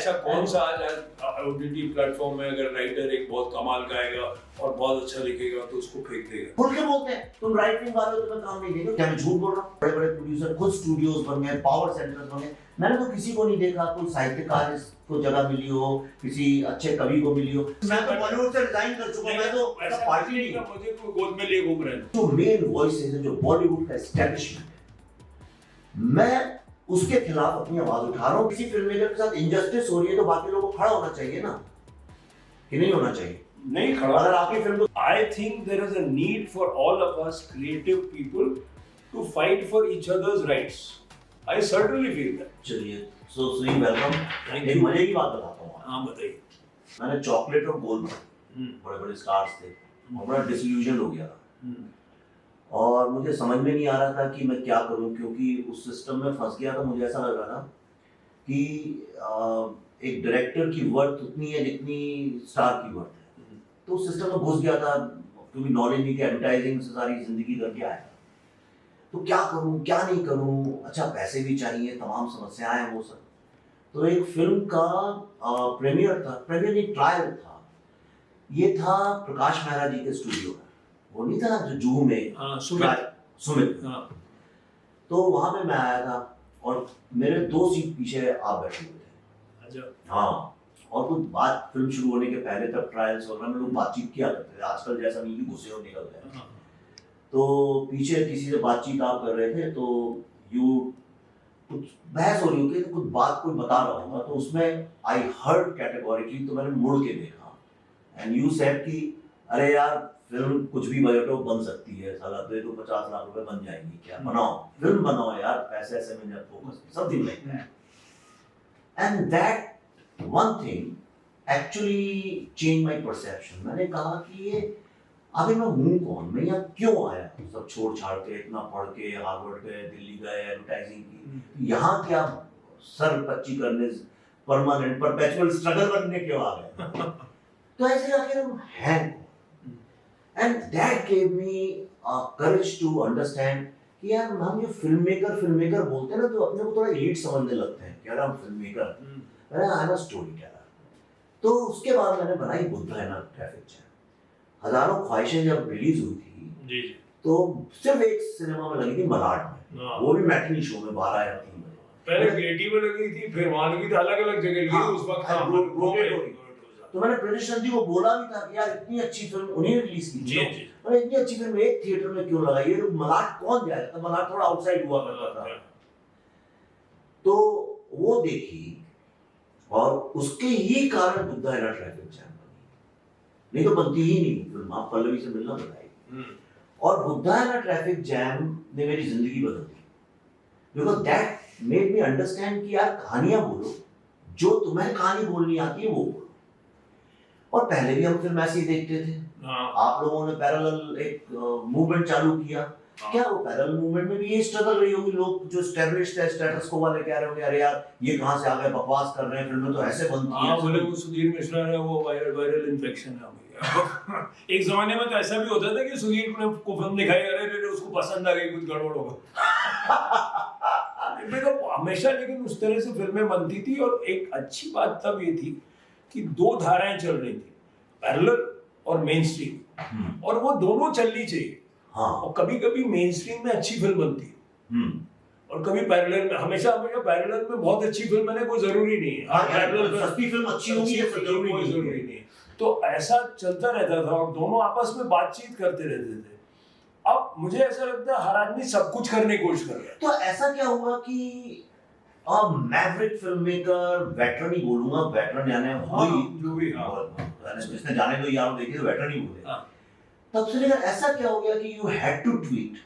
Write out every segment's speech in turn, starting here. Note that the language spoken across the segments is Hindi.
ऐसा कौन सा आज ओटीटी प्लेटफॉर्म में अगर राइटर एक बहुत कमाल का आएगा और बहुत अच्छा लिखेगा तो उसको फेंक देगा? खुल के बोलते हैं तुम राइटिंग वाले हो, तुम्हें काम नहीं देंगे। क्या मैं झूठ बोल रहा हूँ? बड़े बड़े प्रोड्यूसर खुद स्टूडियोज बन गए, पावर सेंटर्स बन गए। मैंने तो किसी को नहीं देखा कोई साहित्यकार को जगह मिली हो, किसी अच्छे कवि को मिली हो। मैं तो बॉलीवुड से रिजाइन कर चुका हूं, मैं तो पार्टी नहीं का मुझे कोई गोद में लिए घूम रहे हैं। जो मेन वॉइसेस है, जो बॉलीवुड का एस्टैब्लिशमेंट है, मैं उसके खिलाफ अपनी आवाज उठा रहा हूँ। किसी फिल्म मेकर के साथ इनजस्टिस हो रही है तो बाकी लोगों को खड़ा होना चाहिए ना, कि नहीं होना चाहिए? नहीं खड़ा। अगर आपकी film I think there is a need for all of us creative people to fight for each other's rights. I certainly feel that. चलिए, सो सुनी वेलकम। एक मजे की बात बताता हूँ। हाँ बताइए। मैंने चॉकलेट और गोल्ड बड़े बड़े स्टार्स थे और बड़ा डिsillusion हो गया था और मुझे समझ में नहीं आ रहा था कि मैं क्या करूं, क्योंकि उस सिस्टम में फंस गया था। मुझे ऐसा लग रहा था कि एक डायरेक्टर की वर्थ उतनी है जितनी स्टार की वर्थ है। तो उस सिस्टम में घुस गया था क्योंकि नॉलेज नहीं थी, एडवर्टाइजिंग से सारी जिंदगी करके आया था। तो क्या करूं क्या नहीं करूं, अच्छा पैसे भी चाहिए, तमाम समस्याएं हैं वो सब। तो एक फिल्म का प्रीमियर था, प्रीमियर नहीं ट्रायल था। ये था प्रकाश मेहरा जी के स्टूडियो में, वो नहीं था जो जूहू में, सुमित। तो वहां पे मैं आया था और मेरे 2 सीट पीछे आप बैठे हुए थे। अच्छा। हाँ, और कुछ बात फिल्म शुरू होने के पहले तक ट्रायल्स वगैरह में लोग बातचीत किया करते थे, आजकल जैसा नहीं कि घुसे और निकल गए। तो पीछे किसी से बातचीत आप कर रहे थे तो कुछ बहस हो रही होगी, तो कुछ बात कोई बता रहा होगा, तो उसमें आई हर्ड कैटेगोरिकली, तो मैंने मुड़ के देखा एंड यू सेड कि अरे यार फिल्म कुछ भी बजट हो बन सकती है, साला दे दो 50 लाख रुपए बन जाएंगी, क्या बनाओ फिल्म बनाओ यार, पैसे ऐसे में जब focus something like that. And that one thing actually change my perception. मैंने कहा कि ये अभी मैं हूँ कौन, मैं यहाँ क्यों आया, सब छोड़ छाड़ के, इतना पढ़ के, हार्वर्ड गए, दिल्ली गए, एडवर्टाइजिंग की, यहाँ क्या सर पच्ची करने, परमानेंट परपेचुअल स्ट्रगल करने क्यों आ गए? तो ऐसे आखिर हम हैं। And that gave me courage to understand कि यार हम ये फिल्म मेकर बोलते हैं ना, तो अपने को थोड़ा एलीट समझने लगते हैं कि यार हम film maker, I am a story teller. तो उसके बाद मैंने बनाई बुद्धा है ना ट्रैफिक जैम। हजारों ख्वाहिशें जब रिलीज हुई थी जी तो सिर्फ एक सिनेमा में लगी थी, मलाड में, वो भी मैटिनी शो में 12 या 3 बजे। पहले गेटी में लगी थी, फिर वहां लगी थी, अलग अलग जगह लगी थी उस वक्त। तो मैंने प्रियदर्शन चंद जी को बोला भी था कि यार इतनी अच्छी फिल्म उन्हीं ने रिलीज की थी, मैंने इतनी अच्छी फिल्म एक थिएटर में क्यों लगाई है, मलाड कौन जाएगा? तो मलाड थोड़ा आउटसाइड हुआ करता था। तो वो देखी और उसके ही कारण बुद्धा है ना ट्रैफिक जैम बनी, नहीं तो बनती ही नहीं फिल्म। आप पल्लवी से मिलना बताइए। और बुद्धा है ना ट्रैफिक जैम ने मेरी जिंदगी बदल दी, because that made me understand कि यार कहानियां बोलो, जो तुम्हें कहानी बोलनी आती है वो बोलो। और पहले भी हम फिल्म ऐसे ही देखते थे। आप लोगों ने पैरेलल एक मूवमेंट चालू किया, क्या वो पैरेलल मूवमेंट में भी ये स्ट्रगल रही होगी? लोग जो एस्टैब्लिश्ड है स्टेटस को वाले कह रहे होंगे अरे यार ये कहां से आ गए, बकवास कर रहे हैं, फिल्में तो ऐसे बनती हैं। बोले वो सुधीर मिश्रा है, वो वायरल इन्फेक्शन है भैया। एक जमाने में तो ऐसा भी होता था कि सुधीर को फिल्म दिखाई, अरे उसको पसंद आ गई, कुछ गड़बड़ होगा। हमेशा लेकिन उस तरह से फिल्में बनती थी। और एक अच्छी बात तब ये थी कि 2 धाराएं चल रही थी, पैरेलल और मेन स्ट्रीम, और वो दोनों चलनी चाहिए। और कभी कभी मेन स्ट्रीम में अच्छी फिल्म बनती है और कभी पैरेलल में। हमेशा पैरेलल में बहुत अच्छी फिल्म बने कोई जरूरी नहीं है, पैरेलल में सस्ती फिल्म अच्छी होगी जरूरी नहीं है। तो ऐसा चलता रहता था और दोनों आपस में बातचीत करते रहते थे। अब मुझे ऐसा लगता है हर आदमी सब कुछ करने की कोशिश कर रहा है। तो ऐसा क्या हुआ कि मैवरिक फिल्म मेकर, वेटरन ही बोलूंगा, वेटरन यानी जो भी जिसने जाने दो यार देखिए तो वेटरन ही बोले। तब से लेकर ऐसा क्या हो गया कि यू हैड टू ट्वीट,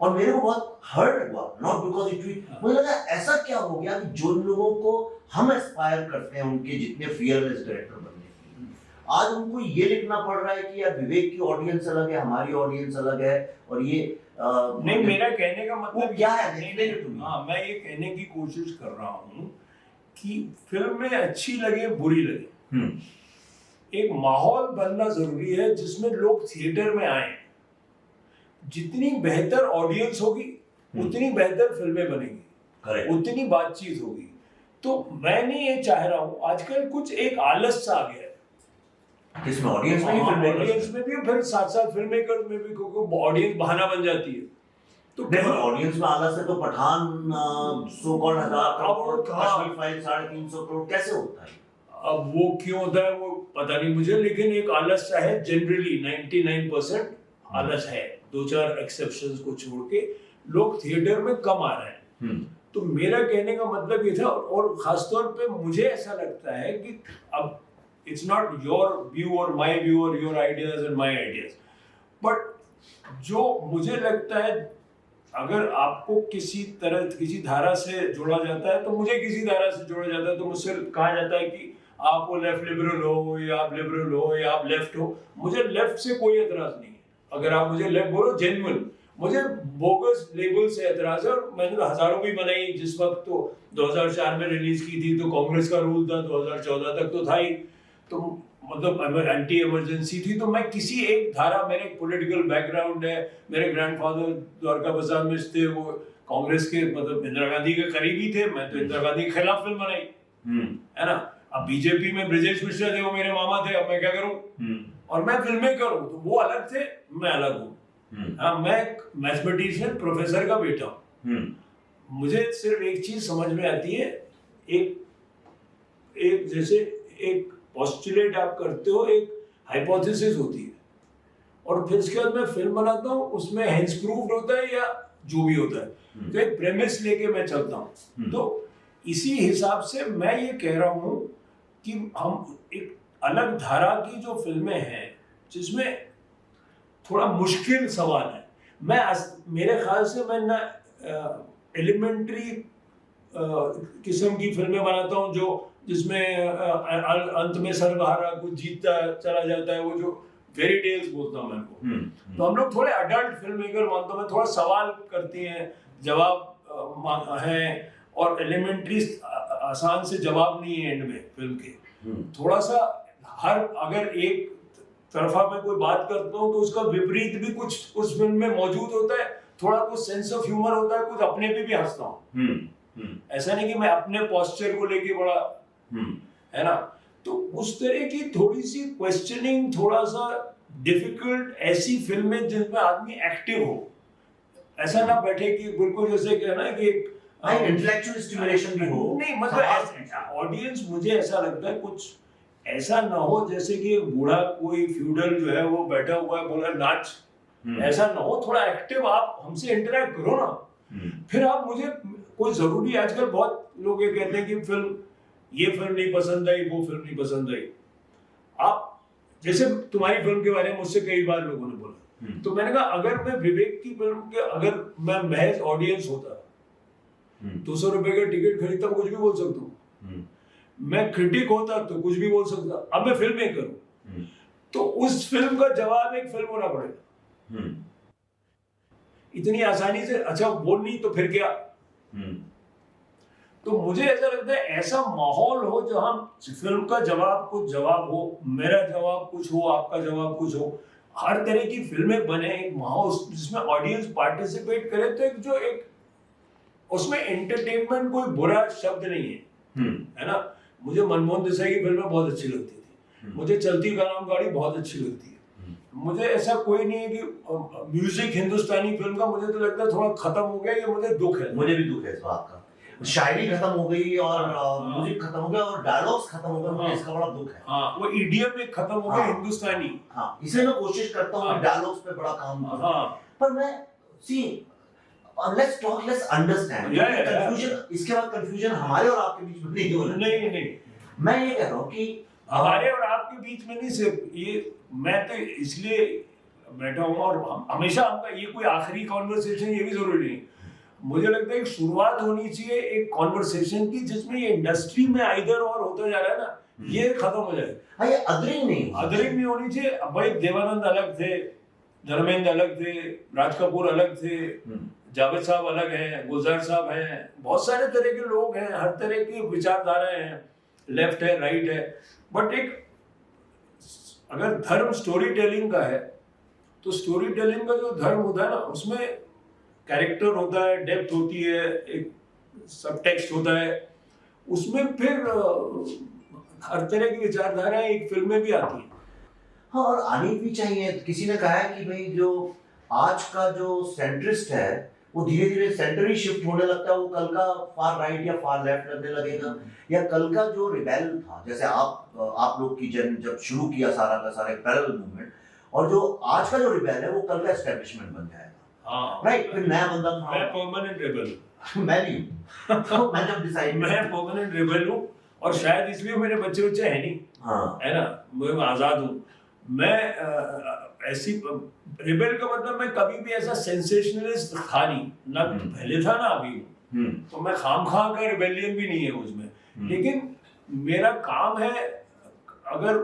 और मेरे को बहुत हर्ट हुआ, नॉट बिकॉज यू ट्वीट, मुझे लगा ऐसा क्या हो गया कि जो लोगों को हम एस्पायर करते हैं उनके जितने फियरलेस डायरेक्टर बनने की, आज उनको ये लिखना पड़ रहा है कि यार विवेक की ऑडियंस अलग है, हमारी ऑडियंस अलग है, और ये नहीं, मेरा कहने का मतलब क्या है? मैं ये कहने की कोशिश कर रहा हूँ कि फिल्म में अच्छी लगे बुरी लगे, एक माहौल बनना जरूरी है जिसमें लोग थिएटर में आए। जितनी बेहतर ऑडियंस होगी उतनी बेहतर फिल्में बनेगी, उतनी बातचीत होगी। तो मैं नहीं ये चाह रहा हूँ, आजकल कुछ एक आलस सा आ गया है इसमें ऑडियंस में भी, ऑडियंस में भी, फिर साथ साथ फिल्म मेकर्स में भी, क्योंकि ऑडियंस बहाना बन जाती है। तो देखो ऑडियंस में आलस है तो पठान 100 करोड़ 1000 करोड़, कश्मीर फाइल 350 करोड़ कैसे होता है? अब वो क्यों होता है वो पता नहीं मुझे, लेकिन एक आलस सा है जनरली, 99% आलस है, 2-4 एक्सेप्शंस को छोड़ के लोग थिएटर में कम आ रहे हैं। तो मेरा कहने का मतलब ये था, और खासतौर पे मुझे ऐसा लगता है कि अब इट्स नॉट योर व्यू और माय व्यू और your ideas and my ideas, but जो मुझे लगता है अगर आपको किसी तरह किसी धारा से जोड़ा जाता है, तो मुझे किसी धारा से जोड़ा जाता है, तो मुझसे कहा जाता है कि आप वो लेफ्ट लिबरल हो या आप लिबरल हो या आप लेफ्ट हो। मुझे लेफ्ट से कोई एतराज नहीं है, अगर आप मुझे लेफ्ट बोलो जेन्युइन, मुझे बोगस लेबल से एतराज है। और मैंने तो हजारों भी बनाई, जिस वक्त तो 2004 में रिलीज की थी तो कांग्रेस का रूल था, 2014 तक तो था ही, तो मतलब एंटी इमरजेंसी थी। तो मैं किसी एक धारा, मेरे पॉलिटिकल बैकग्राउंड है, मेरे ग्रैंडफादर द्वारका प्रसाद मिश्र थे, वो कांग्रेस के मतलब इंदिरा गांधी के करीबी थे, मैं तो इंदिरा गांधी के खिलाफ फिल्म बनाई है ना। अब बीजेपी में ब्रजेश मिश्रा थे, वो मेरे मामा थे, अब मैं क्या करूं? और मैं फिल्में करूं, तो वो अलग थे, मैं अलग हूँ। हाँ, मैं मैथमेटिशियन प्रोफेसर का बेटा हूँ। मुझे सिर्फ एक चीज समझ में आती है, एक जैसे एक पोस्टुलेट आप करते हो, एक हाइपोथेसिस होती है, और फिर उसके बाद मैं फिल्म बनाता हूँ, उसमें हेंस प्रूव्ड होता है या जो भी होता है, तो एक प्रेमिस लेके मैं चलता हूँ। तो इसी हिसाब से मैं ये कह रहा हूँ कि हम एक अलग धारा की जो फिल्में हैं जिसमें थोड़ा मुश्किल सवाल है, मेरे ख्याल से मैं ना एलिमेंट्री किस्म की फिल्में बनाता हूँ, जो जिसमें अंत में सर्वहारा कुछ जीतता चला जाता है, वो जो फेरी टेल्स बोलता हूँ मैं को। तो हम लोग थोड़े अडल्ट फिल्म मेकर मानता हूँ मैं, थोड़ा सवाल करते हैं, जवाब है, और एलिमेंट्री आसान से जवाब नहीं है एंड में फिल्म के। थोड़ा सा हर अगर एक तरफा मैं कोई बात करता हूँ तो उसका विपरीत भी कुछ उस फिल्म में मौजूद होता है, थोड़ा कुछ सेंस ऑफ ह्यूमर होता है, कुछ अपने पे भी हंसता हूँ। ऐसा नहीं कि मैं अपने पोस्चर को लेके बड़ा है ना। तो उस तरह की थोड़ी सी क्वेश्चनिंग, थोड़ा सा डिफिकल्ट ऐसी फिल्में जिनमें आदमी एक्टिव हो, ऐसा ना बैठे कि बिल्कुल जैसे कहना कि इंटेलेक्चुअल स्टिमुलेशन भी हो। नहीं मतलब ऑडियंस, मुझे ऐसा लगता है कुछ ऐसा ना हो जैसे कि बूढ़ा कोई फ्यूडल जो है वो बैठा हुआ है बोला नाच, ऐसा ना हो। थोड़ा एक्टिव आप हमसे इंटरेक्ट करो ना, फिर आप मुझे कोई जरूरी, आजकल बहुत लोग ये कहते हैं कि ये फिल्म नहीं पसंद आई, वो फिल्म नहीं पसंद आई। आप जैसे तुम्हारी फिल्म के बारे में मुझसे कई बार लोगों ने बोला, तो मैंने कहा अगर मैं विवेक की फिल्म के, अगर मैं महज ऑडियंस होता, 200 रुपए का टिकट खरीदता, कुछ भी बोल सकता हूँ। मैं क्रिटिक होता तो कुछ भी बोल सकता। अब मैं फिल्म मेकर हूँ, तो उस फिल्म का जवाब एक फिल्म होना पड़ेगा। इतनी आसानी से अच्छा बोल नहीं तो फिर क्या। तो मुझे ऐसा लगता है ऐसा माहौल हो जहां फिल्म का जवाब कुछ जवाब हो, मेरा जवाब कुछ हो, आपका जवाब कुछ हो, हर तरह की फिल्में बने, एक माहौल जिसमें ऑडियंस पार्टिसिपेट करे, तो एक जो एक उसमें एंटरटेनमेंट कोई बुरा शब्द नहीं है ना। मुझे मनमोहन देसाई की फिल्में बहुत अच्छी लगती थी, मुझे चलती का नाम गाड़ी बहुत अच्छी लगती है। मुझे ऐसा कोई नहीं है कि म्यूजिक हिंदुस्तानी फिल्म का मुझे तो लगता है थोड़ा खत्म हो गया, ये मुझे दुख है। मुझे भी दुख है इस बात का। शायरी खत्म हो गई और म्यूजिक खत्म हो गया और डायलॉग्स खत्म हो गए, मुझे इसका बड़ा दुख है। हाँ, वो ईडीएम में खत्म हो गया हिंदुस्तानी। हाँ, इसलिए मैं कोशिश करता हूँ डायलॉग्स पे बड़ा काम करूं। पर मैं let's understand confusion, इसके बाद कंफ्यूजन हमारे और आपके बीच में नहीं होना। नहीं, मैं ये कह रहा हूँ कि हमारे और आपके बीच में नहीं, सिर्फ ये मैं तो इसलिए बैठा हूँ, और हमेशा हमका ये कोई आखिरी कॉन्वर्सेशन ये भी जरूरी नहीं। मुझे लगता है एक शुरुआत होनी चाहिए एक कॉन्वर्सेशन की, जिसमें ये इंडस्ट्री में आइदर और होता जा रहा है ना, ये खत्म हो जाए। हाँ, ये अदरिंग नहीं होनी चाहिए। भाई देवानंद अलग थे, धर्मेंद्र अलग थे, राज कपूर अलग थे, जावेद साहब अलग हैं, गुलजार साहब हैं, बहुत सारे तरह के लोग हैं, हर तरह की विचारधाराएं हैं, लेफ्ट है, राइट है। बट एक अगर धर्म स्टोरी टेलिंग का है, तो स्टोरी टेलिंग का जो धर्म होता है ना, उसमें कैरेक्टर होता है, डेप्थ होती है, एक सब टेक्स्ट होता है, उसमें फिर हर तरह की विचारधाराएं एक फिल्म में भी आती हैं। हाँ, और आनी भी चाहिए। किसी ने कहा है कि भाई जो आज का जो सेंट्रिस्ट है वो धीरे धीरे सेंटर ही शिफ्ट होने लगता है, वो कल का फार राइट या फार लेफ्ट लगने लगेगा, या कल का जो रिबेल था, जैसे आप लोग की जन जब शुरू किया सारा का सारा एक पैरेलल मूवमेंट, और जो आज का जो रिबेल है वो कल का एस्टेब्लिशमेंट बन जाएगा। हाँ, राइट, फिर नया बंदा था। मैं परमानेंट रेबल मैं भी हूँ। तो मैं जब डिसाइड मैं परमानेंट रेबल हूँ, और शायद इसलिए मेरे बच्चे है नहीं, हाँ, है ना, मैं आजाद हूँ। मैं ऐसी रिबेल का मतलब मैं कभी भी ऐसा सेंसेशनलिस्ट था नहीं, ना पहले था ना अभी हूँ, तो मैं खामखा का रिबेलियन भी नहीं है मुझमें। लेकिन मेरा काम है, अगर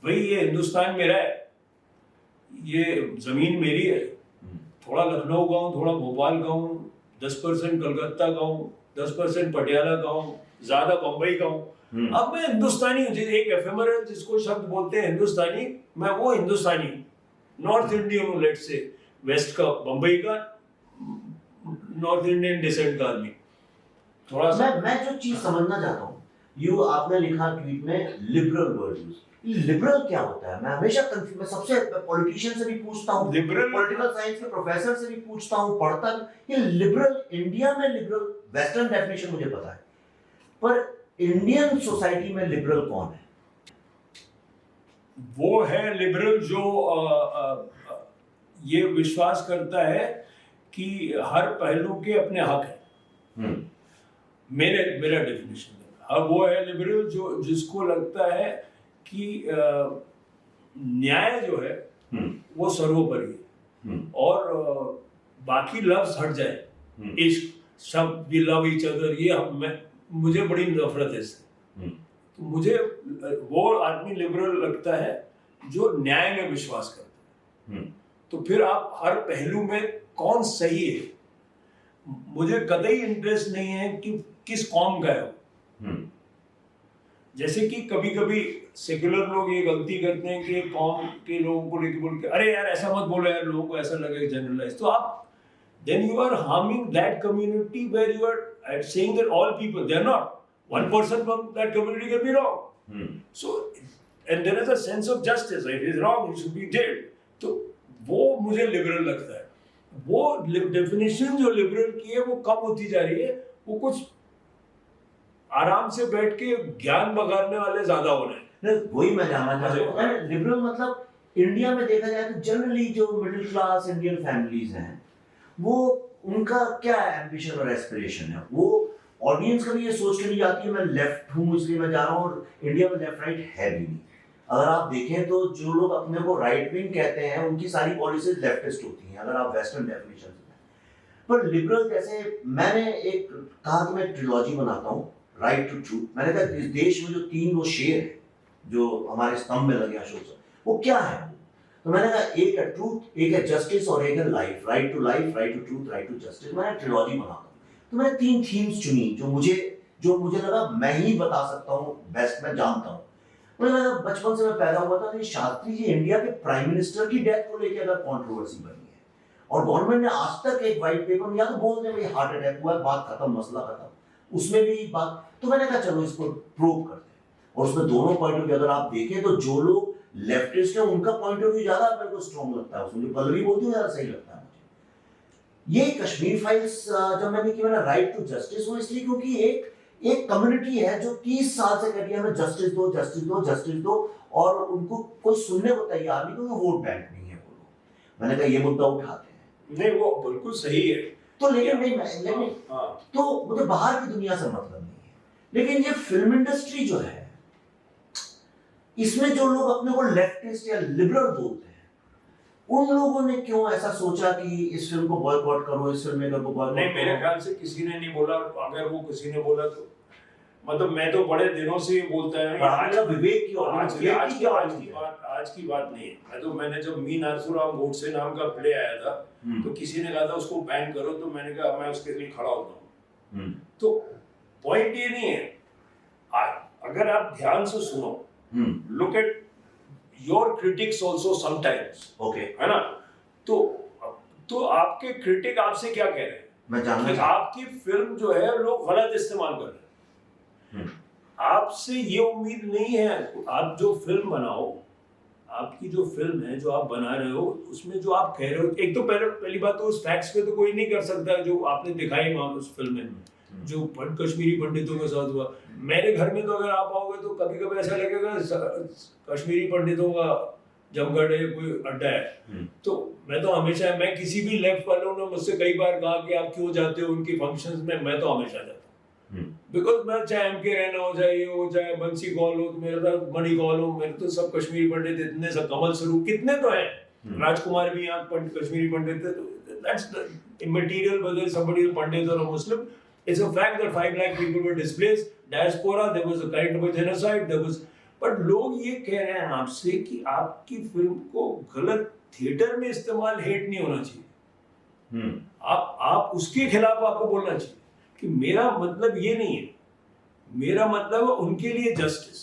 भाई ये हिंदुस्तान मेरा है, ये जमीन मेरी है, थोड़ा लखनऊ का हूँ, थोड़ा भोपाल का हूँ, 10% कलकत्ता का हूँ, 10% पटियाला का हूँ, ज्यादा बम्बई का हूँ। अब मैं हिंदुस्तानी हूँ, एक एफेमरल जिसको शब्द बोलते हैं हिंदुस्तानी, मैं वो हिंदुस्तानी हूँ। नॉर्थ इंडियन हूँ, लेट से वेस्ट का, बम्बई का, नॉर्थ इंडियन डिसेंट का आदमी। थोड़ा सा मैं जो चीज समझना चाहता हूँ, आपने लिखा ट्वीट में लिबरल वर्ड यूज, लिबरल क्या होता है? मैं हमेशा कंफ्यूज, मैं सबसे पॉलिटिशियन से भी पूछता हूँ, लिबरल पॉलिटिकल साइंस के प्रोफेसर से भी पूछता हूँ, पढ़ता भी, ये लिबरल इंडिया में लिबरल वेस्टर्न डेफिनेशन मुझे पता है, पर इंडियन सोसाइटी में लिबरल कौन है? वो है लिबरल जो ये विश्वास करता है कि हर पहलू के अपने हक है। मेरा डेफिनेशन है। अब वो है लिबरल जो जिसको लगता है कि न्याय जो है वो सर्वोपरि है, और बाकी लफ्ज हट जाए, इश्क, सब वी लव ईच अदर, ये मुझे बड़ी नफरत है इससे। तो मुझे वो आदमी लिबरल लगता है जो न्याय में विश्वास करता है। तो फिर आप हर पहलू में कौन सही है, मुझे कतई इंटरेस्ट नहीं है कि किस कौम का है वो। जैसे कि कभी कभी सेक्युलर लोग ये गलती करते हैं कि कौम के लोगों को लेकर बोल के, अरे यार ऐसा मत बोलो यार, लोगों को ऐसा लगेगा जनरलाइज, तो आप then you are harming that community where you are saying that all people, they are not. One person from that community can be wrong. So, and there is a sense of justice. If he is wrong, he should be jailed. तो वो मुझे लिबरल लगता है। वो डेफिनेशन जो लिबरल की है वो कम होती जा रही है, वो कुछ आराम से बैठ के ज्ञान बगाड़ने वाले ज्यादा हो रहे हैं। वही मैं जानना चाहता हूँ। लिबरल मतलब इंडिया में देखा जाए तो जनरली जो मिडिल क्लास इंडियन फैमिलीज हैं, वो उनका क्या एम्बिशन और एस्पिरेशन है? वो ऑडियंस कभी ये सोच के नहीं जाती है मैं लेफ्ट हूँ इसलिए मैं जा रहा हूँ, और इंडिया में लेफ्ट राइट है भी नहीं। अगर आप देखें तो जो लोग अपने को राइट विंग कहते हैं उनकी सारी पॉलिसीज लेफ्टिस्ट होती हैं, अगर आप वेस्टर्न डेफिनेशन में। पर लिबरल, जैसे मैंने एक कहा कि मैं ट्रिलॉजी बनाता हूँ, राइट टू ट्रूथ। मैंने कहा इस देश में जो 3 वो शेर है जो हमारे स्तंभ में लगे अशोक सर, वो क्या है? तो मैंने कहा एक है ट्रूथ, एक है जस्टिस, और एक है life. Right to life, right to truth, right to justice. मैंने ट्रिलॉजी बनाता हूँ, तो मैंने 3 थीम्स चुनी जो मुझे लगा मैं ही बता सकता हूँ, बेस्ट मैं जानता हूँ। मुझे लगा बचपन से मैं पैदा हुआ था तो शास्त्री जी इंडिया के प्राइम मिनिस्टर की डेथ को लेकर अगर कंट्रोवर्सी बनी है, और गवर्नमेंट ने आज तक एक व्हाइट पेपर में या तो बोल दे भाई हार्ट अटैक हुआ है, बात खत्म, मसला खत्म, उसमें भी बात। तो मैंने कहा चलो इसको प्रूव करते हैं, और उसमें दोनों पॉइंट ऑफ व्यू अगर आप देखें तो जो लोग लेफ्टिस्ट है उनका पॉइंट ऑफ व्यू ज्यादा मेरे को स्ट्रॉन्ग लगता है, उसमें पल्लवी बोलती है ज्यादा सही लगता है मुझे। ये कश्मीर फाइल्स जब मैंने की मैंने राइट टू जस्टिस, वो इसलिए क्योंकि एक कम्युनिटी है जो 30 साल से कह रही है हमें जस्टिस दो, जस्टिस दो, जस्टिस दो, और उनको कोई सुनने को तैयार नहीं, क्योंकि वोट बैंक नहीं है वो लोग। मैंने कहा ये मुद्दा उठाते हैं। नहीं, वो बिल्कुल सही है। तो लेकिन तो मुझे बाहर की दुनिया से मतलब नहीं है, लेकिन ये फिल्म इंडस्ट्री जो है, इसमें जो लोग अपने को लेफ्टिस्ट या लिबरल बोलते हैं, उन लोगों ने क्यों ऐसा सोचा कि इस फिल्म को बॉयकॉट करो, इस फिल्म को बॉयकॉट? नहीं, मेरे ख्याल से किसी ने नहीं बोला। अगर वो किसी ने बोला तो मतलब मैं तो बड़े दिनों से बोलता है, आज विवेक की आज की बात नहीं है। मैंने जब मीन आरसूराम गोडसे नाम का प्ले आया था तो किसी ने कहा था उसको बैन करो, तो मैंने कहा मैं उसके लिए खड़ा होता हूँ। तो पॉइंट ये नहीं है, अगर आप ध्यान से सुनो, look at your critics also sometimes, okay, है ना? तो आपके क्रिटिक आपसे क्या कह रहे हैं? मैं जानना आपकी फिल्म जो है लोग गलत इस्तेमाल कर रहे हैं। आपसे ये उम्मीद नहीं है, आप जो फिल्म बनाओ, आपकी जो फिल्म है जो आप बना रहे हो उसमें जो आप कह रहे हो, एक तो पहली बात तो उस फैक्ट्स पे तो कोई नहीं कर सकता जो आपने दिखाई वहां उस फिल्म में, जो कश्मीरी पंडितों के साथ हुआ। मेरे घर में तो अगर आप आओगे तो कभी कभी ऐसा लगेगा कश्मीरी पंडितों का जमघट है, कोई अड्डा है। तो मैं किसी भी लेफ्ट वालों ने मुझसे कई बार कहा कि आप क्यों जाते हो उनकी फंक्शंस में, मैं तो हमेशा जाता हूँ। बिकॉज मैं चाहे एम के रैना हो, चाहे ये हो, चाहे बंसी कौल हो, मेरे साथ मणि कौल हो, मेरे तो सब कश्मीरी पंडित इतने सब, कमल स्वरूप कितने तो हैं, राजकुमार भी यहाँ कश्मीरी पंडित थे। तो that's the immaterial whether somebody is Pandit or a Muslim. It's a fact that 5 lakh people were displaced, diaspora, there was a kind of a genocide, there was, but लोग ये कह रहे हैं आपसे कि आपकी फिल्म को गलत थिएटर में इस्तेमाल हेट नहीं होना चाहिए। आप उसके खिलाफ आपको बोलना चाहिए कि मेरा मतलब ये नहीं है, मेरा मतलब है उनके लिए जस्टिस।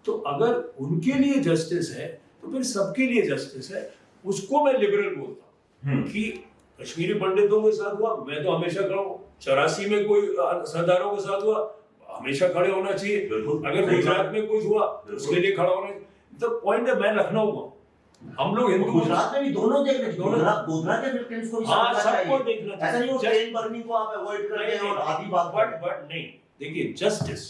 तो अगर उनके लिए जस्टिस है तो फिर सबके लिए जस्टिस है, उसको मैं लिबरल बोलता हूँ। कि कश्मीरी पंडितों के साथ हुआ, मैं तो हमेशा खड़ा हूँ। 84 में कोई सरदारों के साथ हुआ, हमेशा खड़े होना चाहिए। अगर गुजरात में कुछ हुआ तो उसके लिए खड़ा होना चाहिए। तो पॉइंट है, मैं लखनऊ का, हम लोग हिंदू, गुजरात में भी दोनों देख रहे हैं, गोधरा के फिल्म्स को भी हाँ सबको देखना ऐसा नहीं हो ट्रेन बर्निंग को आप अवॉइड कर रहे हैं और आधी बात बट नहीं, देखिए जस्टिस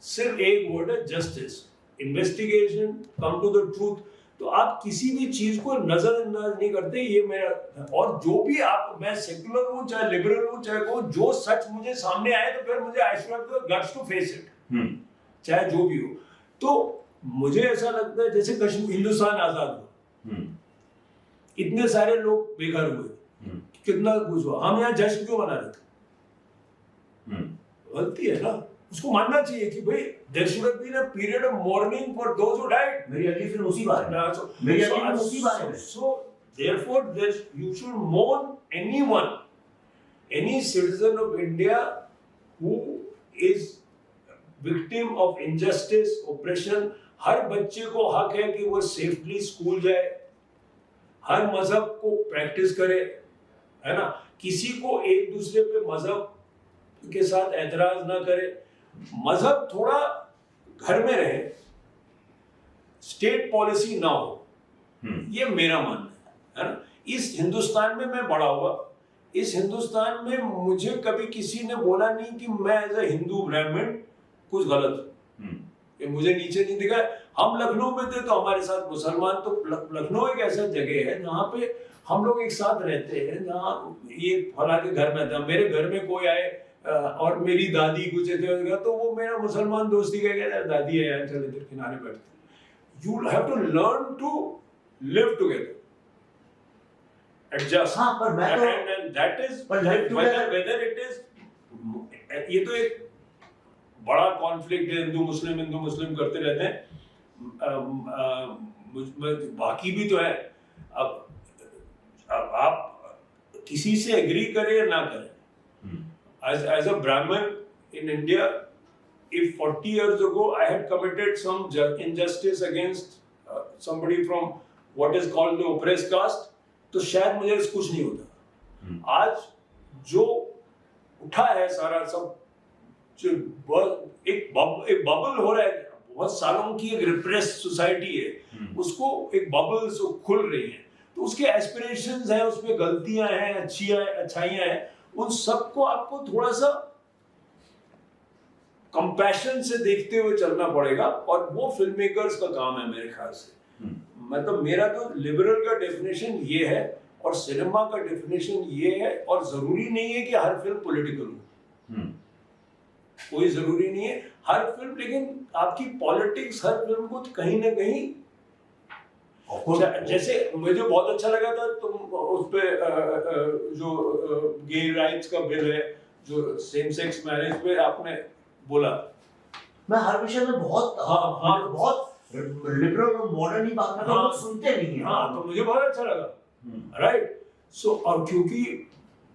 सिर्फ एक वर्ड है, justice, investigation, come to the truth. तो आप किसी भी चीज को नजरअंदाज नहीं करते, ये मेरा। और जो भी आप, मैं सेकुलर हूँ चाहे लिबरल हूँ चाहे को, जो सच मुझे सामने आए तो फिर मुझे I should have the guts to face it, चाहे जो भी हो। तो मुझे ऐसा लगता है जैसे कश्मीर, हिंदुस्तान आजाद हुआ, इतने सारे लोग बेघर हुए, कितना कुछ हुआ, हम यहाँ जश्न क्यों मना रहे थे? गलती है ना, उसको मानना चाहिए कि भाई there should have been a period of mourning for those who died. मेरी अगली फिल्म उसी बारे में, मेरी अगली फिल्म उसी बारे में। So therefore you should mourn anyone, any citizen of India who is victim of injustice, oppression। हर बच्चे को हक है कि वो सेफली स्कूल जाए, हर मजहब को प्रैक्टिस करे, है ना, किसी को एक दूसरे पे मजहब के साथ एतराज ना करे, मजहब थोड़ा घर में रहे, स्टेट पॉलिसी ना हो, ये मेरा मानना है ना। इस हिंदुस्तान में मैं बड़ा हुआ, इस हिंदुस्तान में मुझे कभी किसी ने बोला नहीं कि मैं एज ए हिंदू ब्राह्मण कुछ गलत हूं, ये मुझे नीचे नहीं दिखा। हम लखनऊ में थे तो हमारे साथ मुसलमान, तो लखनऊ एक ऐसा जगह है जहाँ पे हम लोग एक साथ रहते हैं, जहाँ ये फला के घर में था, मेरे घर में कोई आए और मेरी दादी कुछ ऐसे तो वो मेरा मुसलमान दोस्त ही कहेगा दादी है यार, चल इधर किनारे बैठते। You have to learn to live together, adjust. हाँ, पर मैं तो and that is whether it is, ये तो एक बड़ा कॉन्फ्लिक्ट है, हिंदू मुस्लिम करते रहते हैं, बाकी भी तो है। अब आप किसी से एग्री करें या ना करें, as a Brahmin in India, if 40 years ago I had committed some injustice against somebody from what is called the oppressed caste, तो शायद मुझे कुछ नहीं होता। आज जो उठा है सारा सब, जो एक बबल हो रहा है, बहुत सालों की एक रिप्रेस सोसाइटी है, उसको एक बबल से खुल रही है, तो उसके एस्पिरेशंस हैं, उसमें गलतियां हैं, अच्छाइयां हैं, उन सबको आपको थोड़ा सा कंपैशन से देखते हुए चलना पड़ेगा, और वो फिल्म मेकर्स का काम है मेरे ख्याल से। मतलब मेरा तो लिबरल का डेफिनेशन ये है और सिनेमा का डेफिनेशन ये है, और जरूरी नहीं है कि हर फिल्म पॉलिटिकल हो, कोई जरूरी नहीं है हर फिल्म, लेकिन आपकी पॉलिटिक्स हर फिल्म को कहीं ना कहीं, जैसे मुझे बहुत अच्छा लगा था तुम उस पे जो गे राइट्स का बिल है, जो सेम सेक्स मैरिज पे आपने बोला, मैं हर विषय में बहुत बहुत लिबरल और मॉडर्न ही बात करता हूं, सुनते नहीं हैं। हाँ, तो मुझे बहुत अच्छा लगा, राइट। सो और क्योंकि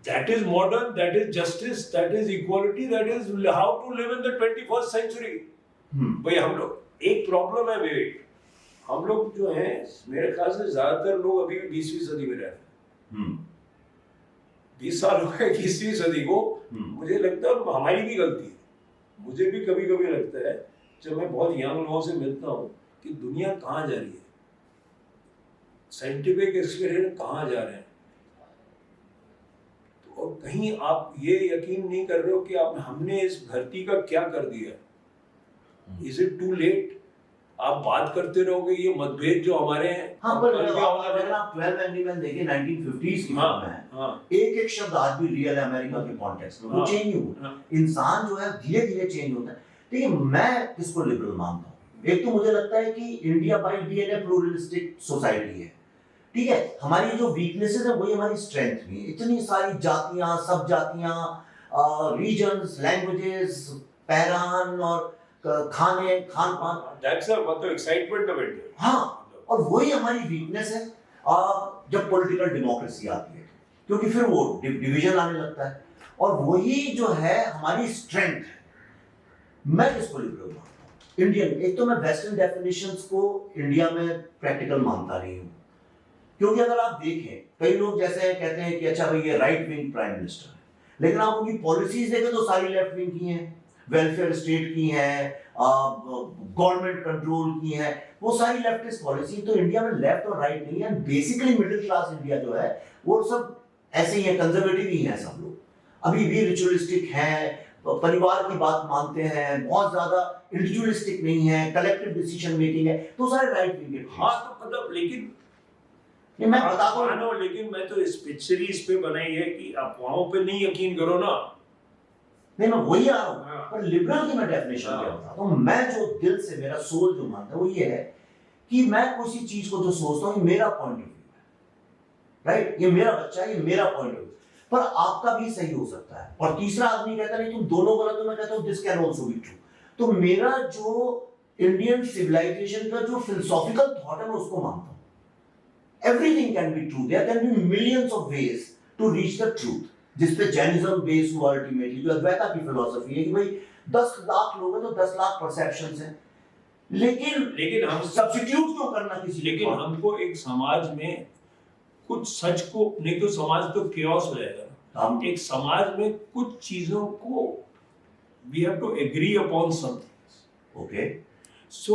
that is modern, that is justice, that is equality, that is how to live in the 21st century। भाई हम लोग एक प्रॉब्लम है विवेक, हम लोग जो हैं, मेरे ख्याल से ज्यादातर लोग अभी भी 20वीं सदी में रहते हैं। 20 साल हो गए 21वीं सदी को, मुझे लगता है हमारी भी गलती है। मुझे भी कभी कभी लगता है जब मैं बहुत यंग लोगों से मिलता हूँ कि दुनिया कहाँ जा रही है, साइंटिफिक एक्सपेरिमेंट कहाँ जा रहे हैं। तो और कहीं आप ये यकीन नहीं कर रहे हो कि आप हमने इस धरती का क्या कर दिया। Is it too late? आप बात करते रहोगे, ये मतभेद जो हमारे हैं। हाँ, पर अगर आप 12 एंग्री मैन देखें 1950s की फिल्म है, हाँ, एक एक शब्द आज भी रियल है अमेरिका के कॉन्टेक्स्ट में, वो चेंज नहीं हुआ। इंसान जो है धीरे धीरे चेंज होता है। देखिए, मैं किसको लिबरल मानता हूँ? एक तो मुझे लगता है कि India by DNA pluralistic society है, ठीक है। हमारी जो वीकनेसेस है वही हमारी स्ट्रेंथ भी है। इतनी सारी जातियां, सब जातियां, रीजन्स, लैंग्वेजेस, पैरान और खाने, खान पान, दैट्स मतलब एक्साइटमेंट ऑफ इट। हाँ, और वही हमारी वीकनेस है जब पॉलिटिकल डेमोक्रेसी आती है, क्योंकि फिर वो डिवीजन आने लगता है, और वही जो है हमारी स्ट्रेंथ है। मैं किसको लिबरल मानता हूँ? इंडियन। एक तो मैं वेस्टर्न डेफिनेशंस को इंडिया में प्रैक्टिकल मानता नहीं हूँ, क्योंकि अगर आप देखें, कई लोग जैसे कहते हैं कि अच्छा भाई ये राइट विंग प्राइम मिनिस्टर है, लेकिन आप उनकी पॉलिसीज देखें तो सारी लेफ्ट विंग की हैं, वेलफेयर स्टेट की है, गवर्नमेंट कंट्रोल की है, वो सारी लेफ्टिस्ट पॉलिसी। तो इंडिया में लेफ्ट और राइट नहीं है, बेसिकली मिडिल क्लास इंडिया जो है वो सब ऐसे ही है, कंजर्वेटिव ही है सब लोग, अभी भी रिचुअलिस्टिक है, परिवार की बात मानते हैं, बहुत ज्यादा इंडिविजुअलिस्टिक नहीं है, कलेक्टिव डिसीजन मेकिंग है, तो सारे राइट विंग के। हाँ, तो मतलब लेकिन मैं बताता हूँ, लेकिन मैं तो इस पिक्चर इस पे बनाई है कि अफवाहों पे नहीं यकीन करो ना। नहीं, मैं वही आ रहा हूँ, पर लिबरल की मैं डेफिनेशन क्या बताता हूँ। मैं जो दिल से, मेरा सोल जो मानता है वो ये है कि मैं किसी चीज को जो सोचता हूँ, ये मेरा पॉइंट ऑफ व्यू है, राइट? ये मेरा बच्चा है, ये मेरा पॉइंट ऑफ व्यू, पर आपका भी सही हो सकता है। और तीसरा आदमी कहता नहीं तुम दोनों गलत हो, मैं कहता हूँ this can also be true. तो मेरा जो इंडियन सिविलाइजेशन का जो फिलोसॉफिकल थॉट है मैं उसको मानता हूँ। Everything can be true, there can be millions of ways to reach the truth, जिस पे जैनिज्म बेस हुआ अल्टीमेटली, जो अद्वैता की फिलॉसफी है कि भाई 10 लाख लोग हैं तो 10 लाख परसेप्शंस हैं, लेकिन हम सब्स्टिट्यूट क्यों करना किसी। लेकिन हमको एक समाज में कुछ सच को, नहीं तो समाज तो केओस हो जाएगा। हम एक समाज में कुछ चीजों को we have to agree upon something, okay. So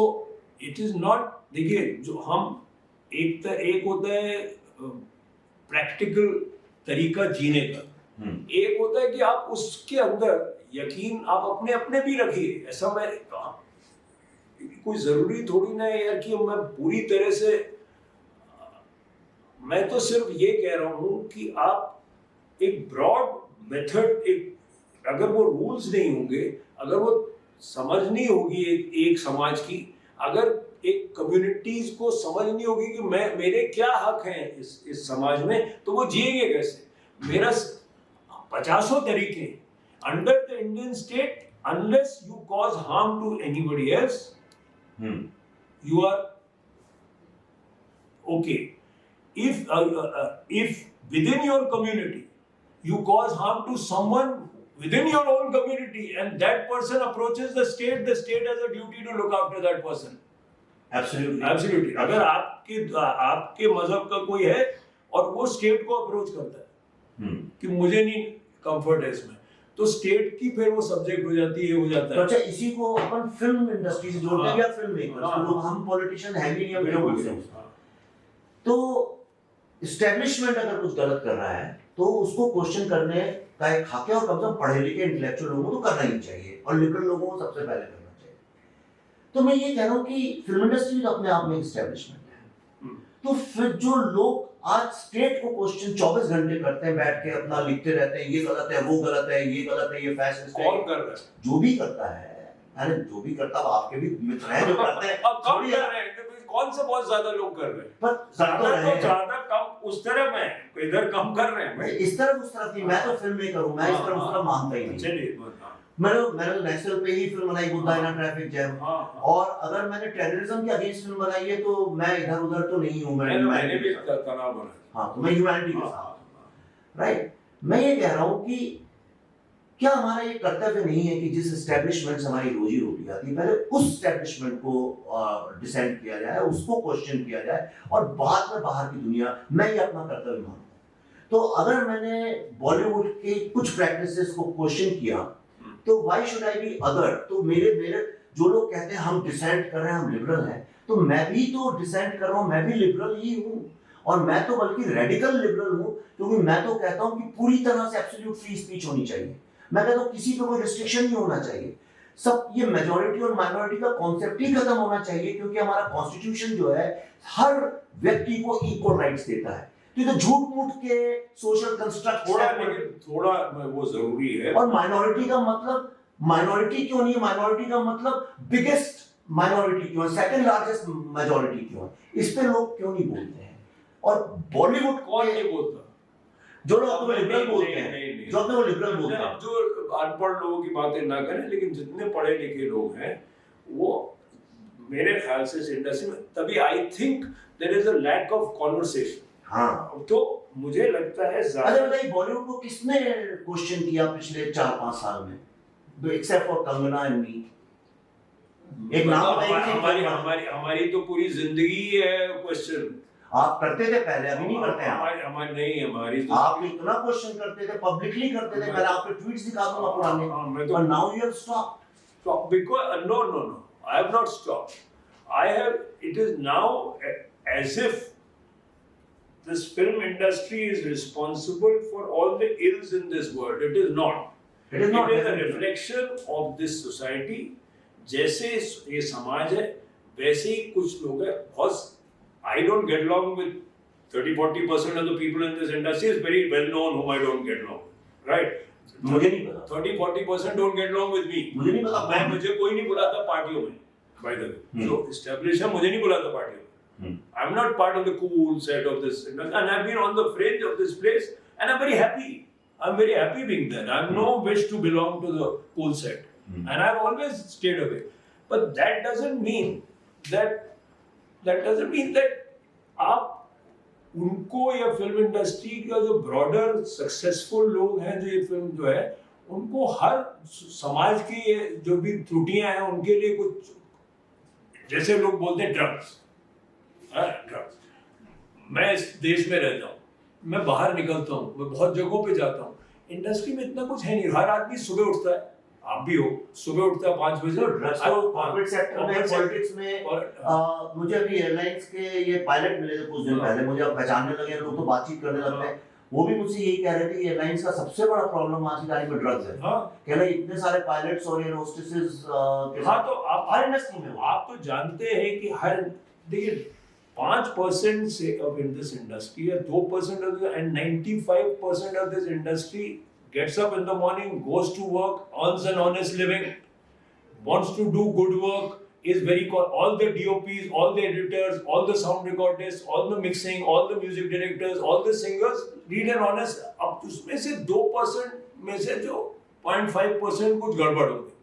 it is not, देखिए जो हम एक होता है प्रैक्टिकल तरीका जीने का, एक होता है कि आप उसके अंदर यकीन आप अपने अपने भी रखिए। ऐसा मैं कोई जरूरी थोड़ी ना है यार कि मैं पूरी तरह से, मैं तो सिर्फ ये कह रहा हूं कि आप एक ब्रॉड मेथड, एक अगर वो रूल्स नहीं होंगे, अगर वो समझ नहीं होगी एक समाज की, अगर एक कम्युनिटीज को समझ नहीं होगी कि मेरे क्या हक हैं इस समाज में, तो वो जिएंगे कैसे? मेरा 50 तरीके under the Indian state, unless you cause harm to anybody else, you are okay. If within your community you cause harm to someone within your own community and that person approaches the state has a duty to look after that person. Absolutely. अगर आपके मजहब का कोई है और वो स्टेट को अप्रोच करता है कि मुझे नहीं कंफर्ट है इसमें, तो स्टेट की फिर वो सब्जेक्ट हो जाती है, हो जाता है। तो अच्छा, इसी को अपन फिल्म इंडस्ट्री से जोड़ते हैं या फिल्म मेकर्स, हम पॉलिटिशियन है भी नहीं, हम क्या बोलते हैं। तो एस्टेब्लिशमेंट अगर कुछ गलत कर रहा है तो उसको क्वेश्चन करने का एक हक है, और कम से कम पढ़े लिखे इंटेलेक्चुअल लोगों को तो करना ही चाहिए, और लिबरल लोगों को सबसे पहले करना चाहिए। तो मैं ये कह रहा हूँ कि फिल्म इंडस्ट्री तो अपने आप में एस्टेब्लिशमेंट है, तो फिर जो लोग आज स्टेट को क्वेश्चन 24 घंटे करते हैं, बैठ के अपना लिखते रहते हैं, ये गलत है, वो गलत है, ये गलत है, ये फैसले कौन कर रहा है? जो भी करता है, अरे जो भी करता है, आपके भी मित्र हैं जो करते हैं। अब कम कर रहे हैं, कौन से बहुत ज्यादा लोग कर रहे हैं, पर ज्यादा कम उस तरफ है, इधर कम कर रहे हैं। इस तरफ उस तरफ नहीं, मैं तो फिल्म मेकर हूँ, मैं इस तरफ उस तरफ मानता ही नहीं। चलिए, मैंने तो नेशनल पे ही फिल्म बनाई, बुद्धा इन अ ट्रैफिक जैम, और अगर मैंने टेररिज्म के अगेंस्ट फिल्म बनाई है तो मैं इधर उधर तो नहीं हूँ, मैंने भी तनाव बना। हाँ, तो मैं ह्यूमैनिटी के साथ, राइट। मैं ये कह रहा हूँ कि क्या हमारा ये कर्तव्य नहीं है कि जिस एस्टेब्लिशमेंट से हमारी रोजी रोटी आती है, पहले उस एस्टेब्लिशमेंट को डिसेंड किया जाए, उसको क्वेश्चन किया जाए, और बाद में बाहर की दुनिया, मैं ये अपना कर्तव्य मानता हूँ। तो अगर मैंने बॉलीवुड के कुछ प्रैक्टिसेस को क्वेश्चन किया तो why should I B other? तो मेरे मेरे जो लोग कहते हैं हम डिसेंट कर रहे हैं, हम लिबरल हैं, तो मैं भी तो डिसेंट कर रहा हूँ, मैं भी लिबरल ही हूँ, और मैं तो बल्कि रेडिकल लिबरल हूँ, क्योंकि मैं तो कहता हूँ कि पूरी तरह से एब्सोल्यूट फ्री स्पीच होनी चाहिए। मैं कहता हूँ किसी पे कोई रिस्ट्रिक्शन नहीं होना चाहिए। सब ये मेजॉरिटी और माइनॉरिटी का कॉन्सेप्ट ही खत्म होना चाहिए, क्योंकि हमारा कॉन्स्टिट्यूशन जो है हर व्यक्ति को इक्वल राइट्स देता है। तो ये तो झूठ मूठ के सोशल कंस्ट्रक्ट थोड़ा वो जरूरी है। और माइनॉरिटी का मतलब माइनॉरिटी क्यों नहीं है? माइनॉरिटी का मतलब बिगेस्ट माइनॉरिटी क्यों है, सेकंड लार्जेस्ट मेजॉरिटी क्यों है? इस पे लोग क्यों नहीं बोलते हैं? और बॉलीवुड कौन नहीं बोलता? जो लोग अपने लिबरल बोलते हैं, जो अपने वो लिबरल बोलते हैं, जो अनपढ़ लोगों की बातें ना करें, लेकिन जितने पढ़े लिखे लोग हैं वो मेरे ख्याल से इस इंडस्ट्री में, तभी I think there is a lack of conversation. हाँ, तो मुझे लगता है अरे बताइए बॉलीवुड को किसने क्वेश्चन किया पिछले 4-5 साल में, except for Kangana and me? एक नाम बताइए। हमारी तो पूरी जिंदगी है क्वेश्चन। आप करते थे पहले, अभी नहीं करते हैं। हमारी नहीं, हमारी तो आप इतना क्वेश्चन करते थे, पब्लिकली करते थे, मैं आपके ट्वीट्स दिखा दूंगा पुराने, और now you have stopped. because no, I have not stopped. It is now as if this film industry is responsible for all the ills in this world. It is not. It is not. It is a reflection of this society. जैसे ये समाज है वैसे ही कुछ लोग हैं। बहुत I don't get along with 30-40% of the people in this industry. Is very well known whom I don't get along with, right? मुझे नहीं पता। 30-40% don't get along with me. मुझे नहीं पता। मुझे कोई नहीं बुलाता पार्टियों में, by the way. जो established है मुझे नहीं बुलाता पार्टियों में। I'm not part of the cool set of this industry, and I've been on the fringe of this place, and I'm very happy. I'm very happy being there. I have no wish to belong to the cool set, and I've always stayed away. But that doesn't mean that आप उनको या फिल्म इंडस्ट्री का जो ब्रॉडर सक्सेसफुल लोग हैं, जो ये फिल्म जो है, उनको हर समाज की जो भी त्रुटियां हैं उनके लिए कुछ, जैसे लोग बोलते हैं ड्रग्स, मैं इस देश में रहता हूँ, मैं बाहर निकलता हूँ, मैं बहुत जगहों पे जाता हूँ, इंडस्ट्री में इतना कुछ है नहीं। हर आदमी सुबह उठता है, आप भी हो, सुबह उठता है 5 बजे। कॉर्पोरेट सेक्टर में, पॉलिटिक्स में, मुझे अभी एयरलाइंस के ये पायलट मिले थे कुछ दिन पहले, मुझे अब पहचानने लगे लोग, तो बातचीत करने लगते हैं। वो भी मुझसे यही कह रहे थे कि एयरलाइंस का सबसे बड़ा प्रॉब्लम आज की तारीख में ड्रग्स है। कह रहे इतने सारे पायलट्स और एयर होस्टेसेस के साथ। तो आप हर इंडस्ट्री में, आप तो जानते हैं कि हर, देखिए 5% से of in this industry या 2% of the, and 95% of this industry gets up in the morning, goes to work, earns an honest living, wants to do good work, is very all the DOPs, all the editors, all the sound recordists, all the mixing, all the music directors, all the singers lead an honest। अब उसमें से 2% में से जो 0.5% कुछ गड़बड़ हो गई।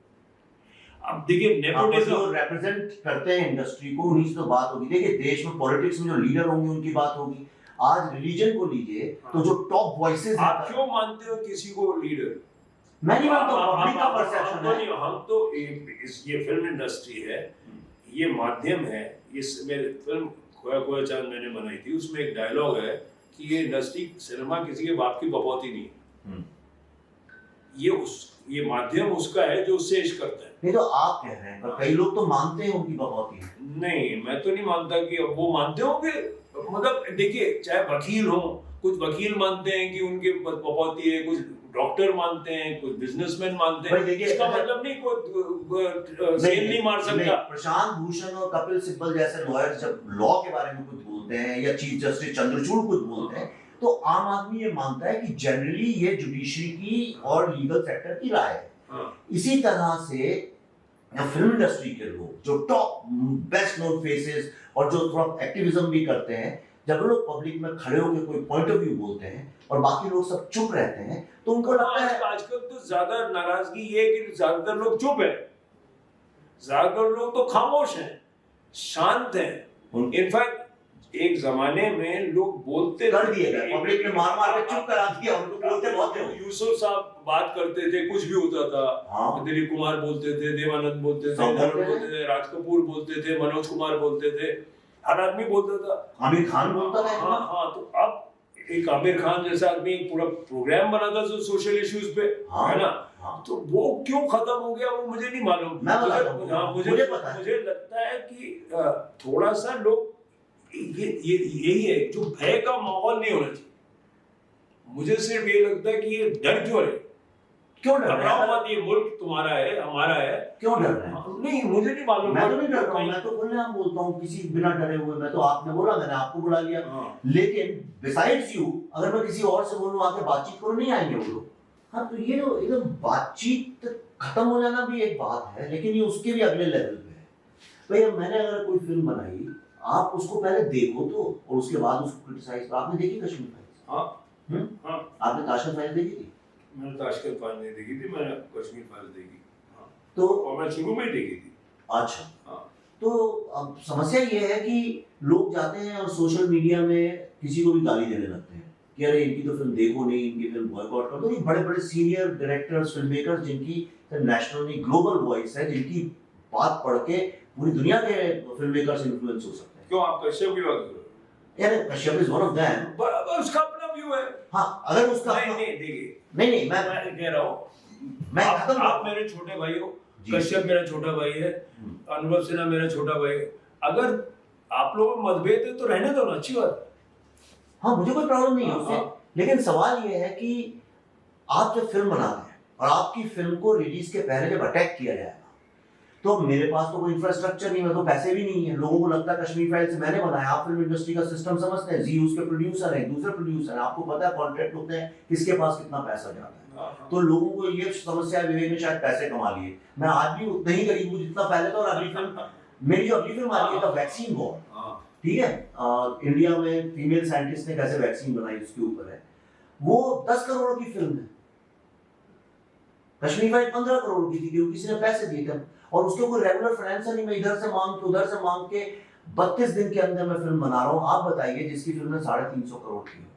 अब देखिए नेपोटिज्म रिप्रेजेंट करते हैं इंडस्ट्री को, उन्हीं से तो बात होगी। देखिए देश में पॉलिटिक्स में जो लीडर होंगे उनकी बात होगी। आज रिलीजन को लीजिए तो जो टॉप वॉइसेस, आप क्यों मानते हो किसी को लीडर? मैं नहीं मानता, पब्लिक का परसेप्शन है। हम तो ये फिल्म इंडस्ट्री है, ये माध्यम है। इस मेरे फिल्म खोया खोया चांद मैंने बनाई थी, उसमें एक डायलॉग है कि ये इंडस्ट्री, सिनेमा किसी के बाप की बपौती नहीं है। ये माध्यम उसका है जो उससे इश्क करता है। नहीं तो आप कह रहे हैं, पर कई लोग तो मानते हैं उनकी बपौती है। नहीं, मैं तो नहीं मानता कि वो मानते होंगे। मतलब देखिए, चाहे वकील हो, कुछ वकील मानते हैं कि उनके बपौती है, कुछ डॉक्टर मानते हैं, कुछ बिजनेसमैन मानते हैं। इसका मतलब नहीं कोई सेल नहीं मार सकता। प्रशांत भूषण और कपिल सिब्बल जैसे लॉयर जब लॉ के बारे में कुछ बोलते हैं, या चीफ जस्टिस चंद्रचूड़ कुछ बोलते हैं, तो आम आदमी ये मानता है कि जनरली ये जुडिशरी की और लीगल सेक्टर की राय है। इसी तरह से फिल्म इंडस्ट्री के लोग जो टॉप बेस्ट नोन फेसेस और जो थोड़ा एक्टिविज्म भी करते हैं, जब लोग पब्लिक में खड़े होकर कोई पॉइंट ऑफ व्यू बोलते हैं और बाकी लोग सब चुप रहते हैं, तो उनको लगता है। आजकल तो ज्यादा नाराजगी ये है कि ज्यादातर लोग चुप है, ज्यादातर लोग तो खामोश हैं, शांत हैं। इनफैक्ट एक जमाने में लोग बोलते कर दिए गए, पब्लिक ने मार मार के चुप करा दिया, उनको बोलते बहुत थे। यूसुफ साहब बात करते थे, कुछ भी होता था, दिलीप कुमार बोलते थे, देवानंद बोलते थे, राज कपूर बोलते थे, मनोज कुमार बोलते थे, हर आदमी बोलता था। आमिर खान बोलता था। हाँ, तो अब एक आमिर खान जैसा आदमी पूरा प्रोग्राम बनाता था सोशल इश्यूज पे, है ना। हाँ। तो वो क्यों खत्म हो गया वो मुझे नहीं मालूम। मैं बताता हूँ, मुझे पता है। मुझे लगता है कि थोड़ा सा लोग ये यही है, जो भय का माहौल नहीं होना चाहिए। मुझे सिर्फ ये लगता है कि ये डर क्यों है, क्यों डर रहे हैं? मत, ये मुल्क तुम्हारा है, हमारा है, क्यों डर रहे हैं? नहीं मुझे नहीं मालूम। मैं तो नहीं डर रहा हूँ, मैं तो खुलेआम बोलता हूँ, किसी बिना डरे हुए। मैं तो, आपने बोला मैंने आपको बुला लिया। लेकिन बिसाइड्स यू, अगर मैं किसी और से बोलूँ आके बातचीत करो, नहीं आएंगे वो लोग। हाँ, तो ये जो एकदम बातचीत खत्म हो जाना भी एक बात है, लेकिन ये उसके भी अगले लेवल पे है। भैया मैंने अगर कोई फिल्म बनाई, आप उसको पहले देखो तो, और उसके बाद उसको क्रिटिसाइज। आपने देखी कश्मीर फाइल्स? हाँ। आपने ताशकंद फाइल्स देखी थी? मैंने ताशकंद फाइल्स नहीं देखी थी, मैंने कश्मीर फाइल्स देखी। हाँ। तो और मैं शुरू में देखी थी। अच्छा। हाँ। तो अब समस्या ये है कि लोग जाते हैं और सोशल मीडिया में किसी को भी गाली देने लगते हैं कि अरे इनकी तो फिल्म देखो नहीं, इनकी फिल्म बॉयकॉट कर दो। ये बड़े बड़े सीनियर डायरेक्टर्स, फिल्म मेकर्स, जिनकी नेशनल नहीं ग्लोबल वॉइस है, जिनकी बात पढ़ के पूरी दुनिया के फिल्म मेकर्स इन्फ्लुएंस हो सकते हैं। क्यों आप कश्यप की बात कर रहे हो? यार Kashyap is one of them. उसका अपना व्यू है। हाँ, अगर उसका नहीं देखिए, नहीं मैं कह रहा हूँ, मैं आप मेरे छोटे भाई हो, कश्यप मेरा छोटा भाई है, अनुभव सिन्हा मेरा छोटा भाई है। अगर आप लोगों में मतभेद है तो रहने दो ना, अच्छी बात। हाँ, मुझे कोई प्रॉब्लम नहीं है उससे। लेकिन सवाल ये है कि आप जब फिल्म बनाते हैं और आपकी फिल्म को रिलीज के पहले जब अटैक किया जाएगा, तो मेरे पास तो कोई इंफ्रास्ट्रक्चर नहीं है, तो पैसे भी नहीं है। लोगों को लगता है कश्मीर फाइल्स मैंने बनाया। आप फिल्म इंडस्ट्री का सिस्टम समझते हैं, जी उसके प्रोड्यूसर है, दूसरे प्रोड्यूसर है, आपको पता है कॉन्ट्रैक्ट होते हैं, किसके पास कितना पैसा जाता है। तो लोगों को ये समस्या है, विवेक ने शायद पैसे कमा लिए। मैं आज भी उतना ही गरीब हूँ जितना पहले था। और अगली फिल्म, मेरी जो अगली फिल्म आ रही है वैक्सीन वॉर, ठीक है, इंडिया में फीमेल साइंटिस्ट ने कैसे वैक्सीन बनाई उसके ऊपर है। वो 10 करोड़ की फिल्म है। कश्मीर फाइल 15 करोड़ की थी, क्योंकि किसी ने पैसे दिए थे। और उसके कोई रेगुलर फाइनेंसर नहीं, मैं इधर से मांग के उधर से मांग के 32 दिन के अंदर मैं फिल्म बना रहा हूँ। आप बताइए, जिसकी फिल्म ने 350 करोड़ की हो,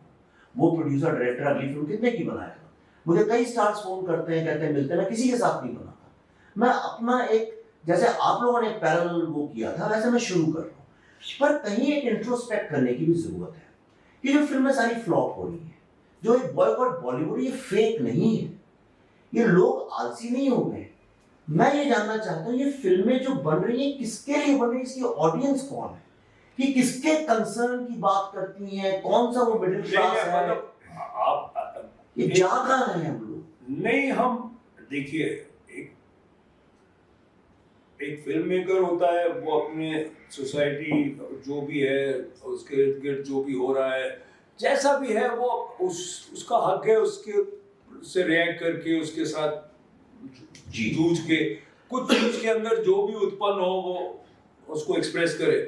वो प्रोड्यूसर डायरेक्टर अगली फिल्म कितने की बनाएगा? मुझे कई स्टार्स फोन करते हैं, कहते हैं मिलते हैं, मैं किसी के साथ नहीं बनाता। मैं अपना एक, जैसे आप लोगों ने एक पैरेलल वो किया था, वैसे मैं शुरू कर रहा हूँ। पर कहीं एक इंट्रोस्पेक्ट करने की भी जरूरत है कि जो फिल्में सारी फ्लॉप हो रही है, जो एक बॉयकॉट बॉलीवुड, ये फेक नहीं है। ये लोग आलसी नहीं हो गए। मैं ये जानना चाहता हूँ, ये फिल्में जो बन रही हैं किसके लिए बन रही है, इसकी ऑडियंस कौन है, कि किसके कंसर्न की बात करती हैं, कौन सा वो मिडिल क्लास है, आप ये जा कहाँ रहे हैं हम लोग? नहीं, हम देखिए, एक फिल्म मेकर होता है, वो अपने सोसाइटी जो भी है, उसके इर्द गिर्द जो भी हो रहा है, जैसा भी है, वो उसका हक है उसके से रिएक्ट करके, उसके साथ जूझ के, कुछ चीज के अंदर जो भी उत्पन्न हो वो उसको एक्सप्रेस करे।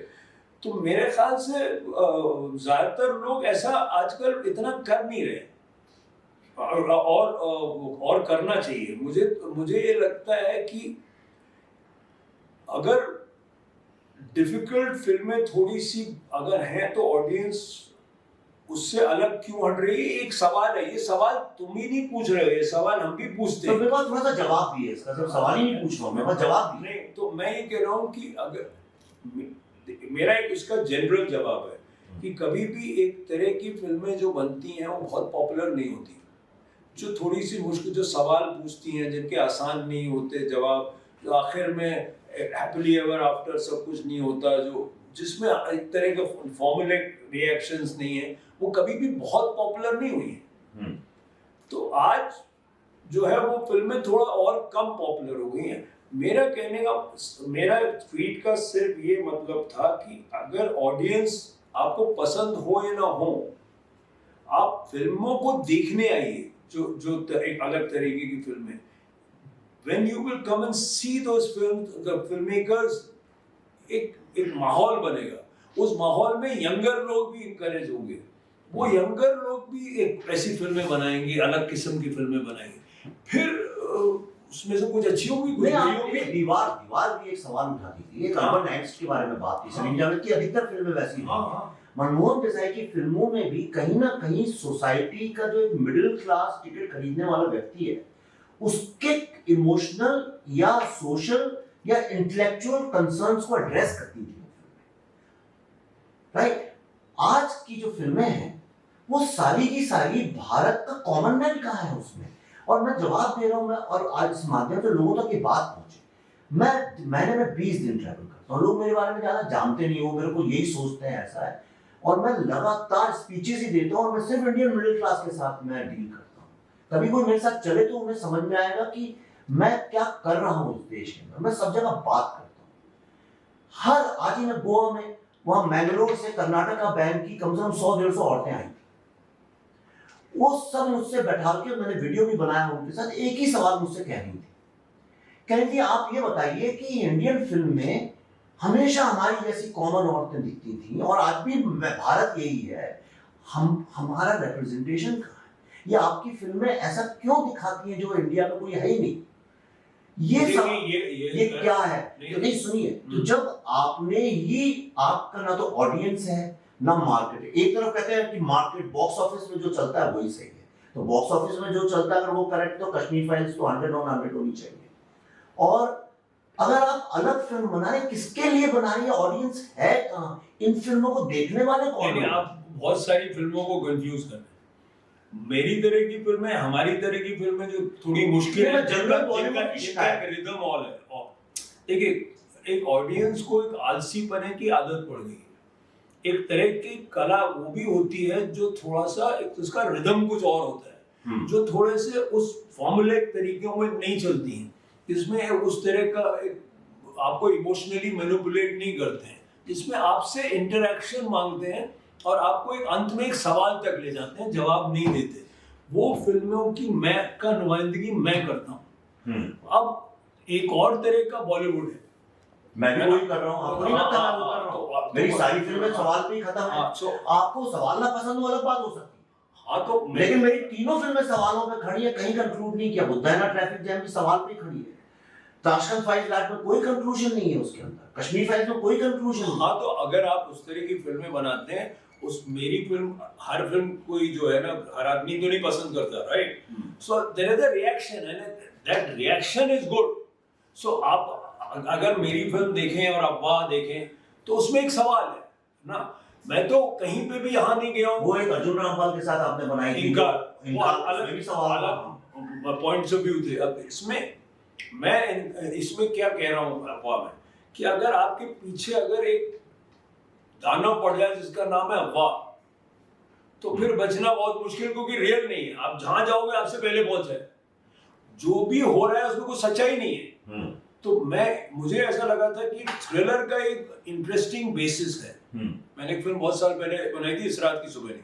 तो मेरे ख्याल से ज्यादातर लोग ऐसा आजकल इतना कर नहीं रहे, और करना चाहिए। मुझे ये लगता है कि अगर डिफिकल्ट फिल्में थोड़ी सी अगर हैं, तो ऑडियंस उससे अलग क्यों हट रही है? एक सवाल है, ये सवाल तुम ही नहीं पूछ रहे हो, ये सवाल हम भी पूछते हैं। तो मेरे पास थोड़ा सा जवाब भी है इसका, सिर्फ सवाल ही नहीं पूछ रहा हूं, मेरे पास जवाब भी नहीं। तो मैं ये कह रहा हूँ कि अगर मेरा एक इसका जनरल जवाब है कि कभी भी एक तरह की फिल्में जो बनती हैं वो बहुत पॉपुलर नहीं होती, जो थोड़ी सी मुश्किल, जो सवाल पूछती हैं, जिनके आसान नहीं होते जवाब, जो आखिर में हैप्पीली एवर आफ्टर सब कुछ नहीं होता, जो जिसमें एक तरह के फॉर्मुलिक रिएक्शंस नहीं है, वो कभी भी बहुत पॉपुलर नहीं हुई है। तो आज जो है वो फिल्में थोड़ा और कम पॉपुलर हो गई हैं। मेरा ट्वीट का सिर्फ ये मतलब था कि अगर ऑडियंस आपको पसंद हो या ना हो, आप फिल्मों को देखने आइए, जो एक अलग तरीके की फिल्में। When you will come and see those films, the filmmakers, एक माहौल बनेगा। उस माहौल में यंगर लोग भी इंकरेज होंगे, वो यंगर लोग भी एक ऐसी फिल्में बनाएंगे, अलग किस्म की फिल्में बनाएंगे, फिर उसमें से कुछ अच्छी होगी, कुछ बुरी होगी। दीवार भी एक सवाल उठाती थी, एक अर्बन नाइट्स के बारे में बात थी। सलीम जावेद की अधिकतर फिल्में वैसी हैं। मनमोहन देसाई की फिल्मों में भी कहीं ना कहीं सोसाइटी का जो एक मिडिल क्लास टिकट खरीदने वाला व्यक्ति है, उसके इमोशनल या सोशल या इंटेलेक्चुअल कंसर्न्स को एड्रेस करती थी, राइट? आज की जो फिल्में हैं वो सारी की सारी भारत का कॉमन मैन कहाँ है उसमें, और मैं जवाब दे रहा हूँ, मैं और आज इस माध्यम से लोगों तक ये बात पहुंचे। महीने में 20 दिन ट्रैवल करता हूँ, लोग मेरे बारे में ज्यादा जानते नहीं हो, मेरे को यही सोचते हैं ऐसा है, और मैं लगातार स्पीचेस ही देता हूँ, और मैं सिर्फ इंडियन मिडिल क्लास के साथ मैं डील करता हूँ। कभी कोई मेरे साथ चले तो उन्हें समझ में आएगा कि मैं क्या कर रहा हूँ इस देश के अंदर। मैं सब जगह बात करता हूँ। हर आज ही मैं गोवा में, वहां मैंगलोर से कर्नाटका बैंड की कम से कम 100-150 औरतें आई थी। वो सब मुझसे बैठा के मैंने वीडियो भी बनाया उनके साथ। एक ही सवाल मुझसे कह रही थी आप ये बताइए कि इंडियन फिल्म में हमेशा हमारी जैसी कॉमन औरतें दिखती थी, और आज भी भारत यही है, हमारा रिप्रेजेंटेशन कहाँ है? ये आपकी फिल्में ऐसा क्यों दिखाती हैं जो इंडिया में कोई है ही नहीं? ये क्या है? तो नहीं सुनिए, तो जब आपने ही, आपका ना तो ऑडियंस है ना मार्केट है। एक तरफ कहते हैं कि मार्केट बॉक्स ऑफिस में जो चलता है वही सही है, तो बॉक्स ऑफिस में जो चलता है अगर वो करेक्ट, तो कश्मीर फाइल्स तो 100 ऑन 100 होनी चाहिए। और अगर आप अलग फिल्म बना रहे, किसके लिए बना रही है? ऑडियंस है कहाँ? इन फिल्मों को देखने वाले कौन हैं? आप बहुत सारी फिल्मों को कंफ्यूज कर रहे हैं। मेरी तरह की फिल्में, हमारी तरह की फिल्में जो थोड़ी मुश्किल है, जिनका रिदम ऑल है। देखिए, एक ऑडियंस को एक आलसीपने की आदत पड़ गई है। एक तरह की कला वो भी होती है जो थोड़ा सा, एक उसका रिदम कुछ और होता है, जो थोड़े से उस फॉर्मूलेट तरीकों में नहीं चलती हैं, इसमें उस तरह का आपको इमोशनली मैनिपुलेट नहीं करते हैं, जिसमें आपसे इंटरेक्शन मांगते हैं और आपको एक अंत में एक सवाल तक ले जाते हैं, जवाब नहीं देते। वो फिल्मों की मैं का नुमाइंदगी मैं करता हूँ। अब एक और तरह का बॉलीवुड है, मैं भी वही कर रहा हूँ, आपको नहीं लगता मैं वो कर रहा हूँ? मेरी सारी फिल्में सवाल पे ही खत्म है। आपको सवाल ना पसंद हो अलग बात हो सकती है, हाँ, तो लेकिन मेरी तीनों फिल्में सवालों पे खड़ी है, कहीं कंक्लूड नहीं किया। बुद्धायना ट्रैफिक जैम भी सवाल पे खड़ी है, ताशकंद फाइल्स लैब में कोई कंक्लूजन नहीं है उसके अंदर, कश्मीर फाइल्स में कोई कंक्लूजन नहीं। हाँ, तो अगर आप उस तरह की फिल्में बनाते हैं, उस मेरी फिल्म, हर फिल्म कोई जो है ना, हर आदमी तो नहीं पसंद करता, right? So there is a reaction and that reaction is good. So आप अगर मेरी फिल्म देखें और अफवाह देखें, तो उसमें एक सवाल है ना। मैं तो कहीं पे भी यहाँ नहीं गया हूँ। वो एक अर्जुन रामपाल के साथ आपने बनाई थी, इनका अलग भी सवाल, अलग पॉइंट्स ऑफ व्यू थे। अब इसमें मैं इसमें क्या कह रहा हूँ अफवाह में, कि अगर आपके पीछे अगर एक दानव पड़ जाए जिसका नाम है अफवाह, तो फिर बचना बहुत मुश्किल, क्योंकि रियल नहीं है। आप जहां जाओगे आपसे पहले पहुंच जाए, जो भी हो रहा है उसमें कोई सच्चाई नहीं है। तो मुझे ऐसा लगा था कि थ्रिलर का एक इंटरेस्टिंग बेसिस है। मैंने एक फिल्म बहुत साल पहले बनाई थी, इस रात की सुबह नहीं।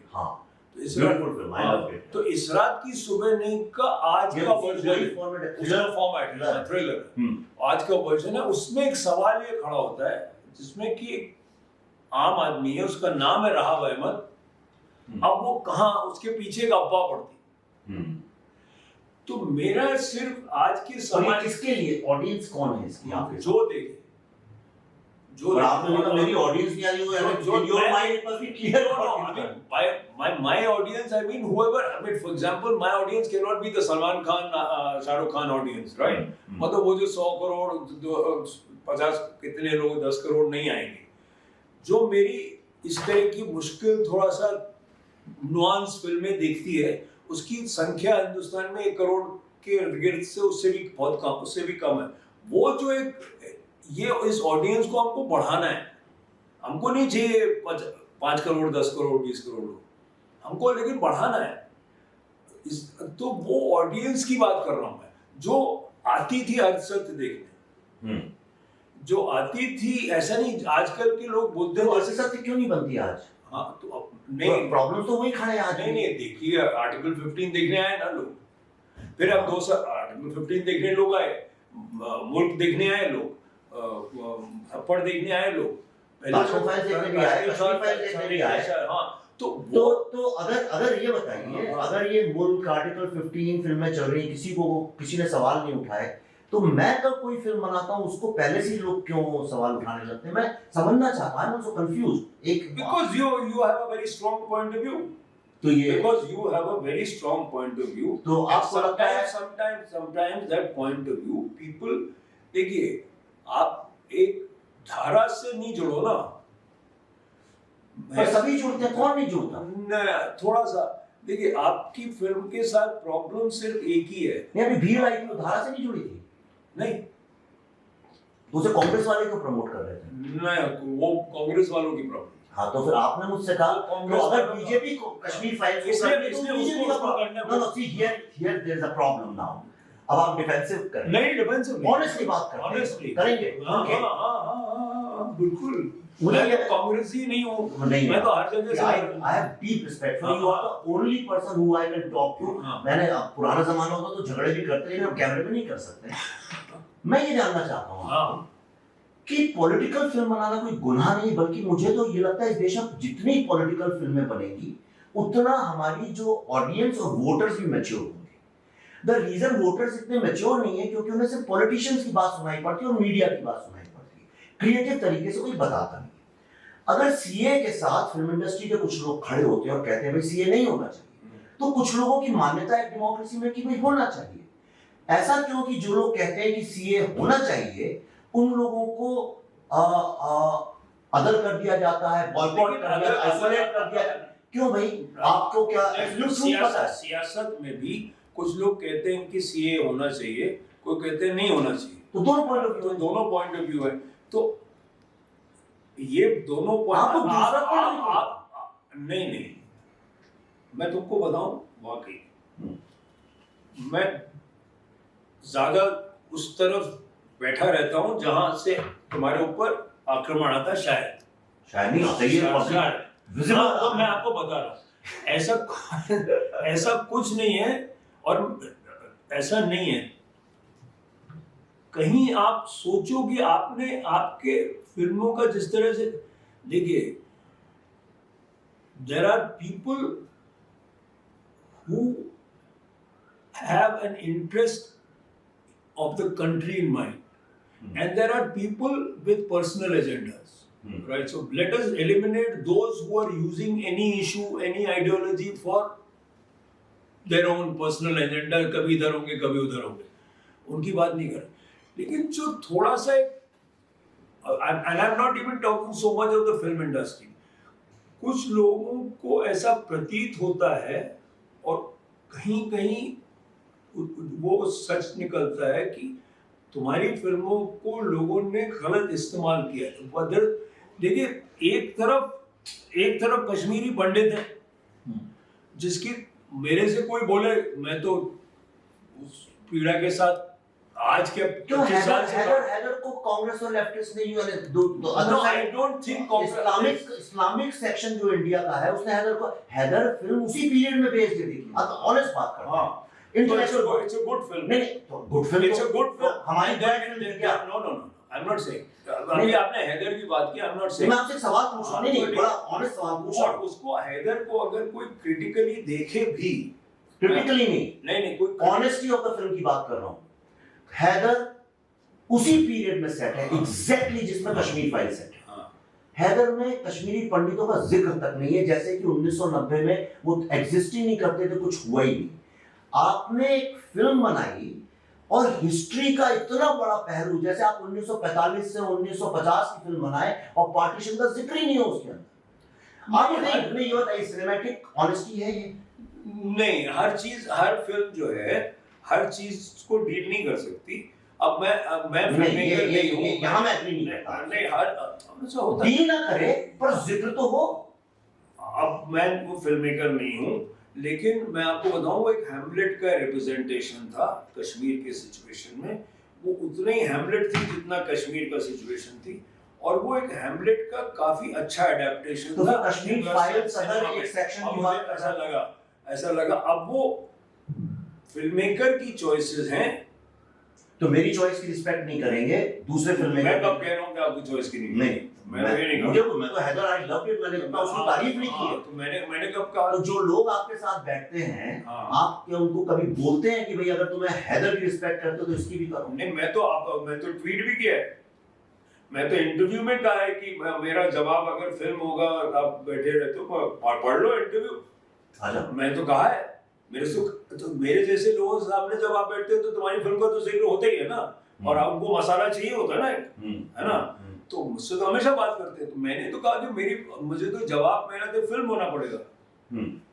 तो इस रात की सुबह नहीं का आज का वर्जन, थ्रिलर आज का वर्जन है। उसमें एक सवाल ये खड़ा होता है, जिसमें कि आम आदमी है, उसका नाम है राहब अहमद, अब वो कहाँ, उसके पीछे एक अफवाह पड़ती। तो मेरा सिर्फ आज के समाज, किसके लिए ऑडियंस कौन है इसकी? जो देखे, जो आपने बोला मेरी ऑडियंस नहीं आई, वो your mind must be clear. my audience, I mean whoever, I mean for example my audience cannot be the Salman Khan, Shah Rukh Khan audience, right? मतलब वो जो 100 करोड़ 50 कितने लोग 10 करोड़ नहीं आएंगे। जो मेरी इस तरह की मुश्किल थोड़ा सा नुआंस फिल्में देखती है, उसकी संख्या हिंदुस्तान में 1 करोड़ के इर्द-गिर्द से, उससे भी बहुत कम, उससे भी कम है। वो जो एक ये इस ऑडियंस को हमको बढ़ाना है, हमको नहीं चाहिए 5 करोड़ 10 करोड़ 20 करोड़, हमको लेकिन बढ़ाना है। तो वो ऑडियंस की बात कर रहा हूं मैं, जो आती थी अर्ध सत्य देखने, जो आती थी। ऐसा नहीं आजकल के लोग बोलते हैं अर्ध सत्य क्यों नहीं बनती आज? हाँ, तो अब नहीं, प्रॉब्लम तो वही खड़ा है आज। नहीं देखिए, आर्टिकल 15 देखने आए ना लोग, फिर अब आर्टिकल 15 देखने लोग आए, मुल्क देखने आए लोग, थप्पड़ देखने आए लोग, तो अगर ये बताइए, अगर ये मुल्क आर्टिकल 15 फिल्में चल रही, किसी ने सवाल नहीं उठाए, तो मैं कब कोई फिल्म बनाता हूँ उसको पहले से लोग क्यों सवाल उठाने लगते हैं? मैं समझना चाहता हूँ, I'm so confused। Because you have a very strong point of view। तो ये because you have a very strong point of view, तो आपको लगता है sometimes that point of view people, देखिए आप एक धारा से नहीं जुड़ो ना, पर सभी जुड़ते हैं, कौन नहीं जुड़ता? थोड़ा सा देखिए आपकी फिल्म के साथ प्रॉब्लम सिर्फ एक ही है। नहीं, अभी भीड़ आई थी, वो धारा से नहीं जुड़ी थी, नहीं तो उसे कांग्रेस वाले क्यों प्रमोट कर रहे थे? नहीं, वो कांग्रेस वालों की प्रॉब्लम। हाँ, तो फिर आपने मुझसे कहा कांग्रेस तो अगर वालों बीजेपी को कश्मीर फाइल्स को इसलिए- करनी है, तो इसलिए बीजेपी उसको का करना no no see here there is a problem now. अब आप डिफेंसिव कर रहे हैं, नहीं डिफेंसिव ऑनेस्टली बात करते हैं, ऑनेस्टली करेंगे। हाँ Okay. हाँ, बिल्कुल। मुझे मैं ये- कांग्रेस ही नहीं हूँ, नहीं, मैं तो हर जगह से I have deep respect for you. You are the only person who I can talk to. हाँ। मैंने अब पुराना जमाना होता तो झगड़े भी करते, लेकिन हम कैमरे में नहीं कर सकते। मैं ये जानना चाहता हूँ हाँ कि पॉलिटिकल फिल्म बनाना कोई गुनाह नहीं, बल्कि मुझे तो ये लगता है इस देश में जितनी पॉलिटिकल फिल्में बनेंगी उतना हमारी जो ऑडियंस और वोटर्स भी मैच्योर होंगे। द रीजन वोटर्स इतने मैच्योर नहीं है क्योंकि उन्हें सिर्फ पॉलिटिशियंस की बात सुनाई पड़ती है और मीडिया की बात सुनाई पड़ती है, क्रिएटिव तरीके से कोई बताता नहीं। अगर सीए के साथ फिल्म इंडस्ट्री के कुछ लोग खड़े होते हैं और कहते हैं भाई सीए नहीं होना चाहिए, तो कुछ लोगों की मान्यता है डेमोक्रेसी में कि भाई होना चाहिए। ऐसा क्यों कि जो लोग कहते हैं कि सीए होना चाहिए उन लोगों को अदर कर दिया जाता है, बॉयकॉट कर दिया, आइसोलेट कर दिया। क्यों भाई, आपको क्या पता है? सियासत में भी कुछ लोग कहते हैं कि सीए होना चाहिए, कोई कहते हैं नहीं होना चाहिए, तो दोनों पॉइंट ऑफ तो व्यू, दोनों पॉइंट ऑफ व्यू है। तो ये दोनों आपको पॉइंट दूसरा point नहीं नहीं, मैं तुमको बताऊं वाकई मैं ज्यादा उस तरफ बैठा रहता हूं जहां से तुम्हारे ऊपर आक्रमण आता है, शायद नहीं होता ये विजिबल। हाँ, तो मैं आपको बता रहा हूं ऐसा कुछ नहीं है, और ऐसा नहीं है कहीं आप सोचो कि आपने आपके फिल्मों का जिस तरह से देखिए, there are people who have an interest of the country in mind, and there are people with personal agendas, right? So let us eliminate those who are using any issue, any ideology for their own personal agenda, कभी इधर होंगे कभी उधर होंगे, उनकी बात नहीं कर। लेकिन जो थोड़ा सा, and I'm not even talking so much of the film industry, कुछ लोगों को ऐसा प्रतीत होता है और कहीं कहीं वो सच निकलता है कि तुम्हारी फिल्मों को लोगों ने गलत इस्तेमाल किया है। देखिए, एक तरफ कश्मीरी पंडित है जिसकी मेरे से कोई बोले, मैं तो उस पीड़ा के साथ आज के 25 साल से हैदर को कांग्रेस और लेफ्टिस्ट ने I don't think Islamic section जो इंडिया का है उसने हैदर फिल्म उसी पीरियड में बेच दी थी। ऑनेस्ट बात कर, हाँ, international it's a good film. नहीं तो good film, It's a good film. हमारी No, I'm not saying. अभी आपने हैदर की बात की, I'm not saying. मैं आपसे सवाल पूछ रहा हूं, नहीं बड़ा ऑनेस्ट सवाल पूछ रहा और हूं। उसको हैदर को अगर कोई क्रिटिकली देखे भी, क्रिटिकली नहीं कोई ऑनेस्टी ऑफ द फिल्म की बात कर रहा हूं। हैदर उसी पीरियड में सेट है एग्जैक्टली जिसमें कश्मीर फाइल सेट है। हैदर में कश्मीरी पंडितों का जिक्र तक नहीं है, जैसे कि 1990 में वो एग्जिस्ट ही नहीं करते थे, कुछ हुआ ही नहीं। आपने एक फिल्म बनाई और हिस्ट्री का इतना बड़ा पहलू, जैसे आप 1945 से 1950 की फिल्म बनाए और पार्टीशन का जिक्र ही नहीं हो उसके अंदर। आप नहीं ये बताइए, सिनेमैटिक ऑनेस्टी है ये? नहीं, हर फिल्म जो है हर चीज को डील नहीं कर सकती। अब मैं फिल्ममेकर नहीं हूं, यहां मैं एग्री नहीं करता। नहीं, हर ऐसा होता है, डील ना करे पर जिक्र तो हो। अब मैं वो फिल्ममेकर नहीं हूं, लेकिन मैं आपको बताऊं, वो एक हैमलेट का रिप्रेजेंटेशन था कश्मीर के सिचुएशन में। वो उतना ही हैमलेट थी जितना कश्मीर का सिचुएशन थी, और वो एक हैमलेट का काफी अच्छा एडेप्टेशन तो था। कश्मीर फाइल्स अगर एक सेक्शन की बात ऐसा लगा अब वो फिल्ममेकर की चॉइसेस हैं, तो मेरी चॉइस की रिस्पेक्ट नहीं करेंगे दूसरे फिल्म मैं कब कह रहा हूं कि आपकी चॉइस की नहीं, मैं तो हैदर आई लव इट, मैंने उसकी तारीफ नहीं की है। तो मैंने कब कहा? तो जो लोग आपके साथ बैठते हैं, आप क्या उनको कभी बोलते हैं कि भाई अगर तुम्हें हैदर की रिस्पेक्ट करते हो तो इसकी भी करो? नहीं, मैं तो ट्वीट भी किया है, मैं तो इंटरव्यू में कहा है कि मेरा जवाब अगर फिल्म होगा आप बैठे रहते हो पढ़ लो इंटरव्यू। अच्छा, मैं तो कहा है, मेरे जैसे लोगों के सामने जब आप बैठते हो तो तुम्हारी फिल्म का तो जिक्र होता ही है ना, और आपको मसाला चाहिए होता है ना, है ना, तो मुझसे तो हमेशा बात करते हैं। तो मैंने तो कहा कि मुझे तो जवाब मेरा तो फिल्म होना पड़ेगा।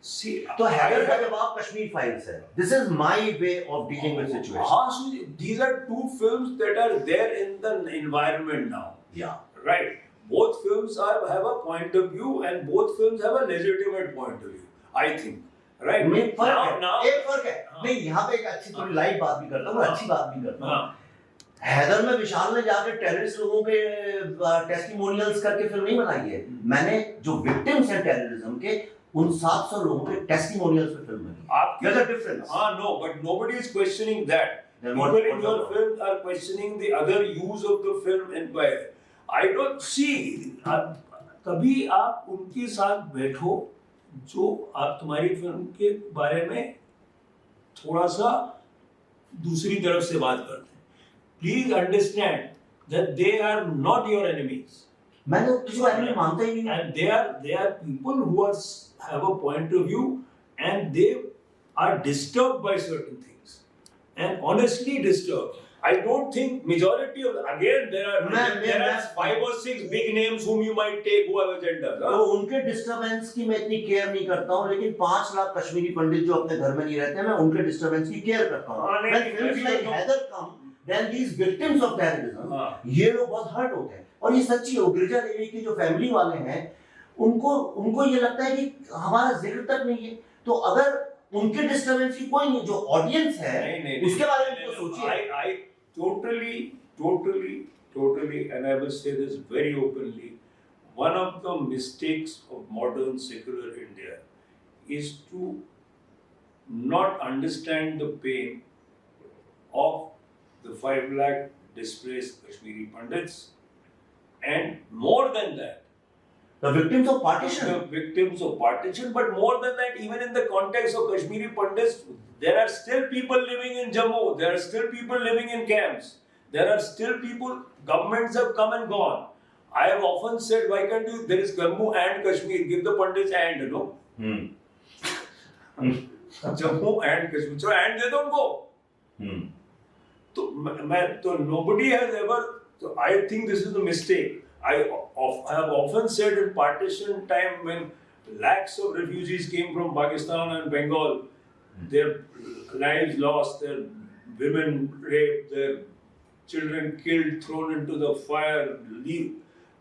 See, तो हैदर का जवाब कश्मीर फाइल्स है. This is my way of dealing with situation. हाँ, so these are two films that are there in the environment now. Yeah. Right. Both films have a point of view, and both films have a legitimate point of view, I think. Right. में फर्क है. Now, एक फर्क है. नहीं, यहाँ पे एक अच्छी थोड़ी लाइट बात भी करता हूँ, अच्छी बात भी करता हूँ. हैदर में विशाल ने जाके टेररिस्ट लोगों के टेस्टिमोनियल्स करके फिल्म नहीं बनाई है. मैंने जो विक्टिम्स हैं टेररिज्म के उन 700 लोगों के टेस्टिमोनियल्स पे फिल्म बनी. There's a difference. No, but nobody is questioning that. Then People what- in your film are questioning the other use of the film and by. I don't see. कभी आप उनके साथ बैठो जो आप तुम्हारी फिल्म के बारे में थोड़ा सा दूसरी तरफ से बात करते हैं. Please understand that they are not your enemies. मैं तो किसी को एनिमी मानता ही नहीं. And they are people who have a point of view, and they are disturbed by certain things, and honestly disturbed. I don't think majority of again there are 5 or 6 big names whom you might take who have agendas. तो उनके डिस्टरबेंस की मैं इतनी केयर नहीं करता हूँ, लेकिन 5 लाख कश्मीरी पंडित जो अपने घर में नहीं रहते हैं, मैं उनके डिस्टरबेंस की केयर करता हूँ. When films like Haider come, then these victims of terrorism, ये लोग बहुत हर्ट होते हैं. और ये सच्ची है. गिरिजा देवी की जो फैमिली वाले हैं, उनको ये लगता है कि हमारा जिक्र तक नहीं है. तो अगर उनके डिस्टरबेंस की कोई नहीं, जो ऑडियंस है उसके बारे में तो सोचिए. I totally, and I will say this very openly, one of the mistakes of modern secular India is to not understand the pain of the 5 lakh displaced Kashmiri Pandits, and more than that, The victims of partition. the victims of partition, but more than that, even in the context of Kashmiri Pandits, there are still people living in Jammu, there are still people living in camps, there are still people, governments have come and gone. I have often said, why can't you, there is Jammu and Kashmir, give the Pandits and, you know. Jammu and Kashmir, so and they don't go. So nobody has ever, so I think this is the mistake. I have often said in partition time when lakhs of refugees came from Pakistan and Bengal, their lives lost, their women raped, their children killed, thrown into the fire,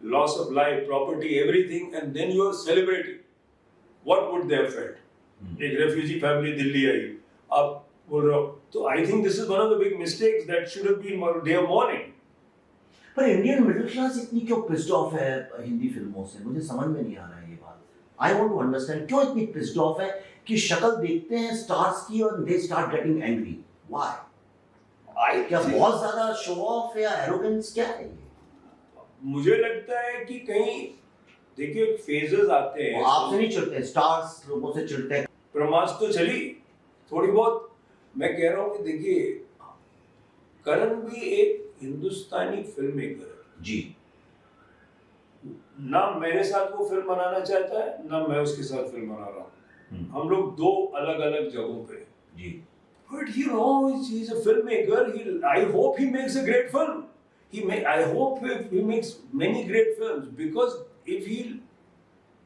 loss of life, property, everything, and then you are celebrating. What would they have felt? एक refugee family दिल्ली आई, अब बोल रहा हो. So I think this is one of the big mistakes that should have been day of mourning. पर इंडियन मिडिल क्लास इतनी क्यों पिस्ड ऑफ है हिंदी फिल्मों से? मुझे समझ में नहीं आ रहा है ये बात. आई वांट टू अंडरस्टैंड क्यों इतनी पिस्ड ऑफ है कि शक्ल देखते हैं स्टार्स की और they start getting angry. Why? क्या बहुत ज्यादा शो ऑफ या एरोगेंस क्या है ये? मुझे लगता है कि कहीं देखिए फेजेस आते हैं. आपसे नहीं चिढ़ते, स्टार्स लोगों से चिढ़ते हैं. प्रमास तो चली थोड़ी बहुत. मैं कह रहा हूँ कि देखिए करण भी एक हिंदुस्तानी फिल्म मेकर है जी. ना मेरे साथ वो फिल्म बनाना चाहता है, ना मैं उसके साथ फिल्म बना रहा हूँ. हम लोग 2 अलग अलग जगहों पे जी. But you know, he's a filmmaker. I hope he makes a great film. I hope he makes many great films, because if he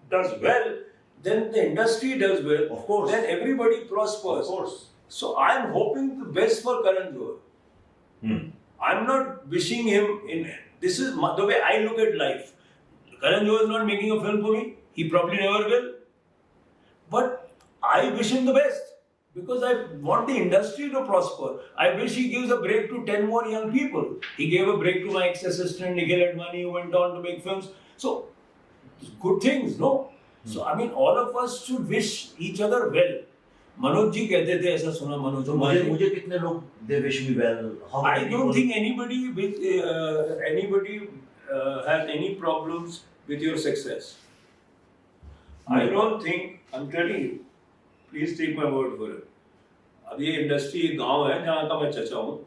does well, then the industry does well. Of course. Then everybody prospers. Of course. So I'm hoping the best for Karan Johar. I'm not wishing him in. This is the way I look at life. Karan Johar is not making a film for me. He probably never will. But I wish him the best, because I want the industry to prosper. I wish he gives a break to 10 more young people. He gave a break to my ex-assistant Nikhil Advani, who went on to make films. So, good things, no? So, I mean, all of us should wish each other well. Manoj ji कहते थे, ऐसा सुना मनोज. मुझे कितने लोग they wish me well. I don't think anybody has any problems with your success. I don't think. I'm telling you. Please take my word for it. अब ये इंडस्ट्री एक गांव है जहाँ का मैं चचा हूँ.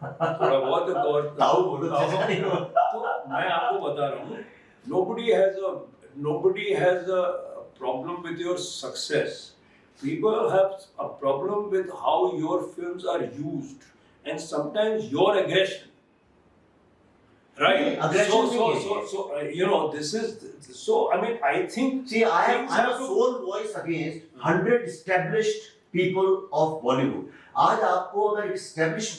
थोड़ा बहुत और तो मैं आपको बता रहा हूँ. Nobody has a problem with your success. People have a problem with how your films are used, and sometimes your aggression. right? Aggression So, नहीं है। you know, this is so. I mean, I think. See, I am things a have to- sole voice against 100 established people of Bollywood. आज आपको अगर established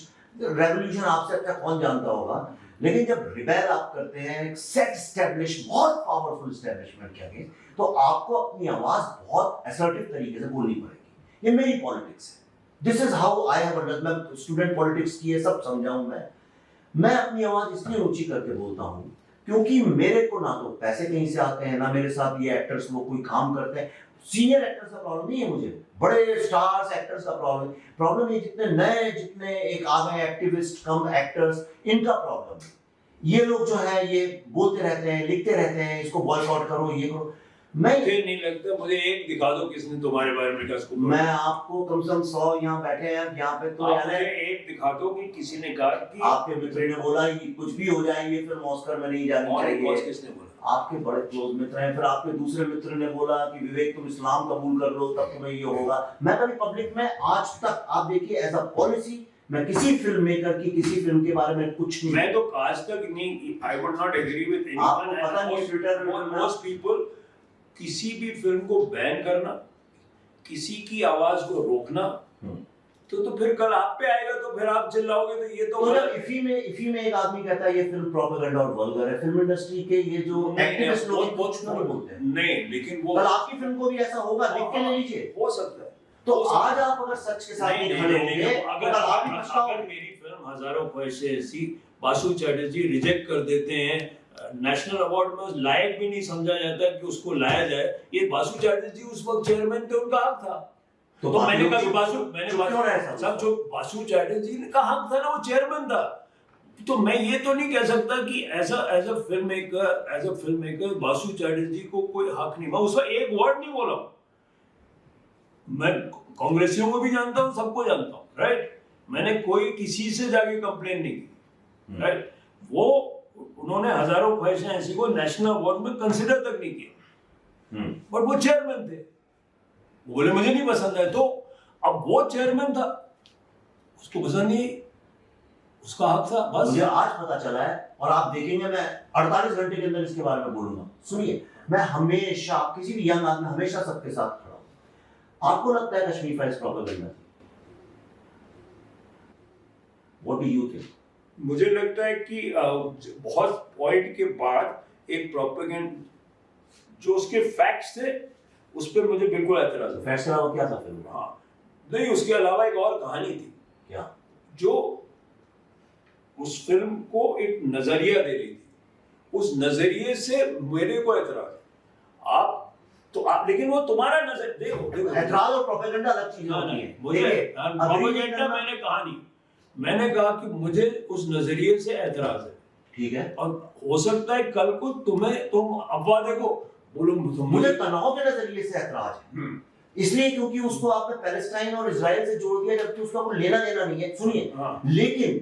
revolution आपसे अच्छा कौन जानता होगा, लेकिन जब रिबेल आप करते हैं एक सेट स्टैब्लिश बहुत पावरफुल स्टैब्लिशमेंट के आगे, तो आपको अपनी आवाज बहुत असर्टिव तरीके से बोलनी पड़ेगी। ये मेरी पॉलिटिक्स है। This is how I have understood. मैं स्टूडेंट पॉलिटिक्स की ये सब समझाऊं। मैं अपनी आवाज इसलिए ऊंची करके बोलता हूं क्योंकि मेरे को ना तो पैसे कहीं से आते हैं, ना मेरे साथ ये एक्टर्स वो कोई काम करते हैं। सीनियर एक्टर्स का प्रॉब्लम नहीं है मुझे, बड़े स्टार्स एक्टर्स का प्रॉब्लम है जितने नए, जितने एक आ गए एक्टिविस्ट कम एक्टर्स, इनका प्रॉब्लम है। ये लोग जो है ये बोलते रहते हैं, लिखते रहते हैं, इसको बॉयकॉट करो, ये करो। मुझे नहीं लगता, मुझे एक दिखा दो किसने तुम्हारे बारे में क्या स्कूल। मैं आपको कम से कम 100 यहाँ बैठे हैं, यहाँ पे तो मुझे एक दिखा दो कि किसी ने कहा कि आपके मित्र ने बोला कि कुछ भी हो जाए ये फिल्म ऑस्कर में नहीं जानी चाहिए। किसने बोला? आपके बड़े क्लोज मित्र हैं। फिर आपके दूसरे मित्र ने बोला कि विवेक तुम इस्लाम कबूल कर लो तब तुम्हें ये होगा। मैं कभी पब्लिक में आज तक आप देखिए एज अ पॉलिसी मैं किसी फिल्म मेकर की किसी फिल्म के बारे में कुछ नहीं, मैं तो आज तक नहीं, I would not agree with आपको पता नहीं ट्विटर मोस्ट पीपल, किसी भी फिल्म को बैन करना, किसी की आवाज को रोकना, तो फिर कल आप पे आएगा तो फिर आप चिल्लाओगे तो ये तो जब इफी में एक आदमी कहता है ये फिल्म प्रोपेगेंडा और वल्गर है, फिल्म इंडस्ट्री के ये जो एक्टिविस्ट लोग कुछ नहीं बोलते हैं। नहीं, लेकिन वो कल आपकी फिल्म को भी ऐसा होगा, लिख के ले लीजिए। हो सकता है। तो आज आप अगर सच के साथ नहीं खड़े होंगे, अगर मेरी फिल्म हजारों ख्वाहिशें ऐसी बासु चैटर्जी रिजेक्ट कर देते हैं, नेशनल अवार्ड में लायक भी नहीं समझा जाता कि उसको लाया जाए, ये बासु चैटर्जी उस वक्त चेयरमैन थे, उनका हक था। तो मैंने कहा बासु चैटर्जी का हक था ना, वो चेयरमैन था। तो मैं ये तो नहीं कह सकता कि as a film maker Basu Chatterjee को कोई हक नहीं। मैं उसका एक वर्ड नहीं बोला। मैं कांग्रेसियों को भी जानता हूँ, सबको जानता हूँ, राइट। मैंने कोई किसी से जाके कंप्लेन नहीं की, राइट। वो उन्होंने हजारों ख्वाहिशें ऐसी को नेशनल अवार्ड में कंसिडर तक नहीं किया, बट वो चेयरमैन थे। बोले मुझे नहीं पसंद है, तो अब वो चेयरमैन था, उसको पसंद नहीं, उसका हक था, बस। मुझे आज पता चला है और आप देखेंगे मैं 48 घंटे के अंदर इसके बारे में बोलूंगा। सुनिए, मैं हमेशा किसी भी यंग आदमी हमेशा सबके साथ खड़ा हूं। आपको लगता है कश्मीर फाइल्स प्रोपेगेंडा थी? What do you think? मुझे लगता है कि बहुत पॉइंट के बाद एक प्रोपेगेंडा जो उसके फैक्ट्स थे उस पर मुझे बिल्कुल एतराज है। फैक्ट्स के अलावा क्या था फिल्म? हाँ, नहीं, उसके अलावा एक और कहानी थी क्या, जो उस फिल्म को एक नजरिया दे रही थी। उस नजरिए से मेरे को एतराज है। आप लेकिन वो तुम्हारा नजर, देखो एतराज और प्रोपेगेंडा अलग चीज होती है। मुझे प्रोपेगेंडा मैंने कहा नहीं, मैंने कहा कि मुझे उस नजरिए से एतराज है, ठीक है। और हो सकता है कल को तुम अफवाह देखो बोलो मुझे तनाव के नजरिए से एतराज है, इसलिए क्योंकि उसको आपने पैलेस्टाइन और इजराइल से जोड़ दिया जबकि उसका कोई लेना देना नहीं है। सुनिए, लेकिन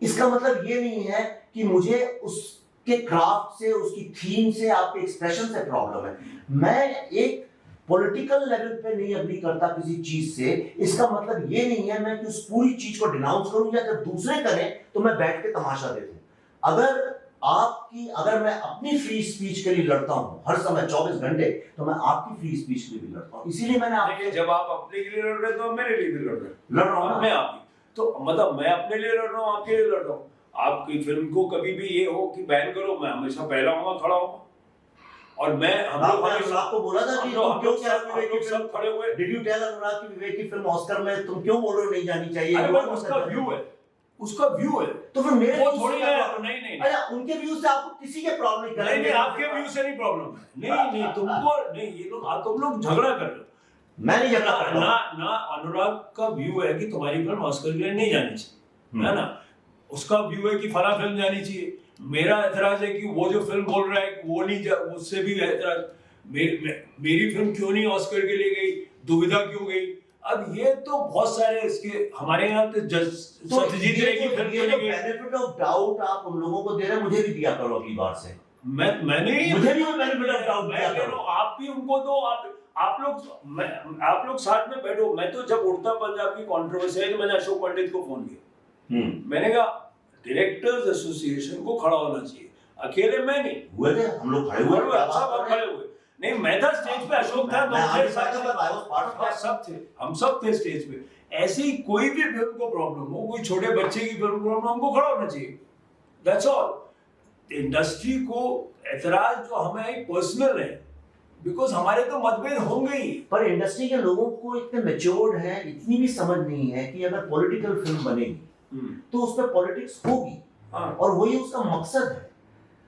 इसका मतलब ये नहीं है कि मुझे उसके क्राफ्ट से, उसकी थीम से, आपके एक्सप्रेशन से प्रॉब्लम है। मैं एक पॉलिटिकल लेवल पे नहीं अग्री करता किसी चीज से, इसका मतलब ये नहीं है मैं कि उस पूरी चीज को डिनाउंस करूं, या जब दूसरे करें तो मैं बैठ के तमाशा देखूं। अगर मैं अपनी फ्री स्पीच के लिए लड़ता हूं हर समय 24 घंटे, तो मैं आपकी फ्री स्पीच के लिए भी लड़ता हूं। इसीलिए मैंने आपके, जब आप अपने के लिए लड़ रहे तो मेरे लिए भी लड़ रहा हूं मैं आप, तो मतलब मैं अपने लिए लड़ रहा हूँ, आपके लिए लड़ रहा हूँ। आपकी फिल्म को कभी भी ये हो कि बैन करो, मैं हमेशा पहला हूँ, खड़ा हूँ। और मैं आपको बोला था कि तुम क्यों कह रहे हो विवेक की सब खड़े हुए, डिड यू टेल अनुराग की विवेक की फिल्म ऑस्कर में तुम क्यों बोल रहे हो नहीं जानी चाहिए? अरे भाई उसका व्यू है, उसका व्यू है, तो फिर मेरे वो थोड़ी है। नहीं अरे उनके व्यू से आपको किसी के प्रॉब्लम नहीं करेंगे। नहीं, आपके व्यू से नहीं प्रॉब्लम है। नहीं तुमको नहीं, ये लोग तुम लोग झगड़ा कर रहे हो। मैं नहीं झगड़ा कर रहा हूं ना अनुराग का व्यू है कि तुम्हारी फिल्म ऑस्कर के लिए नहीं जानी चाहिए, है ना। उसका व्यू है कि फला फिल्म जानी चाहिए। मेरा एतराज है कि वो जो फिल्म बोल रहा है वो नहीं, उससे भी एतराज। मेरी फिल्म क्यों नहीं ऑस्कर के लिए गई, दुविधा क्यों गई। अब ये तो बहुत सारे इसके हमारे यहाँ पे सत्यजीत रे की फिल्म क्यों नहीं गई। बेनिफिट ऑफ डाउट आप उन लोगों को दे रहे हैं, मुझे भी दिया करो अगली बार से। मैंने मुझे भी बेनिफिट ऑफ डाउट दिया करो। आप भी उनको दो, आप लोग साथ में बैठो। मैं तो जब उड़ता पंजाब की कंट्रोवर्सी है तो मैंने अशोक पंडित को फोन किया। मैंने कहा डायरेक्टर्स एसोसिएशन को खड़ा होना चाहिए, अकेले मैं नहीं। हुए थे हम लोग, खड़े हुए सब हम खड़े हुए। नहीं, मैं था स्टेज पे, अशोक था, सब थे, हम सब थे स्टेज पे। ऐसी कोई भी फिल्म को प्रॉब्लम हो, कोई छोटे बच्चे की फिल्म प्रॉब्लम, हमको खड़ा होना चाहिए, दैट्स ऑल। इंडस्ट्री को एतराज जो हमें एक पर्सनल है, बिकॉज हमारे तो मतभेद होंगे ही। पर इंडस्ट्री के लोगों को इतने मैच्योर्ड है, इतनी भी समझ नहीं है कि अगर पॉलिटिकल फिल्म बनेगी तो उसमें पॉलिटिक्स होगी, और वही उसका मकसद है।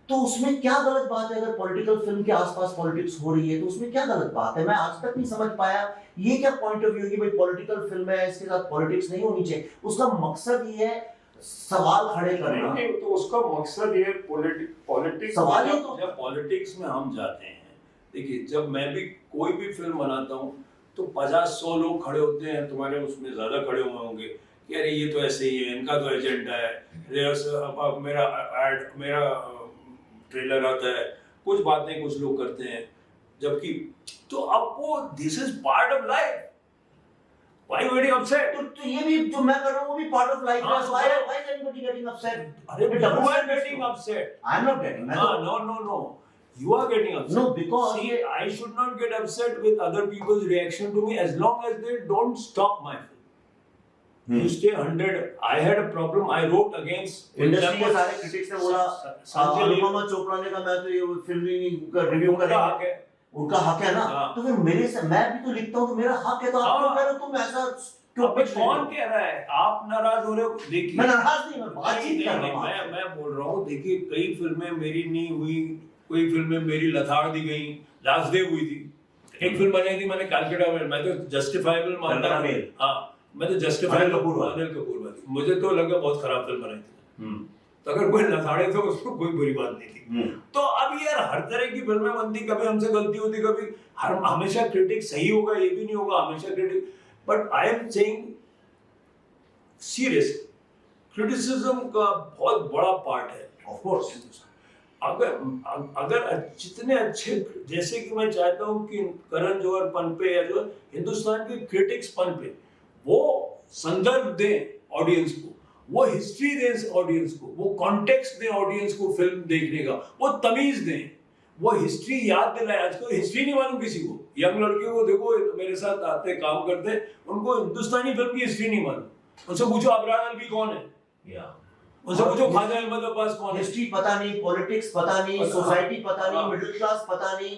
तो उसमें क्या गलत बात है? अगर पॉलिटिकल फिल्म के आसपास पॉलिटिक्स हो रही है तो उसमें क्या गलत बात है? मैं आज तक नहीं समझ पाया ये क्या पॉइंट ऑफ व्यू कि भाई पॉलिटिकल फिल्म है, इसके साथ पॉलिटिक्स नहीं होनी चाहिए। उसका मकसद ये है सवाल खड़े करना। नहीं, तो उसका मकसद ये पॉलिटिक्स, सवाल ये तो जब पॉलिटिक्स में हम जाते हैं, देखिए जब मैं भी कोई भी फिल्म बनाता हूँ तो 50-100 लोग खड़े होते हैं, तुम्हारे उसमें ज्यादा खड़े हुए होंगे कि अरे ये तो ऐसे ही है, इनका तो एजेंडा है, अब मेरा ट्रेलर आता है, कुछ बातें कुछ लोग करते हैं, जबकि तो अब वो this is part of life. Why are you getting upset? तो ये भी जो मैं कर रहा हूँ वो भी पार्ट ऑफ लाइफ है। Why is anybody getting upset? अरे you are getting upset. I am not getting. No. You are getting upset. No, because see, I should not get upset with other people's reaction to me as long as they don't stop my film. You stay 100. I had a problem. I wrote against industry के सारे क्रिटिक्स ने बोला अनुपमा चोपड़ा ने कहा मैं तो ये फिल्म का रिव्यू कर रहा हूँ, उनका हक है ना। तो फिर मेरे से मैं भी तो लिखता हूँ तो मेरा हक है, तो आप क्यों कह रहे हो तुम ऐसा क्यों? कौन कह रहा है? आप नाराज हो रहे हो? देखिए मैं नाराज नहीं, मैं बातचीत कर रहा हूँ। मैं बोल रहा हूँ, देखिए कई फिल्में मेरी नहीं हुई, कोई फिल्में मेरी लथाड़ दी गई, लास्ट डे हुई थी। एक फिल्म बनाई थी मैंने कैलकाटा में, मैं तो जस्टिफाइबल मानता हूँ। हाँ, मैं तो जस्टिफाइबल अनिल कपूर वाली, मुझे तो लगा बहुत खराब फिल्म बनाई थी। तो अगर कोई लथाड़े थे उसको कोई बुरी बात नहीं थी। तो अब यार हर तरह की फिल्में बनती, कभी हमसे गलती होती, कभी हमेशा क्रिटिक सही होगा ये भी नहीं होगा, हमेशा critic. But I am saying serious, criticism का बहुत बड़ा पार्ट है ऑफ कोर्स। अगर जितने अच्छे, जैसे कि मैं चाहता हूँ कि करण जौहर पनपे या जो हिंदुस्तान के क्रिटिक्स पनपे, वो संदर्भ दें ऑडियंस को, वो हिस्ट्री दें ऑडियंस को, वो कॉन्टेक्स्ट दें ऑडियंस को फिल्म देखने का, वो तमीज दें, वो हिस्ट्री याद दिलाए। आजकल हिस्ट्री नहीं मालूम किसी को, यंग लड़के को देखो मेरे साथ आते काम करते, उनको हिंदुस्तानी फिल्म की हिस्ट्री नहीं मालूम। उनसे पूछो अबरार अलवी कौन है, उनसे पूछो ख्वाजा अहमद अब्बास कौन है। हिस्ट्री पता नहीं, पॉलिटिक्स पता नहीं, सोसाइटी पता नहीं, मिडिल क्लास पता नहीं,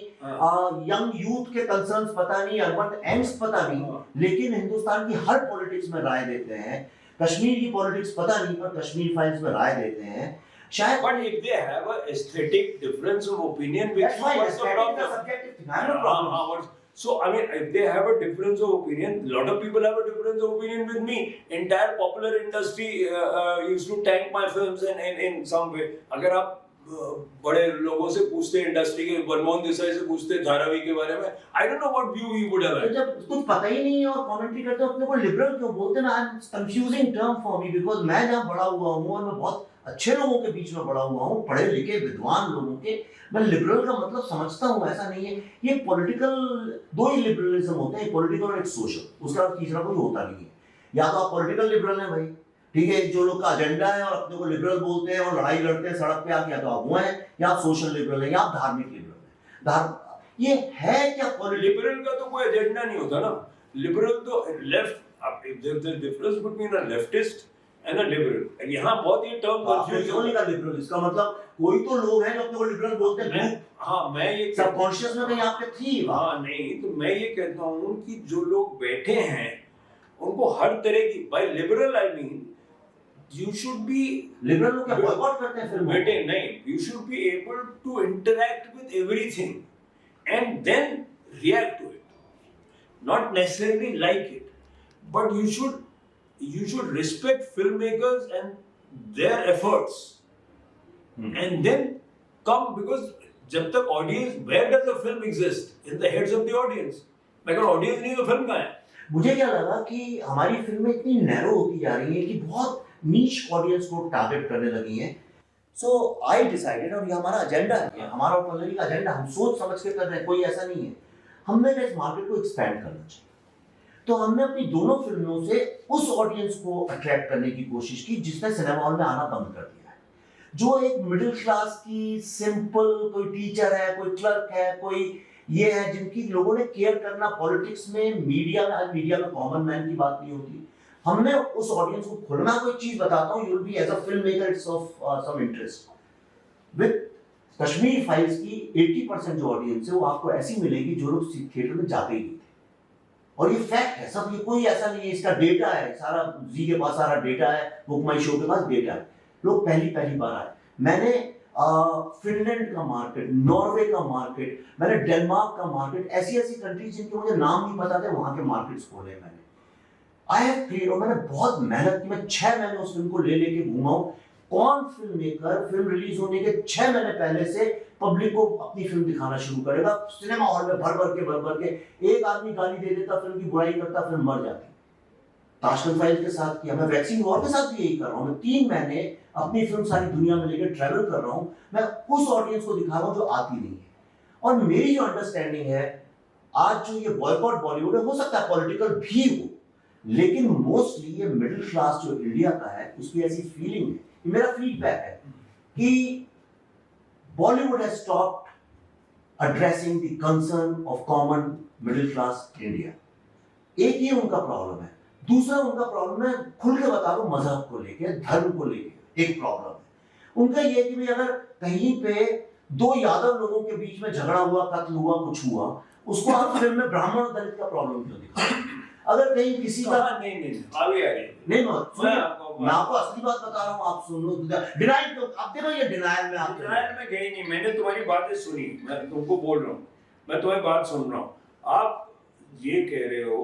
यंग यूथ के कंसर्न्स पता नहीं, अर्बन एंड्स पता नहीं, लेकिन हिंदुस्तान की हर पॉलिटिक्स में राय देते हैं। कश्मीर की पॉलिटिक्स पता नहीं पर कश्मीर फाइल्स में राय देते हैं शायद। But if they have a aesthetic difference of opinion with That's you, fine, what's the problem? subjective thing. I have no problem. So I mean, if they have a difference of opinion, a lot of people have a difference of opinion with me. Entire popular industry used to tank my films in some way. अगर आप बड़े लोगों से पूछते इंडस्ट्री के, मनमोहन देसाई से पूछते धारावी के बारे में, I don't know what view he would have had. जब कुछ पता ही नहीं और कमेंट्री करते हो अपने को लिबरल क्यों बोलते हैं? Confusing term for me, because मैं जहाँ बड़ा हुआ हूँ और मैं बहुत अच्छे लोगों के बीच में बड़ा हुआ हूँ, पढ़े लिखे विद्वान लोगों के, मैं लिबरल का मतलब समझता हूँ, ऐसा नहीं है। ये पॉलिटिकल, दो ही लिबरलिज्म होते हैं, पॉलिटिकल और एक सोशल, उसका तीसरा कोई होता नहीं है। या तो आप पॉलिटिकल लिबरल हैं भाई, ठीक है, जो लोग का एजेंडा है और अपने को लिबरल बोलते हैं और लड़ाई लड़ते हैं सड़क पे आके, या तो आप वो हैं, या आप सोशल लिबरल हैं, या आप धार्मिक लिबरल हैं। ये है क्या? लिबरल का तो कोई एजेंडा नहीं होता ना। लिबरल तो left, difference between a leftist and a liberal, यहाँ बहुत ये टर्म कंफ्यूज होने का। लिबरल इसका मतलब कोई तो लोग हैं जो अपने को लिबरल बोलते हैं। हाँ, मैं ये सबकॉन्शियस में कहीं आपके थी। हाँ नहीं, तो मैं ये कहता हूँ कि जो लोग बैठे हैं उनको हर तरह की, by liberal I mean you should be, liberal लोग क्या बॉयकॉट करते हैं फिल्मों को? नहीं, you should be able to interact with everything and then react to it, not necessarily like it, but you should respect filmmakers and their efforts and then come, because जब तक audience, where does the film exist? In the heads of the audience. अगर audience नहीं तो फिल्म कहाँ है? मुझे क्या लगा कि हमारी फिल्में इतनी नैरो होती जा रही हैं कि बहुत नीश ऑडियंस को टारगेट करने लगी हैं। सो आई डिसाइडेड, और ये हमारा एजेंडा है, हमारा और पल्लवी का एजेंडा, हम सोच समझ के कर रहे हैं, कोई ऐसा नहीं है। हमने इस मार्केट को एक्सपैंड करना चाहिए। तो हमने अपनी दोनों फिल्मों से उस ऑडियंस को अट्रैक्ट करने की कोशिश की जिसने सिनेमा हॉल में आना बंद कर दिया है, जो एक मिडिल क्लास की सिंपल, कोई टीचर है, कोई क्लर्क है, कोई ये है, जिनकी लोगों ने केयर करना पॉलिटिक्स में, मीडिया में, आज मीडिया में कॉमन मैन की बात नहीं होती। हमने उस ऑडियंस को खुलना, कोई चीज बताता हूँ, you will be as a film maker it's of some interest. With Kashmir files की 80% जो ऑडियंस है वो आपको ऐसी मिलेगी जो लोग थिएटर में जाते ही नहीं थे। और ये फैक्ट है सब, ये कोई ऐसा नहीं है, इसका डेटा है सारा, जी के पास सारा डेटा है, बुक माई शो के पास डेटा है। लोग पहली बार आए। मैंने फिनलैंड का मार्केट, नॉर्वे का मार्केट, मैंने डेनमार्क का मार्केट, ऐसी कंट्रीज जिनके मुझे नाम नहीं पता थे, वहां के मार्केट्स खोले मैंने। आई हैव क्रिएट, और मैंने बहुत मेहनत की, मैं 6 महीने उस फिल्म को लेके घूमा हूं। कौन फिल्म मेकर फिल्म रिलीज होने के 6 महीने पहले से पब्लिक को अपनी फिल्म दिखाना शुरू करेगा, सिनेमा हॉल में भर के एक आदमी गाली दे देता, फिल्म की बुराई करता, फिल्म मर जाती। ताशकंद फाइल के साथ किया, मैं वैक्सीन वॉर के साथ भी यही कर रहा हूँ। मैं 3 महीने अपनी फिल्म सारी दुनिया में लेकर ट्रैवल कर रहा हूँ, मैं उस ऑडियंस को दिखा रहा हूँ जो आती नहीं है। और मेरी जो अंडरस्टैंडिंग है, आज जो ये बॉयकॉट बॉलीवुड है, हो सकता है पॉलिटिकल भी हो, लेकिन मोस्टली ये मिडिल क्लास जो इंडिया का है उसकी ऐसी फीलिंग है, ये मेरा फीडबैक है कि Bollywood has stopped addressing the concern of common middle Claas India. एक ये उनका प्रॉब्लम है। दूसरा उनका प्रॉब्लम है, खुल के बता दो, मजहब को लेके, धर्म को लेके एक प्रॉब्लम है उनका। ये कि भाई अगर कहीं पे 2 यादव लोगों के बीच में झगड़ा हुआ, कत्ल हुआ, कुछ हुआ, उसको आप फिल्म में ब्राह्मण और दलित का प्रॉब्लम क्यों दिखाते? अगर कहीं किसी का नहीं आगे आ रही नहीं, मैं आपको असली बात बता रहा हूँ, आप सुन लो। डिनाइल तो आप देखो, ये डिनाइल में आप डिनाइल में गई नहीं, मैंने तुम्हारी बातें सुनी, मैं तुमको बोल रहा हूँ, मैं तुम्हारी बात सुन रहा हूँ। आप ये कह रहे हो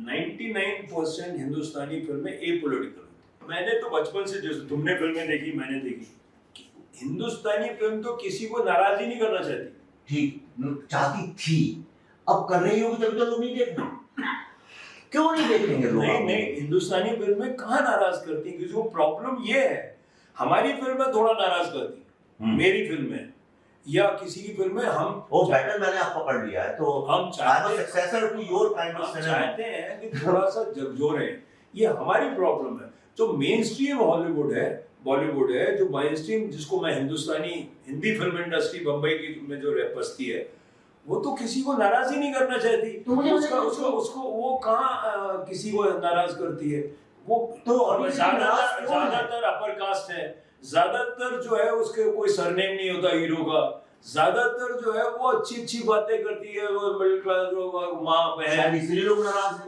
99% हिंदुस्तानी फिल्में एपॉलिटिकल। मैंने तो बचपन से, जैसे तुमने फिल्में देखी, मैंने देखी, हिंदुस्तानी फिल्म तो किसी को नाराज ही नहीं करना चाहती। ठीक चाहती थी, अब कर रही होगी तभी तो लोग नहीं देख रहे। क्यों नहीं देखेंगे लोग? नहीं, हिंदुस्तानी फिल्में कहाँ नाराज करती, क्योंकि वो प्रॉब्लम ये है, हमारी फिल्में थोड़ा नाराज करती, मेरी फिल्में या किसी की फिल्में हम वो बैटल मैंने आपको पढ़ लिया है, तो हम चाहते हैं कि थोड़ा सा झकझोरे। ये हमारी प्रॉब्लम है। जो मेन स्ट्रीम हॉलीवुड है, बॉलीवुड है, जो मेन स्ट्रीम, जिसको मैं हिंदुस्तानी हिंदी फिल्म इंडस्ट्री बम्बई की में जो बसती है, वो तो किसी को नाराज ही नहीं करना चाहती। तो उसको वो कहाँ किसी को नाराज करती है? वो तो ज्यादातर अपर कास्ट है, ज्यादातर जो है उसके कोई सरनेम नहीं होता हीरो का, ज्यादातर जो है वो अच्छी बातें करती है, वो मिडिल क्लास लोग, माँ बहन, शायद इसलिए लोग नाराज हैं।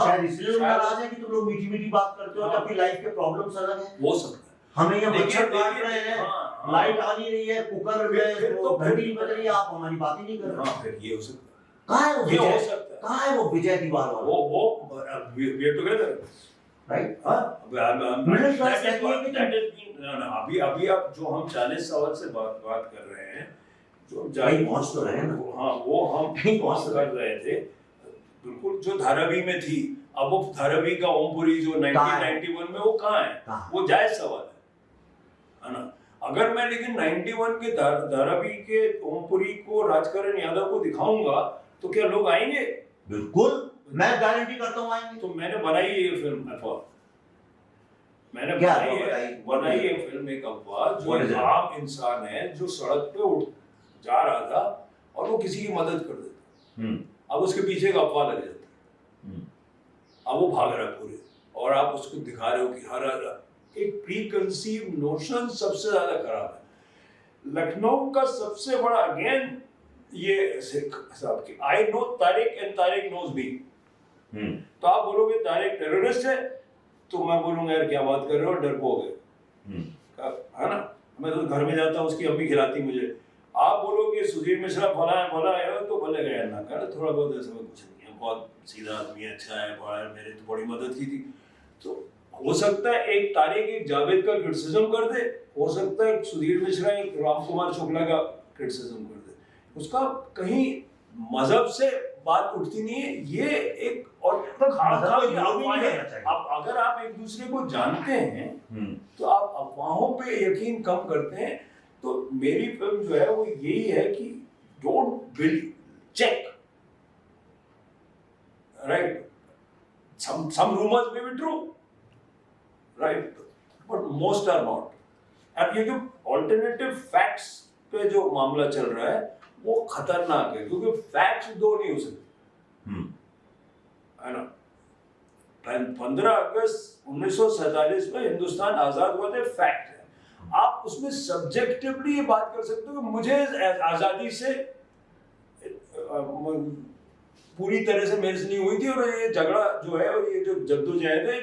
शायद इसलिए लोग नाराज हैं कि तुम लोग मीठी बात करते हो, अपनी लाइफ के प्रॉब्लम्स अलग हैं। हो सकता है हमें यहाँ मच्छर काट रहे हैं, लाइट आ नहीं रही है, कुकर में तो घंटी नहीं बज रही है, आप हमारी बात ही नहीं कर रहे। फिर ये हो सकता है। कहाँ है वो ये हो सकता है। कहाँ है वो विजय दीवार वाला? वो we are together, right? अभी आप जो हम 40 साल से बात कर रहे हैं, जो जाई पहुंच तो रहे हैं ना, हाँ, वो हम पहुंच कर रहे थे, बिल्कुल, जो धारावी में थी। अब वो धारावी का ओमपुरी जो 1991 में, वो कहाँ है? वो जायज सवाल है ना। अगर मैं लेकिन 91 के धारावी के ओमपुरी को राजकरण यादव को दिखाऊंगा तो क्या लोग आएंगे? बिल्कुल, मैं गारंटी करता हूँ आएंगे। तो मैंने बनाई ये फिल्म अफवाह, मैंने बनाई ये फिल्म एक अफवाह, जो एक आम इंसान है जो सड़क पे उठ जा रहा था और वो किसी की मदद कर देता, अब उसके पीछे एक अफवाह लग जाती, अब वो भाग रहा है पूरे, और आप उसको दिखा रहे हो कि हर एक प्री कंसीव नोशन सबसे ज्यादा खराब है। लखनऊ का सबसे बड़ा, अगेन ये साहब की, I know Tariq and Tariq knows me. तो आप बोलोगे तारिक टेररिस्ट है, तो मैं बोलूंगा यार क्या बात कर रहे हो, डरपोक है ना। मैं तो घर में जाता हूँ, उसकी अम्मी खिलाती मुझे। आप बोलोगे सुधीर मिश्रा फला है, तो बोले गया ना कर, थोड़ा बहुत ऐसा कुछ नहीं है, बहुत सीधा आदमी, अच्छा है, बड़ा है, मेरे तो बड़ी मदद की थी। तो हो सकता है एक तारिक एक जावेद का क्रिटिसिज्म कर दे, हो सकता है सुधीर मिश्रा एक राम कुमार शुक्ला का क्रिटिसिज्म कर दे, उसका कहीं मजहब से बात उठती नहीं है। ये एक और अब अगर आप एक दूसरे को जानते हैं तो आप अफवाहों पे यकीन कम करते हैं। तो मेरी फिल्म जो है वो यही है कि don't build, check, right. some rumors may be true, right? But most are not. अब ये जो alternative facts पे जो मामला चल रहा है वो खतरनाक है, क्योंकि facts दो नहीं हो सकते, है ना? 15 अगस्त 1947 में हिंदुस्तान आजाद हुआ था, फैक्ट है। आप उसमें सब्जेक्टिवली ये बात कर सकते हो कि मुझे आजादी से पूरी तरह से मेरे से नहीं हुई थी, और ये झगड़ा जो है और ये जो जद्दोजहद है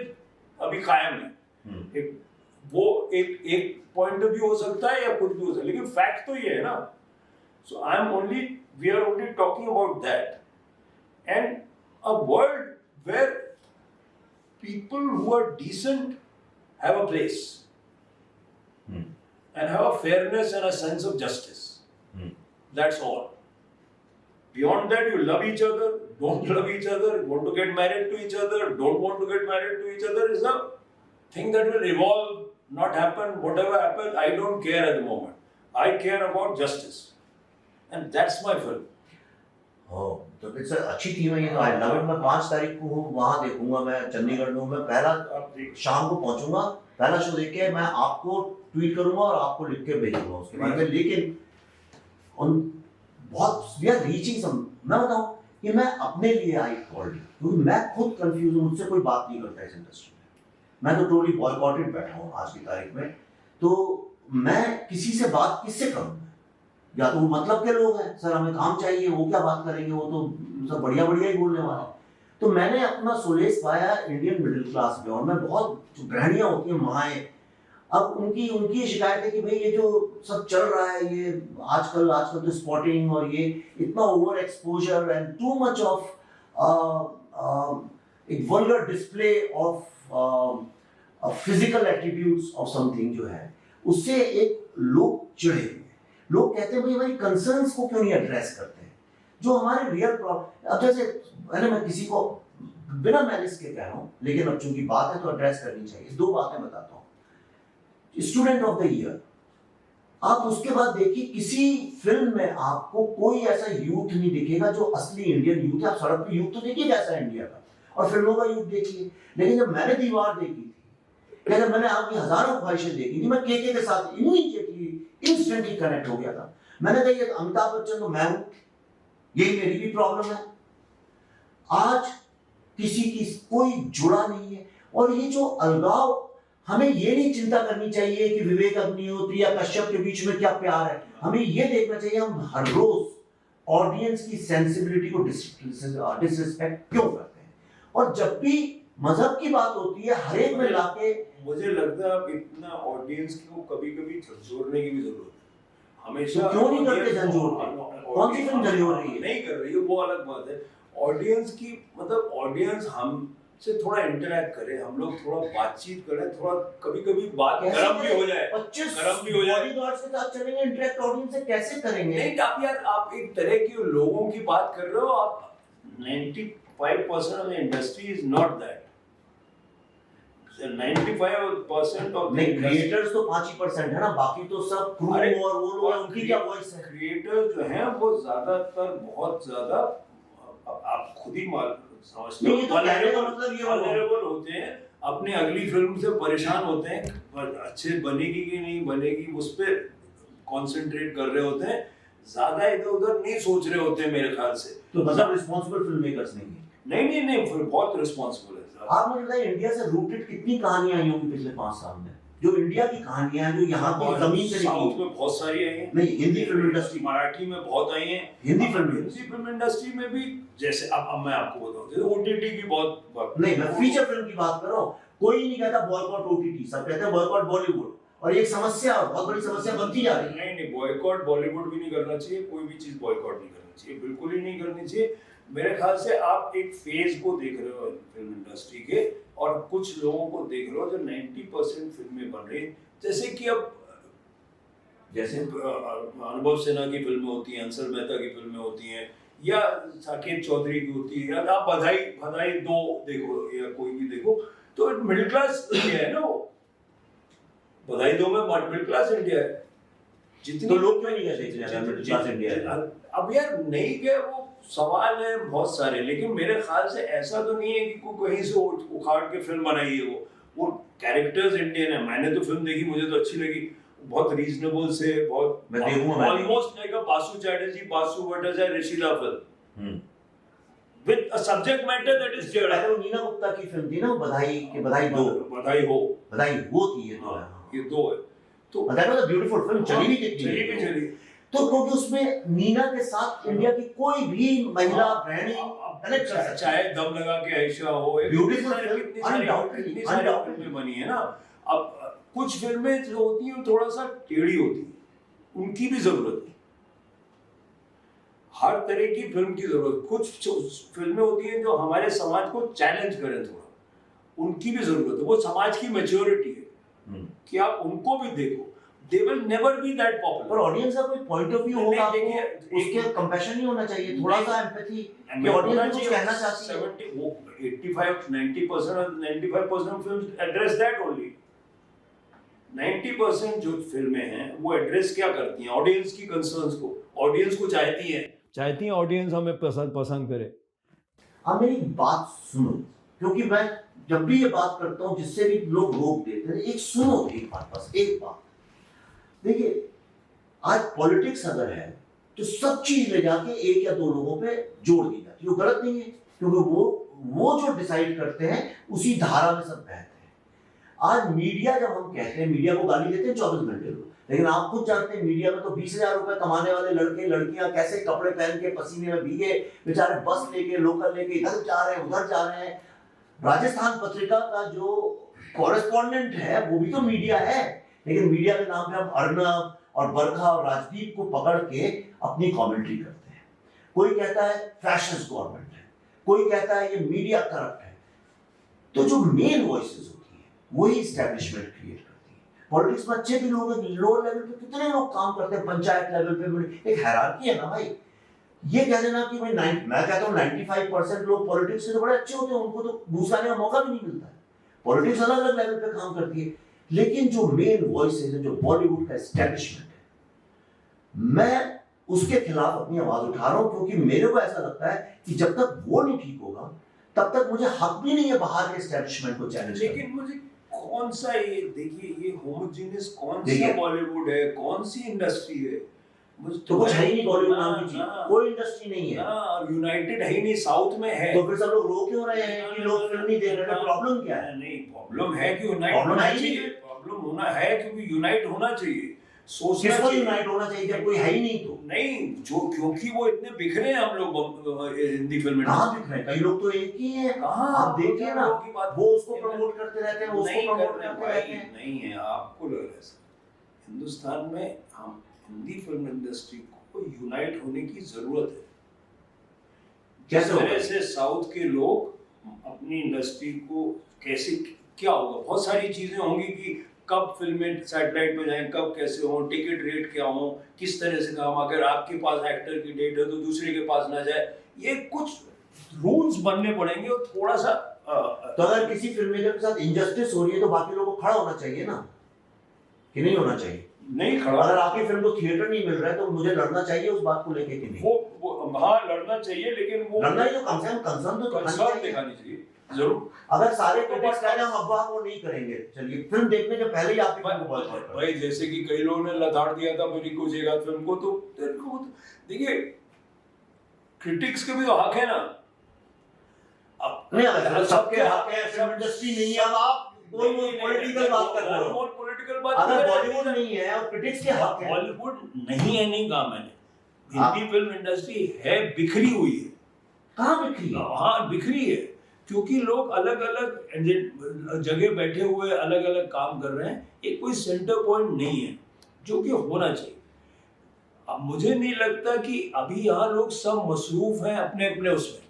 अभी कायम है। एक पॉइंट ऑफ व्यू हो सकता है या कुछ भी हो सकता है, लेकिन फैक्ट तो ये है ना। So we are only talking about that, and a world where people who are decent have a place and have a fairness and a sense of justice. That's all. Beyond that, you love each other, don't love each other, want to get married to each other, don't want to get married to each other is a thing that will evolve, not happen, whatever happens, I don't care at the moment. I care about justice. And that's my film. तो इट्स अच्छी थीम है ये, तो आई लव इट। मैं 5 तारीख को हूँ, वहाँ देखूंगा, मैं चंडीगढ़ में हूँ। मैं पहला शाम को पहुँचूंगा, पहला शो देख के मैं आपको ट्वीट करूंगा और आपको लिख के भेजूंगा उसके बारे में। लेकिन उन बहुत वी आर रीचिंग सम, मैं बताऊं कि मैं अपने लिए आई कॉल्ड, क्योंकि मैं खुद कंफ्यूज हूँ, मुझसे कोई बात नहीं करता इस इंडस्ट्री में। मैं तो टोटली बॉयकॉटेड बैठा हूँ आज की तारीख में। तो मैं किसी से बात किससे करूँ? या तो वो मतलब के लोग हैं, सर हमें काम चाहिए, वो क्या बात करेंगे, वो तो सब बढ़िया बढ़िया ही बोलने वाले। तो मैंने अपना सोलेस पाया इंडियन मिडिल क्लास में, और मैं बहुत जो गृहणियाँ होती हैं, माएँ, अब उनकी शिकायत है कि भाई ये जो सब चल रहा है, ये आजकल तो स्पॉटिंग और ये इतना over exposure and too much of एक vulgar display of physical attributes of something जो है, उससे एक लोग चिढ़े हुए। लोग कहते हैं भाई हमारी कंसर्न्स को क्यों नहीं एड्रेस करते हैं, जो हमारे रियल प्रॉब्लम। अब जैसे मैंने मैं किसी को बिना मैलिस के कह रहा हूँ, लेकिन अब चूंकि बात है तो एड्रेस करनी चाहिए। 2 बातें बताता हूँ। स्टूडेंट ऑफ द ईयर, आप उसके बाद देखिए किसी फिल्म में आपको कोई ऐसा यूथ नहीं दिखेगा जो असली इंडियन यूथ है। आप सड़क पे यूथ तो देखिए कैसा है इंडिया का, और फिल्मों का यूथ देखिए। लेकिन जब मैंने दीवार देखी थी, या जब मैंने आपकी हजारों ख्वाहिशें देखी थी, मैं केके के साथ इमीडिएटली इंस्टेंटली कनेक्ट हो गया था। मैंने कहा ये अमिताभ बच्चन तो मैं हूं, यही मेरी भी प्रॉब्लम है। आज किसी की कोई जुड़ा नहीं है। और ये जो अलगाव, हमें ये नहीं चिंता करनी चाहिए कि विवेक अग्निहोत्री या कश्यप के बीच में क्या प्यार है। हमें ये देखना चाहिए हम हर रोज ऑडियंस की सेंसिबिलिटी को डिसरिस्पेक्ट क्यों करते हैं। और जब भी मजहब की बात होती है, हर एक में लाके, मुझे लगता है अब इतना ऑडियंस को कभी-कभी झकझोरने की भी जरूरत है। हमेशा तो क्यों नहीं करते झकझोरते? कौन सी फिल्म झकझोर रही है? नहीं कर रही है, वो अलग बात है। ऑडियंस की मतलब ऑडियंस हमसे थोड़ा इंटरेक्ट करे, हम लोग थोड़ा बातचीत करें, थोड़ा कभी-कभी बात गर्म भी हो जाए, 25 गर्म भी हो जाए। बॉडीगार्ड्स के साथ चलेंगे, इंटरेक्ट ऑडियंस से कैसे करेंगे? नहीं आप यार, आप एक तरह के लोगों की बात कर रहे हो। आप 95% of the industry is not that. 95% of नहीं, क्रिएटर्स तो 5% है ना, बाकी तो सब क्रू और वो लोग, उनकी क्या वॉइस है? क्रिएटर्स जो हैं वो ज्यादातर बहुत ज्यादा, आप खुद ही समझते हो, वल्नरेबल होते हैं, अपने अगली फिल्म से परेशान होते हैं, पर अच्छे बनेगी कि नहीं बनेगी उस पर कंसंट्रेट कर रहे होते हैं, ज्यादा इधर उधर नहीं सोच रहे होते हैं मेरे ख्याल से। तो मतलब रिस्पांसिबल फिल्म मेकर्स नहीं, फिर बहुत रिस्पांसिबल है। आप मुझे बताइए, इंडिया से रूटेड कितनी कहानियां आई होंगी पिछले 5 साल में, जो इंडिया की कहानियां हैं, जो यहाँ की जमीन से साउथ में बहुत सारी आई हैं। नहीं, हिंदी फिल्म इंडस्ट्री, मराठी में बहुत आई हैं। हिंदी फिल्म इंडस्ट्री में भी, जैसे अब मैं आपको बताऊं, जैसे ओटीटी की बहुत नहीं, मैं फीचर फिल्म की बात कर रहा हूँ। कोई नहीं कहता बॉयकॉट ओटीटी, सब कहते हैं बॉयकॉट बॉलीवुड, और ये समस्या, बहुत बड़ी समस्या बनती जा रही है। नहीं, बॉयकॉट बॉलीवुड भी नहीं करना चाहिए, कोई भी चीज बॉयकॉट नहीं करनी चाहिए, बिल्कुल ही नहीं करनी चाहिए। मेरे ख्याल से आप एक फेज को देख रहे हो फिल्म इंडस्ट्री के, और कुछ लोगों को देख रहे हो जो 90% फिल्में बन रही, जैसे कि अब जैसे अनुभव सिन्हा की फिल्में होती हैं, अंसल मेहता की फिल्में होती हैं, या साकेत चौधरी की होती है, या आप बधाई 2 देखो या कोई भी देखो, तो मिडिल क्लास इंडिया है ना वो। बधाई 2 में मिडिल क्लास इंडिया है। जितनी तो लोग क्यों नहीं गए देखने अगर मिडिल क्लास इंडिया है? अब यार नहीं गए, वो सवाल है बहुत सारे, लेकिन मेरे ख्याल से ऐसा तो नहीं है कि कोई कहीं से उखाड़ के फिल्म बनाई है। वो कैरेक्टर्स इंडियन है। मैंने तो फिल्म देखी, मुझे तो अच्छी लगी, बहुत रीजनेबल से, बहुत मैं देखूंगा, almost like a Basu Chatterjee, Basu Bhattacharya, Rishida film with a subject matter that is there. पहले वो नीना गुप्ता की फिल्म थी ना, वो बधाई के बधाई हो थी, ये दो है। तो that was a beautiful film, चली भी कितनी चली। तो क्योंकि उसमें नीना के साथ इंडिया की कोई भी महिला गृहिणी कनेक्ट कर सकती है, चाहे दम लगा के आयशा हो, ब्यूटीफुल फिल्म, कितनी सारी फिल्में बनी है ना। अब कुछ फिल्में जो होती हैं थोड़ा सा टेढ़ी होती है, उनकी भी जरूरत है। हर तरह की फिल्म की जरूरत। कुछ फिल्में होती हैं जो हमारे समाज को चैलेंज करें थोड़ा, उनकी भी जरूरत है। वो समाज की मैच्योरिटी है कि आप उनको भी देखो। They will never be that popular. पर ऑडियंस का कोई पॉइंट ऑफ व्यू होगा, आपको उसके कंपैशन नहीं होना चाहिए, थोड़ा सा एम्पैथी कि ऑडियंस कुछ कहना चाहती है। 95% फिल्म्स एड्रेस दैट ओनली। 90% जो फिल्में हैं वो एड्रेस क्या करती हैं? ऑडियंस की कंसर्न्स को। ऑडियंस को चाहती है ऑडियंस हमें पसंद करे। आप मेरी बात सुनो, क्योंकि मैं जब भी ये बात करता हूँ जिससे भी लोग रोक देते हैं, एक सुनो, एक बात, बस एक बात। देखिए, आज पॉलिटिक्स अगर है तो सब चीज ले जाके एक या दो लोगों पे जोड़ दी जाती है। वो गलत नहीं है, क्योंकि वो जो डिसाइड करते हैं उसी धारा में सब बहते हैं। आज मीडिया, जब हम कहते हैं मीडिया को गाली देते हैं 24 घंटे लोग, लेकिन आप खुद जानते हैं मीडिया में तो 20,000 रुपए कमाने वाले लड़के लड़कियां कैसे कपड़े पहन के पसीने में भीगे बेचारे बस लेके, लोकल लेके इधर जा रहे हैं, उधर जा रहे हैं। राजस्थान पत्रिका का जो कॉरेस्पॉन्डेंट है वो भी तो मीडिया है, लेकिन मीडिया के नाम पे हम अर्नब और बरखा और राजदीप को पकड़ के अपनी कमेंट्री करते हैं। कोई कहता है फैशिस्ट गवर्नमेंट है, कोई कहता है ये मीडिया करप्ट है। तो जो मेन वॉइसेस होती है वही एस्टैब्लिशमेंट क्रिएट करती है। पॉलिटिक्स में अच्छे भी लोग हैं, लोअर लेवल पे कितने लोग काम करते हैं, पंचायत लेवल पे एक हायरार्की है ना भाई। ये कह देना कि भाई मैं कहता हूँ 95% लोग पॉलिटिक्स से तो बड़े अच्छे होते हैं, उनको तो घूस खाने का मौका भी नहीं मिलता है। पॉलिटिक्स अलग अलग लेवल पे काम करती है, लेकिन जो मेन वॉइसेस है, जो बॉलीवुड का एस्टैब्लिशमेंट है, मैं उसके खिलाफ अपनी आवाज उठा रहा हूं, क्योंकि मेरे को ऐसा लगता है कि जब तक वो नहीं ठीक होगा तब तक मुझे हक भी नहीं है बाहर के एस्टैब्लिशमेंट को चैलेंज करने। लेकिन मुझे कौन सा ये देखिए, ये होमोजेनियस कौन सा बॉलीवुड है, कौन सी इंडस्ट्री है? मुझे तो कुछ है ही नहीं बॉलीवुड नाम की चीज, कोई इंडस्ट्री नहीं है। और यूनाइटेड है ही नहीं, साउथ में है। तो फिर सब लोग रो क्यों रहे हैं कि लोग फिल्म नहीं देख रहे? प्रॉब्लम क्या है? नहीं, प्रॉब्लम है कि यूनाइट होना चाहिए। प्रॉब्लम होना है क्योंकि यूनाइट होना चाहिए। किसको यूनाइट होना चाहिए जब कोई है ही नहीं? तो नहीं, जो क्योंकि वो इतने बिखरे हैं हम लोग हिंदी फिल्म में। कहाँ बिखरे? कई लोग तो एक ही हैं। आप देखिए ना, वो उसको प्रमोट करते रहते हैं, वो उसको प्रमोट करते रहते हैं। नहीं है, आपको लग रहा है हिंदुस्तान में हम हिंदी फिल्म इंडस्ट्री को यूनाइट होने की जरूरत है। जिस तरह से साउथ के लोग अपनी इंडस्ट्री को कैसे, क्या होगा, बहुत सारी चीजें होंगी कि कब फिल्में सैटेलाइट पे जाएं, कब कैसे हो, टिकट रेट क्या हो, किस तरह से काम, अगर आपके पास एक्टर की डेट है तो दूसरे के पास ना जाए, ये कुछ रूल्स बनने पड़ेंगे। और थोड़ा सा तो अगर किसी फिल्म मेकर के साथ इनजस्टिस हो रही है तो बाकी लोगों को खड़ा होना चाहिए ना, कि नहीं होना चाहिए? नहीं खड़ा। अगर आपकी फिल्म को थिएटर नहीं मिल रहा है तो मुझे लड़ना चाहिए उस बात को लेके कि नहीं? वो हाँ लड़ना चाहिए, लेकिन वो लड़ना ही तो कम से कम कंसर्न तो दिखानी चाहिए जरूर। अगर सारे क्रिटिक्स कह रहे हैं हम अफवाह को नहीं करेंगे, चलिए फिल्म देखने के पहले ही आपकी फिल्म को बॉयकॉट भाई, जैसे कि कई लोगों ने लताड़ दिया था मेरी कुछ एक आध फिल्म को, तो देखिए क्रिटिक्स के भी तो हक है ना। अब नहीं, सबके हक है, फिल्म इंडस्ट्री नहीं है। अब आप कोई पॉलिटिकल बात कर रहे हो, पॉलिटिकल बात। अगर बॉलीवुड नहीं है और क्रिटिक्स के हक है। बॉलीवुड नहीं है, नहीं कहा मैंने, हिंदी फिल्म इंडस्ट्री है, बिखरी हुई है। कहाँ बिखरी है? हाँ बिखरी है, क्योंकि लोग अलग अलग जगह बैठे हुए अलग अलग काम कर रहे हैं। एक कोई सेंटर पॉइंट नहीं है जो कि होना चाहिए। अब मुझे नहीं लगता कि अभी यहाँ लोग सब मसरूफ हैं अपने अपने उसमें।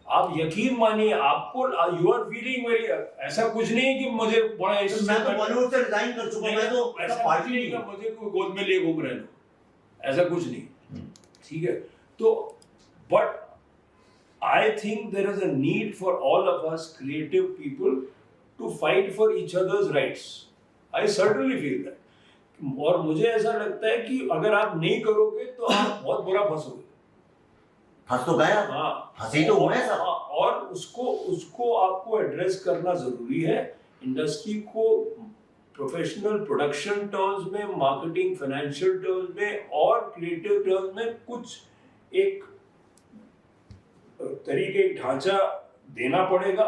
आप यकीन मानिए, आपको यू आर फीलिंग वेरी, ऐसा कुछ नहीं है कि मुझे बड़ा मैं तो बॉलीवुड से रिजाइन कर चुका हूं, मैं तो ऐसा पार्टी नहीं है मुझे कोई गोद में लिए घूम रहे लो, ऐसा कुछ नहीं। ठीक है, तो but I think there is a need for all of us creative people to fight for each other's rights. I certainly feel that. और मुझे ऐसा लगता है कि अगर आप नहीं करोगे तो आप बहुत बुरा फंसोगे। फंस तो गया, हाँ, फंसे तो हुए सब। हाँ, और उसको उसको आपको एड्रेस करना जरूरी है। इंडस्ट्री को प्रोफेशनल प्रोडक्शन टर्म्स में, मार्केटिंग फाइनेंशियल टर्म्स में और क्रिएटिव टर्म्स में कुछ एक तरीके ढांचा देना पड़ेगा।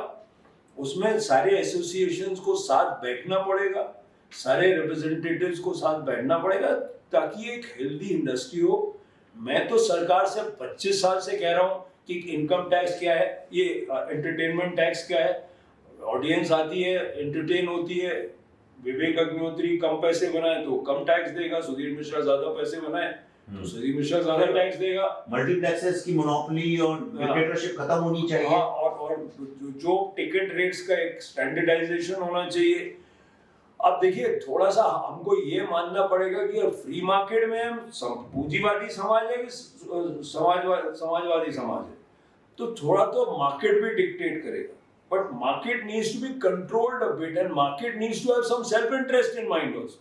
उसमें सारे एसोसिएशंस को साथ बैठना पड़ेगा, सारे रिप्रेजेंटेटिव्स को साथ बैठना पड़ेगा, ताकि एक हेल्दी इंडस्ट्री हो। मैं तो सरकार से 25 साल से कह रहा हूँ कि इनकम टैक्स क्या है, ये एंटरटेनमेंट टैक्स क्या है। ऑडियंस आती है, एंटरटेन होती है। विवेक अग्निहोत्री कम पैसे बनाए तो कम टैक्स देगा, सुधीर मिश्रा ज्यादा पैसे बनाए तो सुधीर मिश्रा ज्यादा टैक्स देगा। मल्टीप्लेक्सेस की मोनोपोली और डिक्टेटरशिप खत्म होनी चाहिए। हाँ, और जो टिकट रेट्स का एक स्टैंडर्डाइजेशन होना चाहिए। अब देखिए, थोड़ा सा हमको ये मानना पड़ेगा कि फ्री मार्केट में हम पूंजीवादी समाज है कि समाजवादी समाज है, तो थोड़ा तो मार्केट भी डिक्टेट करेगा। But market needs to be controlled a bit and market needs to have some self interest in mind also.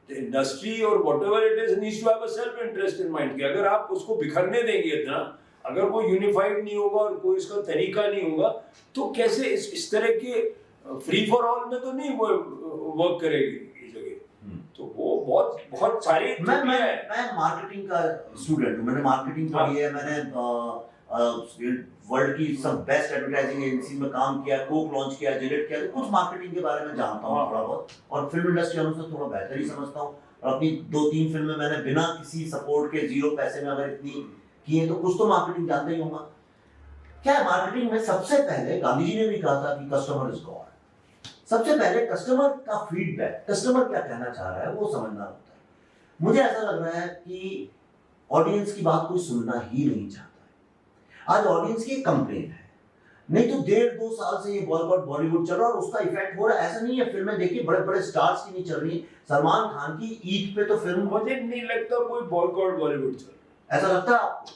The industry और whatever it is needs to have a self interest in mind कि अगर आप उसको बिखरने देंगे इतना, अगर वो यूनिफाइड नहीं होगा और कोई इसका तरीका नहीं होगा, तो कैसे इस तरह के फ्री फॉर ऑल में तो नहीं वर्क करेगी ये जगह। तो वो बहुत बहुत सारी मैं मार्केटिंग का स्टूडेंट हूँ, मैंने मार्केटिंग पढ़ी है, मैंने वर्ल्ड की सब बेस्ट एडवर्टाइजिंग एजेंसी में काम किया, कोक लॉन्च किया, जिलेट किया, तो कुछ मार्केटिंग के बारे में जानता हूँ थोड़ा बहुत, और फिल्म इंडस्ट्री अनुसार थोड़ा बेहतर ही समझता हूँ। और अपनी 2-3 फिल्में मैंने बिना किसी सपोर्ट के 0 पैसे में अगर इतनी की है, तो कुछ तो मार्केटिंग जानते ही होगा। क्या है मार्केटिंग में? सबसे पहले गांधी जी ने भी कहा था कि कस्टमर इज गॉड। सबसे पहले कस्टमर का फीडबैक, कस्टमर क्या कहना चाह रहा है वो समझना होता है। मुझे ऐसा लग रहा है कि ऑडियंस की बात कोई सुनना ही नहीं चाहता है। आज ऑडियंस की कंप्लेन है, नहीं तो 1.5-2 साल से ये बॉलीवुड चल रहा है और उसका इफेक्ट हो रहा है। ऐसा नहीं है, फिल्में देखिए बड़े बड़े स्टार्स की नहीं चल रही। सलमान खान की ईद पे तो फिल्म, मुझे नहीं लगता कोई बॉयकॉट बॉलीवुड चल रहा। ऐसा लगता है आपको?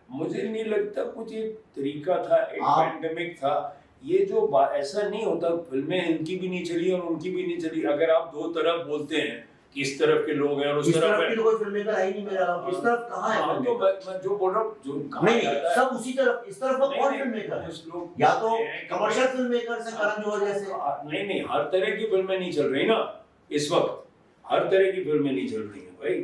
मुझे नहीं लगता, कुछ एक तरीका था, एक पैंडेमिक था। ये जो ऐसा नहीं होता, फिल्में इनकी भी नहीं चली और उनकी भी नहीं चली। अगर आप दो तरफ बोलते हैं कि इस तरफ के लोग हैं और उस तरफ की तो कोई फिल्म मेकर है ही नहीं मेरा, इस तरफ कहाँ है? तो मैं जो बोल रहा हूँ, जो नहीं, सब उसी तरफ, इस तरफ कौन फिल्म मेकर है? या तो कमर्शियल फिल्म मेकर से करण जौहर जैसे। नहीं, हर तरह की फिल्में नहीं चल रही ना इस वक्त, हर तरह की फिल्में नहीं चल रही है भाई।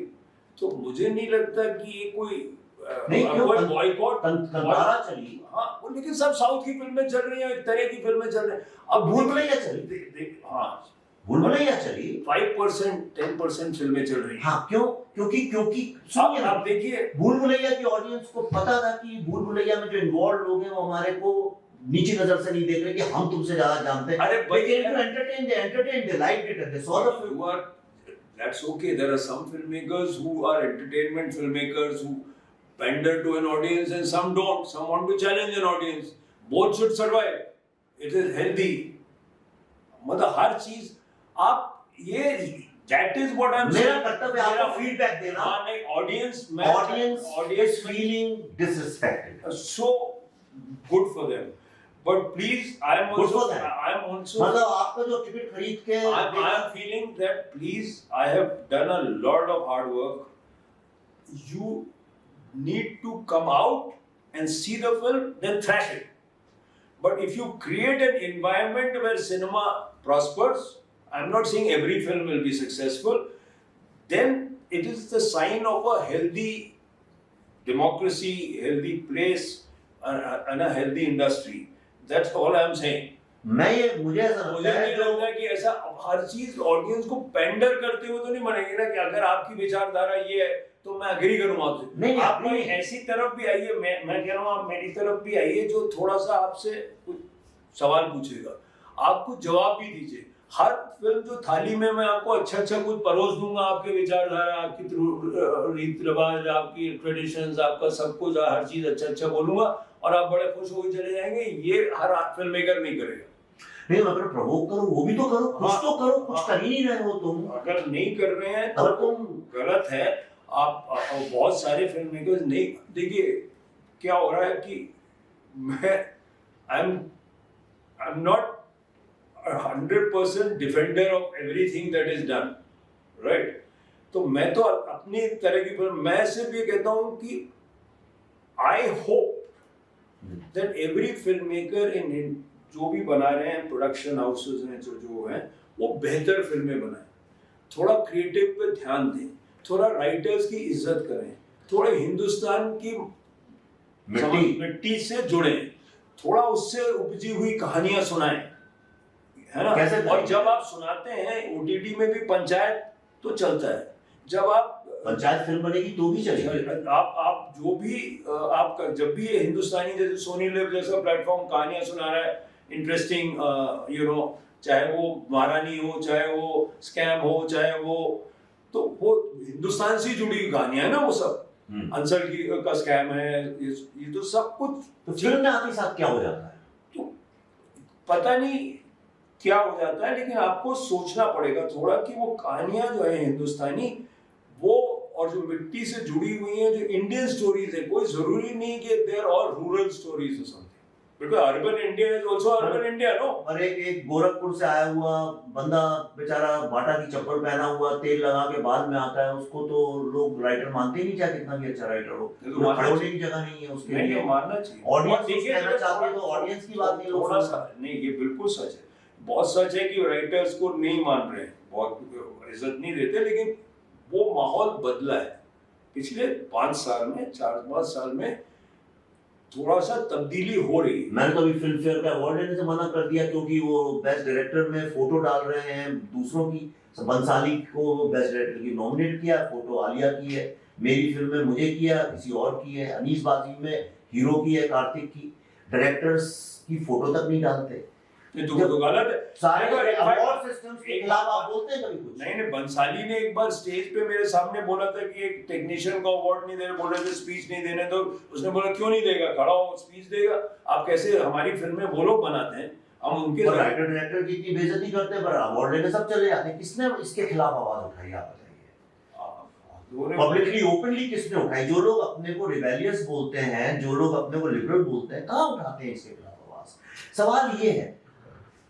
तो मुझे नहीं लगता कि ये कोई बॉयकॉट चली। हाँ, लेकिन सब साउथ की फिल्में चल रही हैं, एक तरह की फिल्में चल रही हैं। अब भूल भुलैया चली, हाँ भूल भुलैया चली, 5% 10% फिल्में चल रही हैं। हाँ, क्यों? क्योंकि सुनिए आप देखिए, भूल भुलैया की ऑडियंस को पता था कि भूल भुलैया में जो इन्वॉल्व लोग हैं वो हमारे को नीची नजर से नहीं देख रहे कि हम तुमसे ज्यादा जानते हैं। अरे entertain, they liked it and they saw the film. That's okay. There are some filmmakers who are entertainment filmmakers who pander to an audience and some don't. Some want to challenge an audience. Both should survive. It is healthy. मतलब हर चीज आप ये that is what I'm saying. मेरा कर्तव्य आपको फीडबैक देना। हाँ, नहीं, audience is feeling disrespected. So good for them. But please, I am also मतलब आपका जो टिकट खरीद के I am feeling that please, I have done a lot of hard work. You need to come out and see the film, then thrash it. But if you create an environment where cinema prospers, I'm not saying every film will be successful, then it is the sign of a healthy democracy, healthy place, and a healthy industry. That's all I'm saying. मुझे नहीं लगता कि ऐसा हर चीज ऑडियंस को पेंडर करते हुए तो नहीं बनेगी ना, कि अगर आपकी विचारधारा ये है तो मैं एग्री करूं आपसे। नहीं, आप कोई ऐसी तरफ भी आइए, मैं कह रहा हूँ आप मेरी तरफ भी आइए जो थोड़ा सा आपसे कुछ सवाल पूछेगा, आप कुछ जवाब भी दीजिए। हर फिल्म जो थाली में मैं आपको अच्छा कुछ परोस दूंगा, आपके विचारधारा, आपकी रीत रिवाज, आपकी ट्रेडिशंस, आपका सब कुछ, हर चीज अच्छा बोलूंगा और आप बड़े खुश होकर चले जाएंगे। ये हर फिल्म मेकर नहीं करेगा। नहीं, अगर प्रवोक करो वो भी तो करो, कुछ तो करो, कुछ कर ही नहीं रहे हो तुम। अगर नहीं कर रहे हैं तो तुम गलत है। आप बहुत सारे फिल्म मेकर्स नहीं, देखिए क्या हो रहा है कि मैं I am not 100% defender of everything that is done right? तो मैं तो अपनी तरह की फिल्म, मैं सिर्फ ये कहता हूँ कि I hope that every film maker in जो भी बना रहे हैं, प्रोडक्शन हाउसेस हैं जो हैं, वो बेहतर फिल्में बनाएं, थोड़ा क्रिएटिव पे ध्यान दें, थोड़ा राइटर्स की इज्जत करें, थोड़े हिंदुस्तान की मिट्टी से जुड़े, थोड़ा उससे उपजी हुई कहानियां सुनाएं, है ना? और जब आप सुनाते हैं ओटीटी में भी पंचायत तो चलता है, जब आप पंचायत फिल्म बनेगी तो भी चलेगी। आप जो भी आपका जब भी ये हिंदुस्तानी जैसे सोनी लिव जैसा प्लेटफॉर्म कहानियां सुना रहा है इंटरेस्टिंग, चाहे वो महारानी हो, चाहे वो स्कैम हो, चाहे वो हिंदुस्तान से जुड़ी हुई कहानियां है ना, वो सब अंसर का स्कैम है, ये तो सब कुछ। तो फिल्म में आपके साथ क्या हो जाता है? तो पता नहीं क्या हो जाता है, लेकिन आपको सोचना पड़ेगा थोड़ा कि वो कहानियां जो है हिंदुस्तानी, वो और जो मिट्टी से जुड़ी हुई हैं, जो इंडियन स्टोरीज है, कोई जरूरी नहीं कि they are all rural stories और something, because urban India is also urban India, no? और एक गोरखपुर से आया हुआ बंदा बेचारा बाटा की चप्पल पहना हुआ, तेल लगा के बाद में आता है, उसको तो लोग राइटर मानते ही नहीं, चाहे कितना भी अच्छा राइटर हो, तो खड़ोने की जगह नहीं है उसके लिए। नहीं, मानना चाहिए। ऑडियंस कहना चाहते हैं तो ऑडियंस की बात नहीं, थोड़ा सा नहीं, ये बिल्कुल सच है, बहुत सच है कि राइटर्स को नहीं मान रहे हैं, बहुत इज्जत नहीं देते, लेकिन वो माहौल बदला है पिछले 5 साल में, 4-5 साल में थोड़ा सा तब्दीली हो रही है। मैंने तो अभी फिल्म फेयर का अवार्ड लेने से मना कर दिया, क्योंकि वो बेस्ट डायरेक्टर में फोटो डाल रहे हैं दूसरों की। बंसाली को बेस्ट डायरेक्टर की नॉमिनेट किया, फोटो आलिया की है, मेरी फिल्म में मुझे किया, किसी और की है, अनीस बाजी में हीरो की है, कार्तिक की। डायरेक्टर्स की फोटो तक नहीं डालते, ये तो गलत है। सारे अवार्ड सिस्टम्स के खिलाफ आप बोलते हैं कभी कुछ? नहीं, बंसाली ने एक बार स्टेज पे मेरे सामने बोला था कि एक टेक्नीशियन को अवार्ड नहीं देने, बोल रहे थे स्पीच नहीं देने, तो उसने बोला क्यों नहीं देगा, खड़ा हो स्पीच देगा। आप कैसे हमारी फिल्म में वो लोग बनाते हैं, हम उनके राइटर डायरेक्टर की इतनी बेइज्जती करते हैं, पर अवार्ड लेने सब चले जाते हैं। किसने इसके खिलाफ आवाज उठाई, आप बताइए? पब्लिकली ओपनली किसने उठाई? जो लोग अपने को रिबेलियस बोलते हैं, जो लोग अपने को लिबरल बोलते हैं, कहाँ उठाते हैं इसके खिलाफ आवाज? सवाल ये है,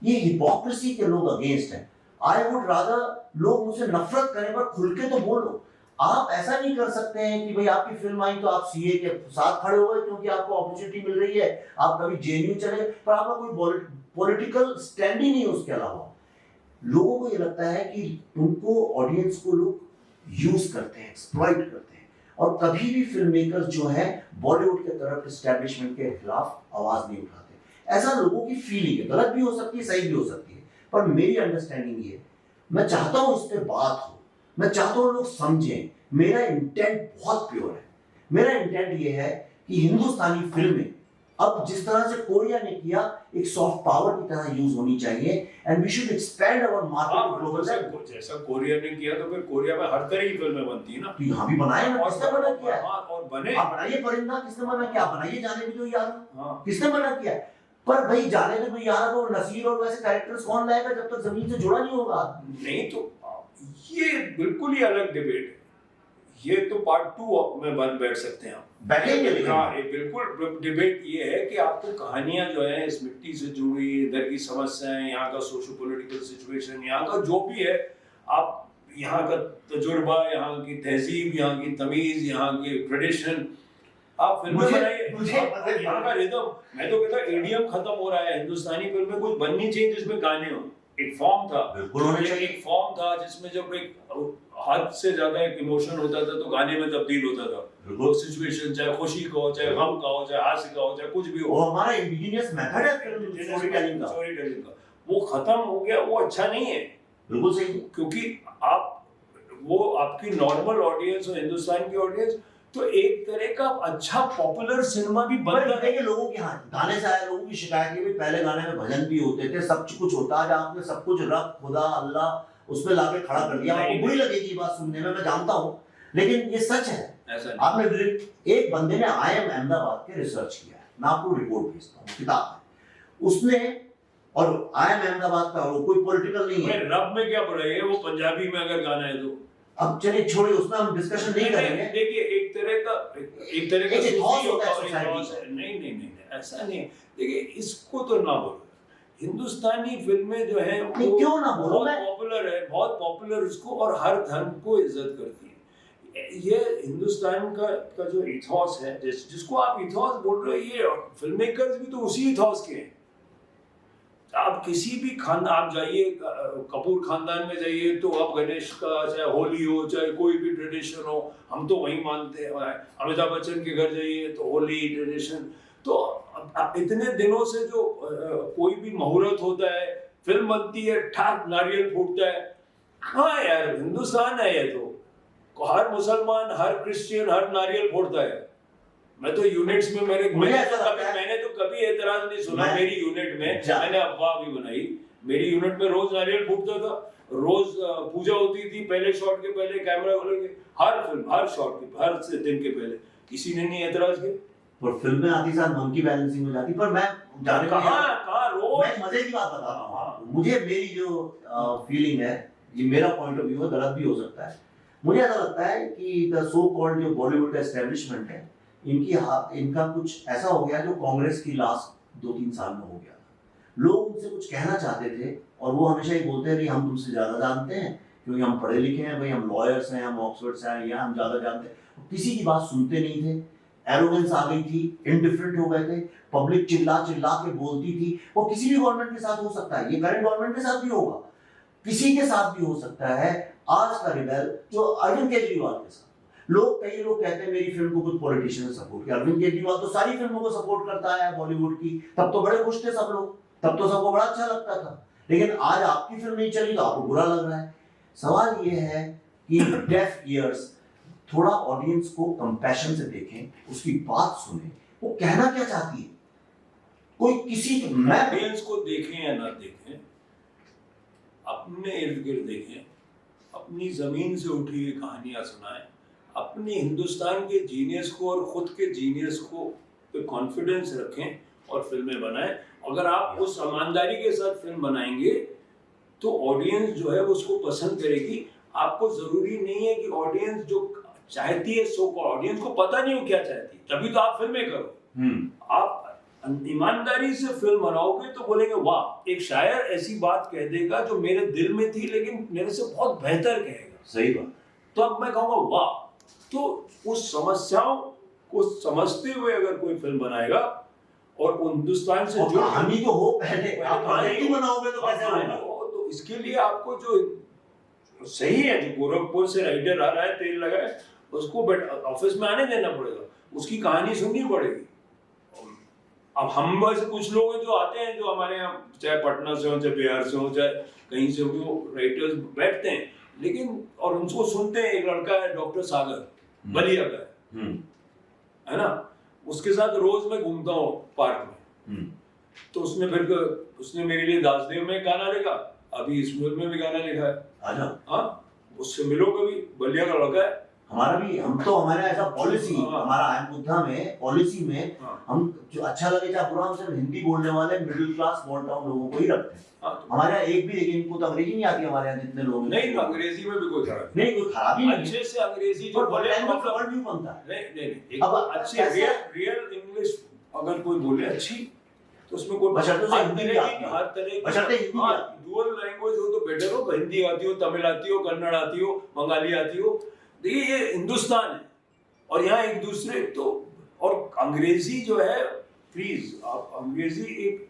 ये हिपोक्रेसी के लोग अगेंस्ट हैं। आई वुड रादर लोग मुझसे नफरत करें, पर खुल के तो बोलो। आप ऐसा नहीं कर सकते हैं कि भाई आपकी फिल्म आई तो आप सीए के साथ खड़े हो गए क्योंकि आपको अपॉर्चुनिटी मिल रही है, आप कभी जेएनयू चले, पर आपका कोई पॉलिटिकल स्टैंड ही नहीं उसके अलावा। लोगों को ये लगता है कि उनको, ऑडियंस को लोग यूज करते हैं, एक्सप्लॉइट करते हैं, और कभी भी फिल्म मेकर्स जो है बॉलीवुड के तरफ एस्टैब्लिशमेंट के खिलाफ आवाज नहीं उठाते। ऐसा लोगों की फीलिंग है, गलत भी हो सकती है, सही भी हो सकती है, पर मेरी अंडरस्टैंडिंग ये, मैं चाहता हूं इस पे बात हो, मैं चाहता हूं लोग समझें। मेरा इंटेंट बहुत प्योर है। मेरा इंटेंट ये है कि हिंदुस्तानी फिल्में अब जिस तरह से कोरिया ने किया, एक सॉफ्ट पावर की तरह यूज होनी चाहिए, and we should expand our market global. जैसा कोरिया ने किया, तो फिर कोरिया में हर तरह की फिल्में बनती है ना, तो यहाँ भी बनाए ना, किसने मना किया? और बने, आप बनाइए परिंदा, किसने मना किया? बनाइए जाने भी तो यार, किसने मना किया? पर भाई जाने तो कोई यार, वो नसीर और वैसे कैरेक्टर्स कौन लाएगा जब तक जमीन से जुड़ा नहीं होगा? नहीं, तो ये बिल्कुल ही अलग डिबेट है, ये तो पार्ट 2 में बन बैठ सकते हैं हम, बैठेंगे। हाँ, बिल्कुल डिबेट ये है कि आपको कहानियां जो है इस मिट्टी से जुड़ी, इधर की समस्याएं, यहाँ का सोशो पॉलिटिकल सिचुएशन, यहाँ का जो भी है, आप यहाँ का तजुर्बा, यहाँ की तहजीब, यहाँ की तमीज, यहाँ की ट्रेडिशन, आप फिल्में बनाइए, यहाँ का रिदम। मैं तो कहता एडीएम खत्म हो रहा है, हिंदुस्तानी फिल्म में कुछ बननी चाहिए जिसमें गाने हो। एक फॉर्म था, एक फॉर्म था जिसमें जब एक हद से ज्यादा एक इमोशन होता था तो गाने में तब्दील होता था, वो सिचुएशन, चाहे खुशी का हो, चाहे गम का हो, चाहे हास्य का हो, चाहे कुछ भी हो, वो हमारा इंडिजिनियस मेथड है स्टोरी टेलिंग का, वो खत्म हो गया, वो अच्छा नहीं है। बिल्कुल सही, क्योंकि वो आपकी नॉर्मल ऑडियंस और हिंदुस्तान की ऑडियंस, तो एक तरह का अच्छा पॉपुलर सिनेमा भी बन रहा है। लोगों के गाने से आए लोगों की शिकायत है, पहले गाने में भजन भी होते थे, सब कुछ होता, आज आपने सब कुछ रब, खुदा, अल्लाह उसमें लाके खड़ा कर दिया। आपको बुरी लगेगी बात सुनने में, मैं जानता हूँ, लेकिन ये सच है। आपने एक बंदे ने IIM अहमदाबाद के रिसर्च किया है, मैं आपको रिपोर्ट भेजता हूँ, किताब है उसने, और IIM अहमदाबाद का, वो कोई पॉलिटिकल नहीं है। रब में क्या बुराई है, वो पंजाबी में अगर गाना है तो। अब चलिए छोड़िए, उसमें हम डिस्कशन नहीं करेंगे। देखिए एक तरह का नहीं, नहीं, ऐसा नहीं है। देखिए इसको तो ना बोलो, हिंदुस्तानी फिल्में जो है वो क्यों ना बोलो, बहुत पॉपुलर है, बहुत पॉपुलर उसको, और हर धर्म को इज्जत करती है। ये हिंदुस्तान का जो इथॉस है, जिसको आप इथॉस बोल रहे हो, ये फिल्म मेकर्स भी तो उसी इथॉस के हैं। आप किसी भी खानदान, आप जाइए कपूर खानदान में जाइए तो आप गणेश का चाहे होली हो चाहे कोई भी ट्रेडिशन हो, हम तो वही मानते हैं। अमिताभ बच्चन के घर जाइए तो होली ट्रेडिशन। तो इतने दिनों से जो कोई भी मुहूर्त होता है, फिल्म बनती है, ठाक नारियल फूटता है। हाँ यार, हिंदुस्तान है ये तो, हर मुसलमान, हर क्रिश्चियन, हर नारियल फोड़ता है। मैं तो यूनिट्स में मैंने तो कभी एतराज नहीं सुना। मेरी यूनिट में मैंने अफवाह भी बनाई, मेरी यूनिट में रोज नारियल फूटता था, रोज पूजा होती थी, पहले शॉट के पहले कैमरा खोलेंगे, हर फिल्म, हर शॉट के, हर दिन के पहले, किसी ने नहीं एतराज किया। पर फिल्में आती साथ मंकी बैलेंसिंग हो जाती। पर मैं जाने कहाँ रोज, मैं मजे की बात बता रहा हूँ आपको। मुझे मेरी जो फीलिंग है, ये मेरा पॉइंट ऑफ व्यू है, गलत भी हो सकता है। मुझे ऐसा लगता है कि द सो कॉल्ड जो बॉलीवुड का एस्टेब्लिशमेंट है, इनका कुछ ऐसा हो गया जो कांग्रेस की लास्ट 2-3 साल में हो गया। लोग उनसे कुछ कहना चाहते थे और वो हमेशा ही बोलते हैं हम तुमसे ज्यादा जानते हैं क्योंकि हम पढ़े लिखे हैं, भाई हम लॉयर्स हैं, हम ऑक्सफोर्ड से हैं, या हम ज्यादा जानते हैं। किसी की बात सुनते नहीं थे, एरोगेंस आ गई थी, इंडिफरेंट हो गए थे, पब्लिक चिल्ला चिल्ला के बोलती थी। वो किसी भी गवर्नमेंट के साथ हो सकता है, ये करंट गवर्नमेंट के साथ भी होगा, किसी के साथ भी हो सकता है। आज का रिबेल जो अरविंद केजरीवाल के साथ, कई लोग कहते हैं मेरी फिल्म को कुछ पॉलिटिशियन ने सपोर्ट किया। अरविंद केजरीवाल तो सारी फिल्मों को सपोर्ट करता है बॉलीवुड की, तब तो बड़े खुश थे सब लोग, तब तो सबको बड़ा अच्छा लगता था। लेकिन आज आपकी फिल्म नहीं चली तो आपको बुरा लग रहा है। सवाल ये है कि डेफ ईयर्स, थोड़ा ऑडियंस को कंपैशन से देखें, उसकी बात सुने, वो कहना क्या चाहती है। कोई किसी ऑडियंस को देखें या ना देखें, अपने इर्द गिर्द देखें, अपनी जमीन से उठी हुई कहानियां सुनाएं, अपने हिंदुस्तान के जीनियस को और खुद के जीनियस को पे कॉन्फिडेंस रखें और फिल्में बनाएं। अगर आप उस ईमानदारी के साथ फिल्म बनाएंगे तो ऑडियंस जो है उसको पसंद करेगी। आपको जरूरी नहीं है कि ऑडियंस जो चाहती है सो को, ऑडियंस को पता नहीं हो क्या चाहती, तभी तो आप फिल्में करो। आप ईमानदारी से फिल्म बनाओगे तो बोलेंगे वाह, एक शायर ऐसी बात कह देगा जो मेरे दिल में थी लेकिन मेरे से बहुत बेहतर कहेगा। सही बात। तो अब मैं कहूँगा वाह। तो उस समस्याओं को समझते हुए अगर कोई फिल्म बनाएगा और हिंदुस्तान से जो कहानी तो हो, पहले आप कहानी बनाओगे तो कैसे होगा। तो इसके लिए आपको जो सही है, जो गोरखपुर से राइटर आ रहा है, तेल लगा है, उसको ऑफिस में आने देना पड़ेगा, उसकी कहानी सुननी पड़ेगी। अब हम वैसे कुछ लोग हैं जो आते हैं, जो हमारे यहाँ चाहे पटना से हो, चाहे बिहार से हो, चाहे कहीं से हो, राइटर्स बैठते हैं, लेकिन और उनको सुनते हैं। एक लड़का है डॉक्टर सागर बलिया का है ना, उसके साथ रोज मैं घूमता हूँ पार्क में। तो उसने मेरे लिए दासदेव में गाना लिखा, अभी इस फिल्म में भी गाना लिखा है। हाँ, उससे मिलो कभी, बलिया का लड़का है। हमारा भी, हमारा ऐसा पॉलिसी, हमारा आयन बुद्धा में पॉलिसी में हम जो अच्छा लगे चाहे बुरा, हम सिर्फ हिंदी बोलने वाले मिडिल क्लास स्मॉल टाउन लोगों को ही रखते हैं। हमारे यहाँ एक भी, लेकिन इनको तो अंग्रेजी नहीं आती हमारे यहाँ जितने लोग नहीं, तो अंग्रेजी में भी कोई खराबी नहीं, कोई खराबी नहीं, अच्छे से अंग्रेजी जो बोले वर्ड व्यू बनता है। नहीं, अब अच्छे रियल इंग्लिश अगर कोई बोले अच्छी, तो उसमें कोई बशर्ते हिंदी भी आती है, हर तरह की, बशर्ते हिंदी भी आती है। डुअल लैंग्वेज हो तो बेटर हो, हिंदी आती हो, तमिल आती हो, कन्नड़ आती हो, बंगाली आती हो। देखिए ये हिंदुस्तान है और यहाँ एक दूसरे तो, और अंग्रेजी जो है, प्लीज आप, अंग्रेजी एक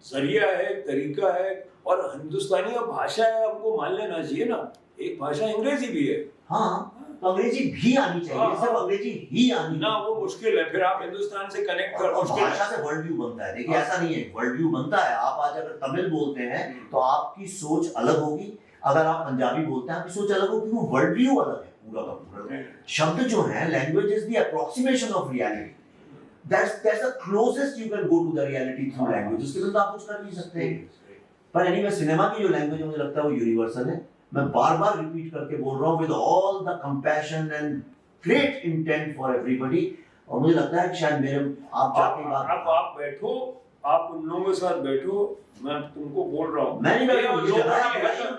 जरिया है, तरीका है, और हिंदुस्तानी भाषा है, हमको मान लेना चाहिए ना। एक भाषा अंग्रेजी भी है। हाँ, तो अंग्रेजी भी आनी चाहिए, सिर्फ अंग्रेजी ही आनी ना, वो मुश्किल है। फिर आप हिंदुस्तान से कनेक्ट कर, भाषा से वर्ल्ड व्यू बनता है। देखिए ऐसा नहीं है, वर्ल्ड व्यू बनता है। आप आज अगर तमिल बोलते हैं तो आपकी सोच अलग होगी, अगर आप पंजाबी बोलते हैं आपकी सोच अलग होगी, क्योंकि वर्ल्ड व्यू अलग है पूरा का पूरा। शब्द जो है, language is the approximation of reality, that's the closest you can go to the reality through language। उसके बिना आप कुछ कर नहीं सकते। पर एनीवे सिनेमा की जो लैंग्वेज मुझे लगता है वो यूनिवर्सल है। मैं बार-बार रिपीट करके बोल रहा हूँ, with all the compassion and great intent for everybody. और मुझे लगता है कि शायद मेरे आप जाके बात, आप बैठो, आप उन लोगों के साथ बैठो, मैं तुमको बोल रहा हूँ, मैं नहीं बैठा हूँ,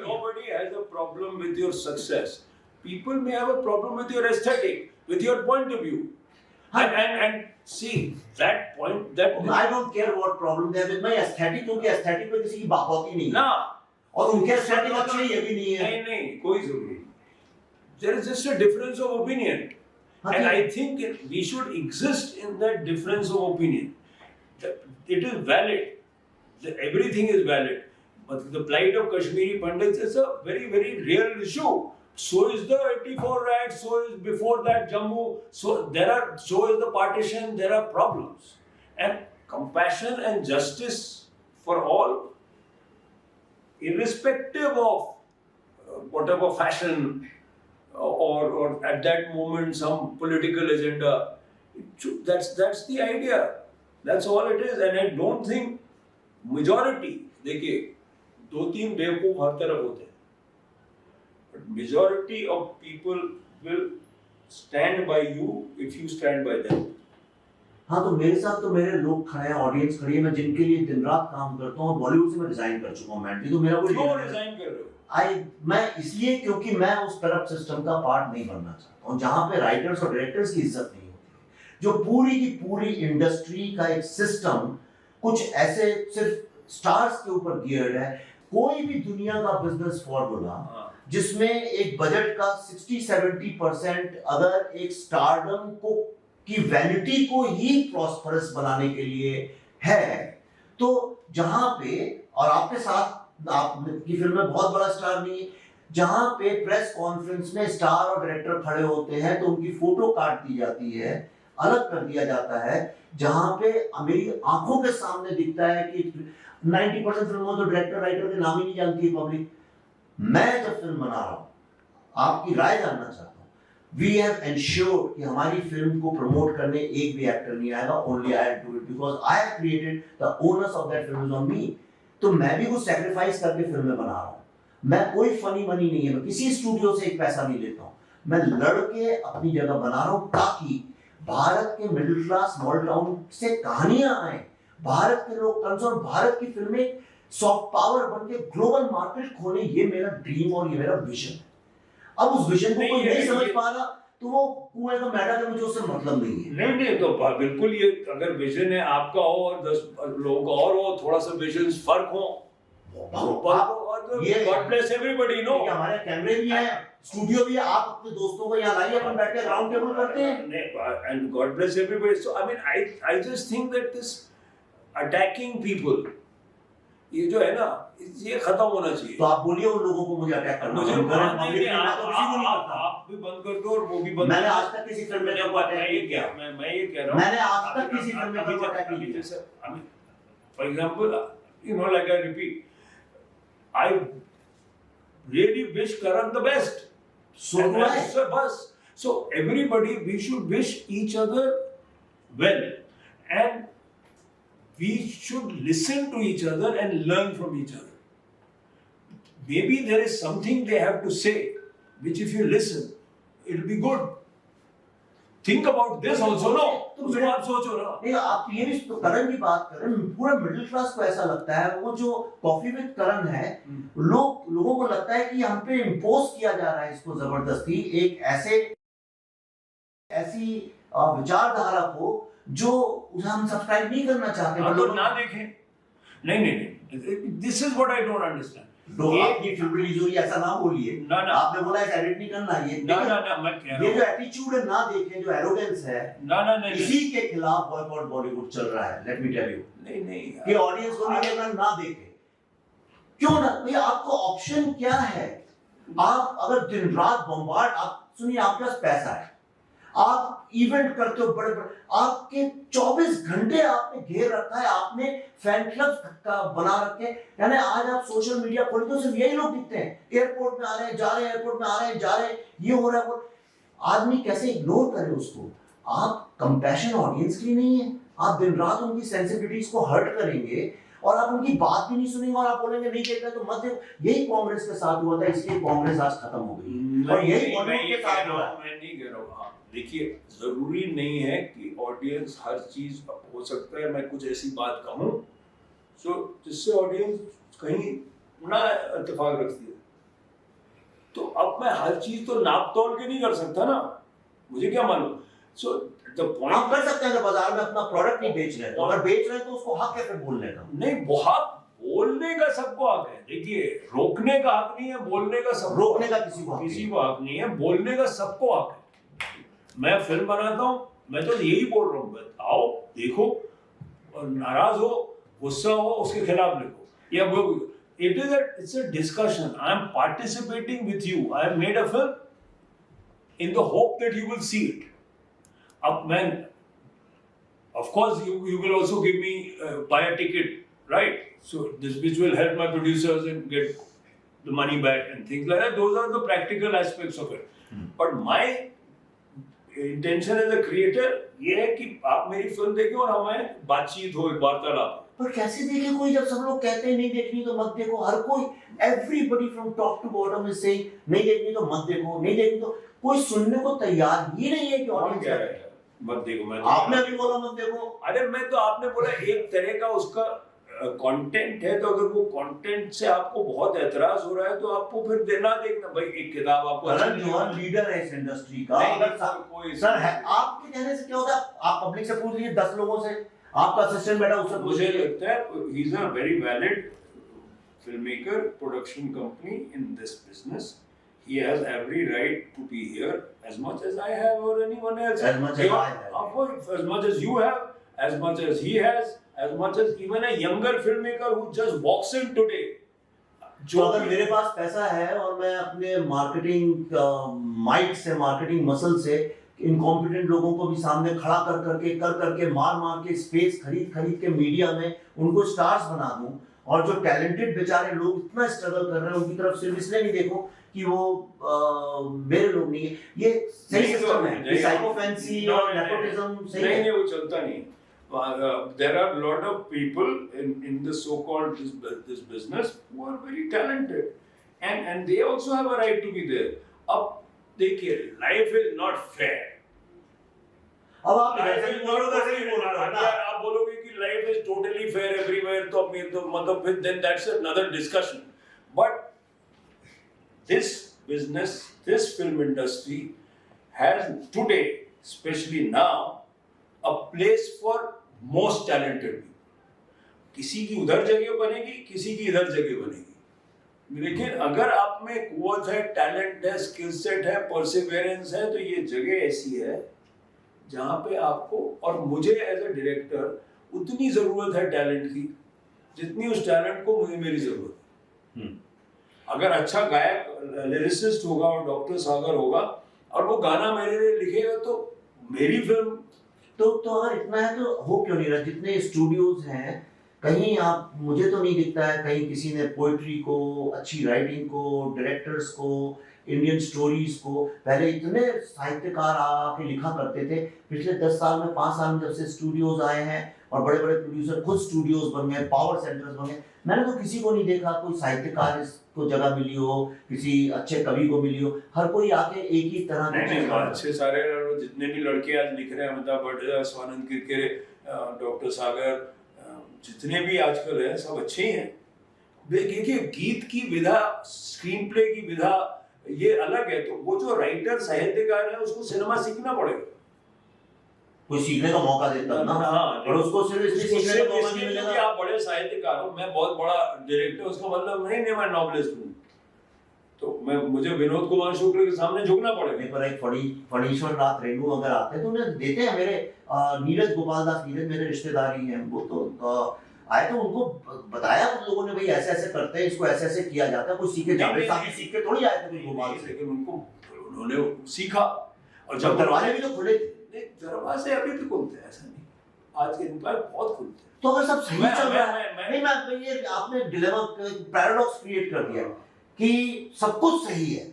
nobody has a problem with your success, people may have a problem with your aesthetic, with your point of view, And see that point that I don't care what problem they have with my aesthetic, क्योंकि aesthetic पे किसी की बात होती नहीं है ना और उनके aesthetic अच्छे ये भी नहीं है। नहीं कोई जरूरी नहीं। There is just a difference of opinion, and I think we should exist in that difference of opinion. It is valid. Everything is valid, but the plight of Kashmiri Pandits is a very very real issue. So is the 84 riots, so is before that Jammu, so is the partition, there are problems. And compassion and justice for all, irrespective of whatever fashion or at that moment some political agenda, that's the idea. That's all it is. And I don't think majority, देखिए 2-3 बेवकूफ हर तरफ होते हैं, but majority of people will stand by you if you stand by them. हाँ, तो मेरे साथ तो मेरे लोग खड़े हैं, ऑडियंस खड़ी है, मैं जिनके लिए दिन रात काम करता हूँ और बॉलीवुड से मैं रिजाइन कर चुका हूँ मैंटी, तो मेरा कोई क्यों रिजाइन कर रहे हो? मैं इसलिए क्योंकि मैं उस करप्ट सिस्टम का पार्ट नहीं बनना चाहता हूँ जहाँ पे राइटर्स और डायरेक्टर्स की इज्जत नहीं होती, जो पूरी की पूरी इंडस्ट्री का एक सिस्टम कुछ ऐसे सिर्फ स्टार्स के ऊपर गियर्ड है। कोई भी दुनिया का बिजनेस फॉर्मूला जिसमें एक बजट का 60-70% अगर एक स्टारडम को की वैनिटी को ही प्रॉस्परस बनाने के लिए है, तो जहां पे और आपके साथ आपकी फिल्म में बहुत बड़ा स्टार नहीं है, जहां पे प्रेस कॉन्फ्रेंस में स्टार और डायरेक्टर खड़े होते हैं तो उनकी फोटो काट दी जाती है, अलग कर दिया जाता है, जहां पे मेरी आंखों के सामने दिखता है कि 90% फिल्मों तो डायरेक्टर राइटर के नाम ही नहीं जानती है पब्लिक। मैं जब फिल्म बना रहा हूं, आपकी राय जानना चाहता हूं, वी हैव एंश्योर्ड कि हमारी फिल्म को प्रमोट करने एक भी एक्टर नहीं आएगा, only I do it because I have created the owners of that film is on me. तो मैं भी कुछ सैक्रिफाइस करके फिल्में बना रहा हूं। मैं कोई फनी मनी नहीं है, मैं किसी स्टूडियो से एक पैसा नहीं लेता हूं, मैं लड़के अपनी जगह बना रहा हूं ताकि भारत के मिडिल क्लास स्मॉल टाउन से कहानियां आए, भारत के लोग कंसर्न, भारत की फिल्में सॉफ्ट पावर बनके ग्लोबल मार्केट खोले, ये मेरा ड्रीम और ये मेरा विजन है। अब उस विजन को कोई नहीं समझ पा रहा तो वो कुएं का मैटर है, मुझे उससे मतलब नहीं है। नहीं तो बिल्कुल, ये अगर विजन है आपका हो और 10 लोगों का और हो, थोड़ा सा विजन फर्क हो, ये गॉड ब्लेस एवरीबॉडी नो। हमारे कैमरे भी हैं, स्टूडियो भी है, आप अपने दोस्तों को यहाँ लाइए, अपन बैठ के राउंड टेबल करते हैं, and God bless everybody. So I mean I just think that this attacking people, ये जो है ना, ये खत्म होना चाहिए। तो आप बोलिए उन लोगों को मुझे अटैक करना, मुझे आप भी बंद कर दो और वो भी बंद। मैंने आज तक किसी फिल्म में अटैक नहीं किया, मैं ये कह रहा हूँ, मैंने आज तक किसी फिल्म में अटैक नहीं किया। जैसे for example, you know, like I repeat, I really wish Karan the best. So do I. So everybody, we should wish each other well, and we should listen to each other and learn from each other. Maybe there is something they have to say, which if you listen, it will be good. Think about this also, no? उसको आप सोचो ना। नहीं, आप ये भी तो करण की बात करें, पूरा मिडिल क्लास को ऐसा लगता है, वो जो कॉफी विद करण है, लोगों को लगता है कि हम पे इम्पोज किया जा रहा है इसको जबरदस्ती, एक ऐसी विचारधारा को जो हम सब्सक्राइब नहीं करना चाहते। तो ना देखें। नहीं, this is what I don't understand. आपकी फिल्म रिलीज हुई ऐसा ना बोलिए, ना आपने बोला है एडिट नहीं करना, ये ना मैं कह रहा हूं, ये जो एटीट्यूड है ना देखें, जो एरोगेंस है, ना इसी के खिलाफ बॉयकॉट बॉलीवुड चल रहा है। लेट मी टेल यू, नहीं कि ऑडियंस को नहीं देखना, ना देखे, क्यों ना भैया, आपको ऑप्शन क्या है? आप अगर दिन रात बम्बार्ड, आप सुनिए, आपके पास पैसा है, आप इवेंट करते हो बड़े बड़े, आपके 24 घंटे आपने घेर रखा है, आपने फैन क्लब का बना रखे, यानी आज आप सोशल मीडिया खोले तो सिर्फ यही लोग दिखते हैं, एयरपोर्ट में आ रहे हैं, जा रहे हैं, एयरपोर्ट में आ रहे हैं, जा रहे हैं, ये हो रहा है वो। आदमी कैसे इग्नोर करे उसको? आप कंपैशन ऑडियंस के लिए नहीं है, आप दिन रात उनकी सेंसिटिविटीज को हर्ट करेंगे और आप उनकी बात भी नहीं सुनेंगे और आप बोलेंगे नहीं देखना तो मत देखो। यही कांग्रेस के साथ हुआ था, इसलिए कांग्रेस आज खत्म हो गई, और यही बॉलीवुड के साथ हुआ। मैं नहीं कह रहा हूँ, देखिए, जरूरी नहीं है कि ऑडियंस हर चीज, हो सकता है मैं कुछ ऐसी बात कहूँ सो जिससे ऑडियंस कहीं ना इत्तेफाक रखती है, तो अब मैं हर चीज तो नाप तोल के नहीं कर सकता ना, मुझे क्या मालूम। सो point आप कर सकते हैं अगर बाजार में अपना प्रोडक्ट नहीं बेच रहे हैं, तो अगर बेच रहे हैं तो उसको हक है फिर बोलने का। नहीं, बहुत बोलने का सबको हक है। देखिए, रोकने का हक नहीं है, बोलने का सबको, रोकने का किसी को हक किसी नहीं को हक नहीं है, बोलने का सबको हक है। मैं फिल्म बनाता हूँ, मैं तो यही बोल रहा हूँ, आओ देखो, और नाराज हो, गुस्सा हो, उसके खिलाफ लिखो। या it's a discussion. I am participating with you. I have made a film in the hope that you will see it. Up man, of course you will also give me buy a ticket, right? So this which will help my producers and get the money back and things like that. Those are the practical aspects of it. But my intention as a creator ये है कि आप मेरी फिल्म देखें और हमें बातचीत हो, एक वार्तालाप। पर कैसे देखे कोई, जब सब लोग कहते हैं नहीं देखनी तो मत देखो, हर कोई everybody from top to bottom is saying नहीं देखनी तो मत देखो, नहीं देखनी तो, कोई सुनने को तैयार ही नहीं है कि कौन कह रहा है मत देखो? मैं आपने भी बोला मत देखो। अरे मैं तो, आपने बोला एक तरह का उसका कंटेंट है, तो अगर वो कंटेंट से आपको बहुत एतराज हो रहा है तो आपको फिर देना देखना भाई। एक किताब आपको करण जौहर लीडर है इस इंडस्ट्री का, अगर कोई सर है, आपके कहने से क्या होता है, आप पब्लिक से पूछ लीजिए 10 लोगों से, आपका असिस्टेंट बैठा उससे पूछ मुझे लीजिए। लगता है he is a very valid filmmaker, production company in this business. He has every right to be here as much as I have or anyone else. As much as I have. Of course, as much as you have, as much as he has, as much as even a younger filmmaker who just walks in today. जो अगर मेरे पास पैसा है और मैं अपने marketing might say, marketing muscle से इनकॉम्पिटेंट लोगों को भी सामने खड़ा कर करके मार के स्पेस खरीद के मीडिया में उनको स्टार्स बना दूं, और जो टैलेंटेड बेचारे लोग इतना स्ट्रगल कर रहे हैं उनकी तरफ सिर्फ इसलिए नहीं देखो कि वो मेरे लोग नहीं है, ये सही सिस्टम है, साइकोफेंसी और नेपोटिज्म सही है। नहीं, वो चलता नहीं। There are a lot of people in the so-called this business who are very talented, and they also have a right to be there. अब देखिए, life is not fair. अब आप ऐसे ही बोल रहे हो, आप बोलोगे कि life is totally fair everywhere, तो मतलब फिर then that's another discussion. But this business, this film industry has today, especially now, a place for most talented people. किसी की उधर जगह बनेगी, किसी की इधर जगह बनेगी। लेकिन अगर आप में कुव्वत है, टैलेंट है, स्किल सेट है, परसिवेरेंस है, तो ये जगह ऐसी है जहाँ पे आपको और मुझे एज अ डायरेक्टर उतनी जरूरत है टैलेंट की जितनी उस टैलेंट को मुझे मेरी जरूरत है। अगर अच्छा गायक लिरिसिस्ट होगा और डॉक्टर सागर होगा और वो गाना मेरे लिए लिखेगा तो मेरी फिल्म तो अगर इतना है तो हो क्यों नहीं रहा? जितने स्टूडियोज हैं, कहीं आप, मुझे तो नहीं दिखता है कहीं किसी ने पोइट्री को, अच्छी राइटिंग को, डायरेक्टर्स को, इंडियन स्टोरीज को, पहले इतने साहित्यकार आके लिखा करते थे, पिछले 10 साल में 5 साल में जब से स्टूडियोज आए हैं और बड़े बड़े प्रोड्यूसर खुद स्टूडियोज बन गए, पावर सेंटर्स बन गए, मैंने तो किसी को नहीं देखा कोई साहित्यकार को जगह मिली हो, किसी अच्छे कवि को मिली हो, हर कोई आके एक ही तरह नहीं, अच्छे सारे जितने भी लड़के आज लिख रहे हैं, अमिताभ बड़े, स्वानंद किरकिरे, डॉक्टर सागर, जितने भी आजकल हैं सब अच्छे ही हैं। देखिए, गीत की विधा, स्क्रीन प्ले की विधा ये अलग है, तो वो जो राइटर साहित्यकार है उसको सिनेमा सीखना पड़ेगा। कोई सीखने का मौका देता ना, और उसको सिर्फ इसलिए सीखने का मौका नहीं मिलेगा कि आप बड़े साहित्यकार हो, मैं बहुत बड़ा डायरेक्टर, उसका मतलब नहीं मैं नॉवेलिस्ट हूँ, तो मुझे विनोद कुमार शुक्ल के सामने झुकना पड़ेगा। पर एक फणीश्वर नाथ रेणु अगर आते हैं तो उन्हें देते हैं, मेरे नीरज गोपाल दास नीरज मेरे रिश्तेदार ही हैं, वो तो आए तो उनको बताया उन लोगों ने, भाई ऐसे ऐसे करते हैं, इसको ऐसे ऐसे किया जाता है, कोई सीखे जावे साहब सीख के थोड़ी आए थे गोपाल से, लेकिन उन्होंने सीखा और जब दरवाजे भी तो खुले थे। दरवाजे अभी भी खुलते हैं, ऐसा नहीं, आज के दिन बहुत खुलते हैं। तो अगर सब सही चल रहा है, नहीं मैं ये आपने डिलेमा, पैराडॉक्स क्रिएट कर दिया कि सब कुछ सही है,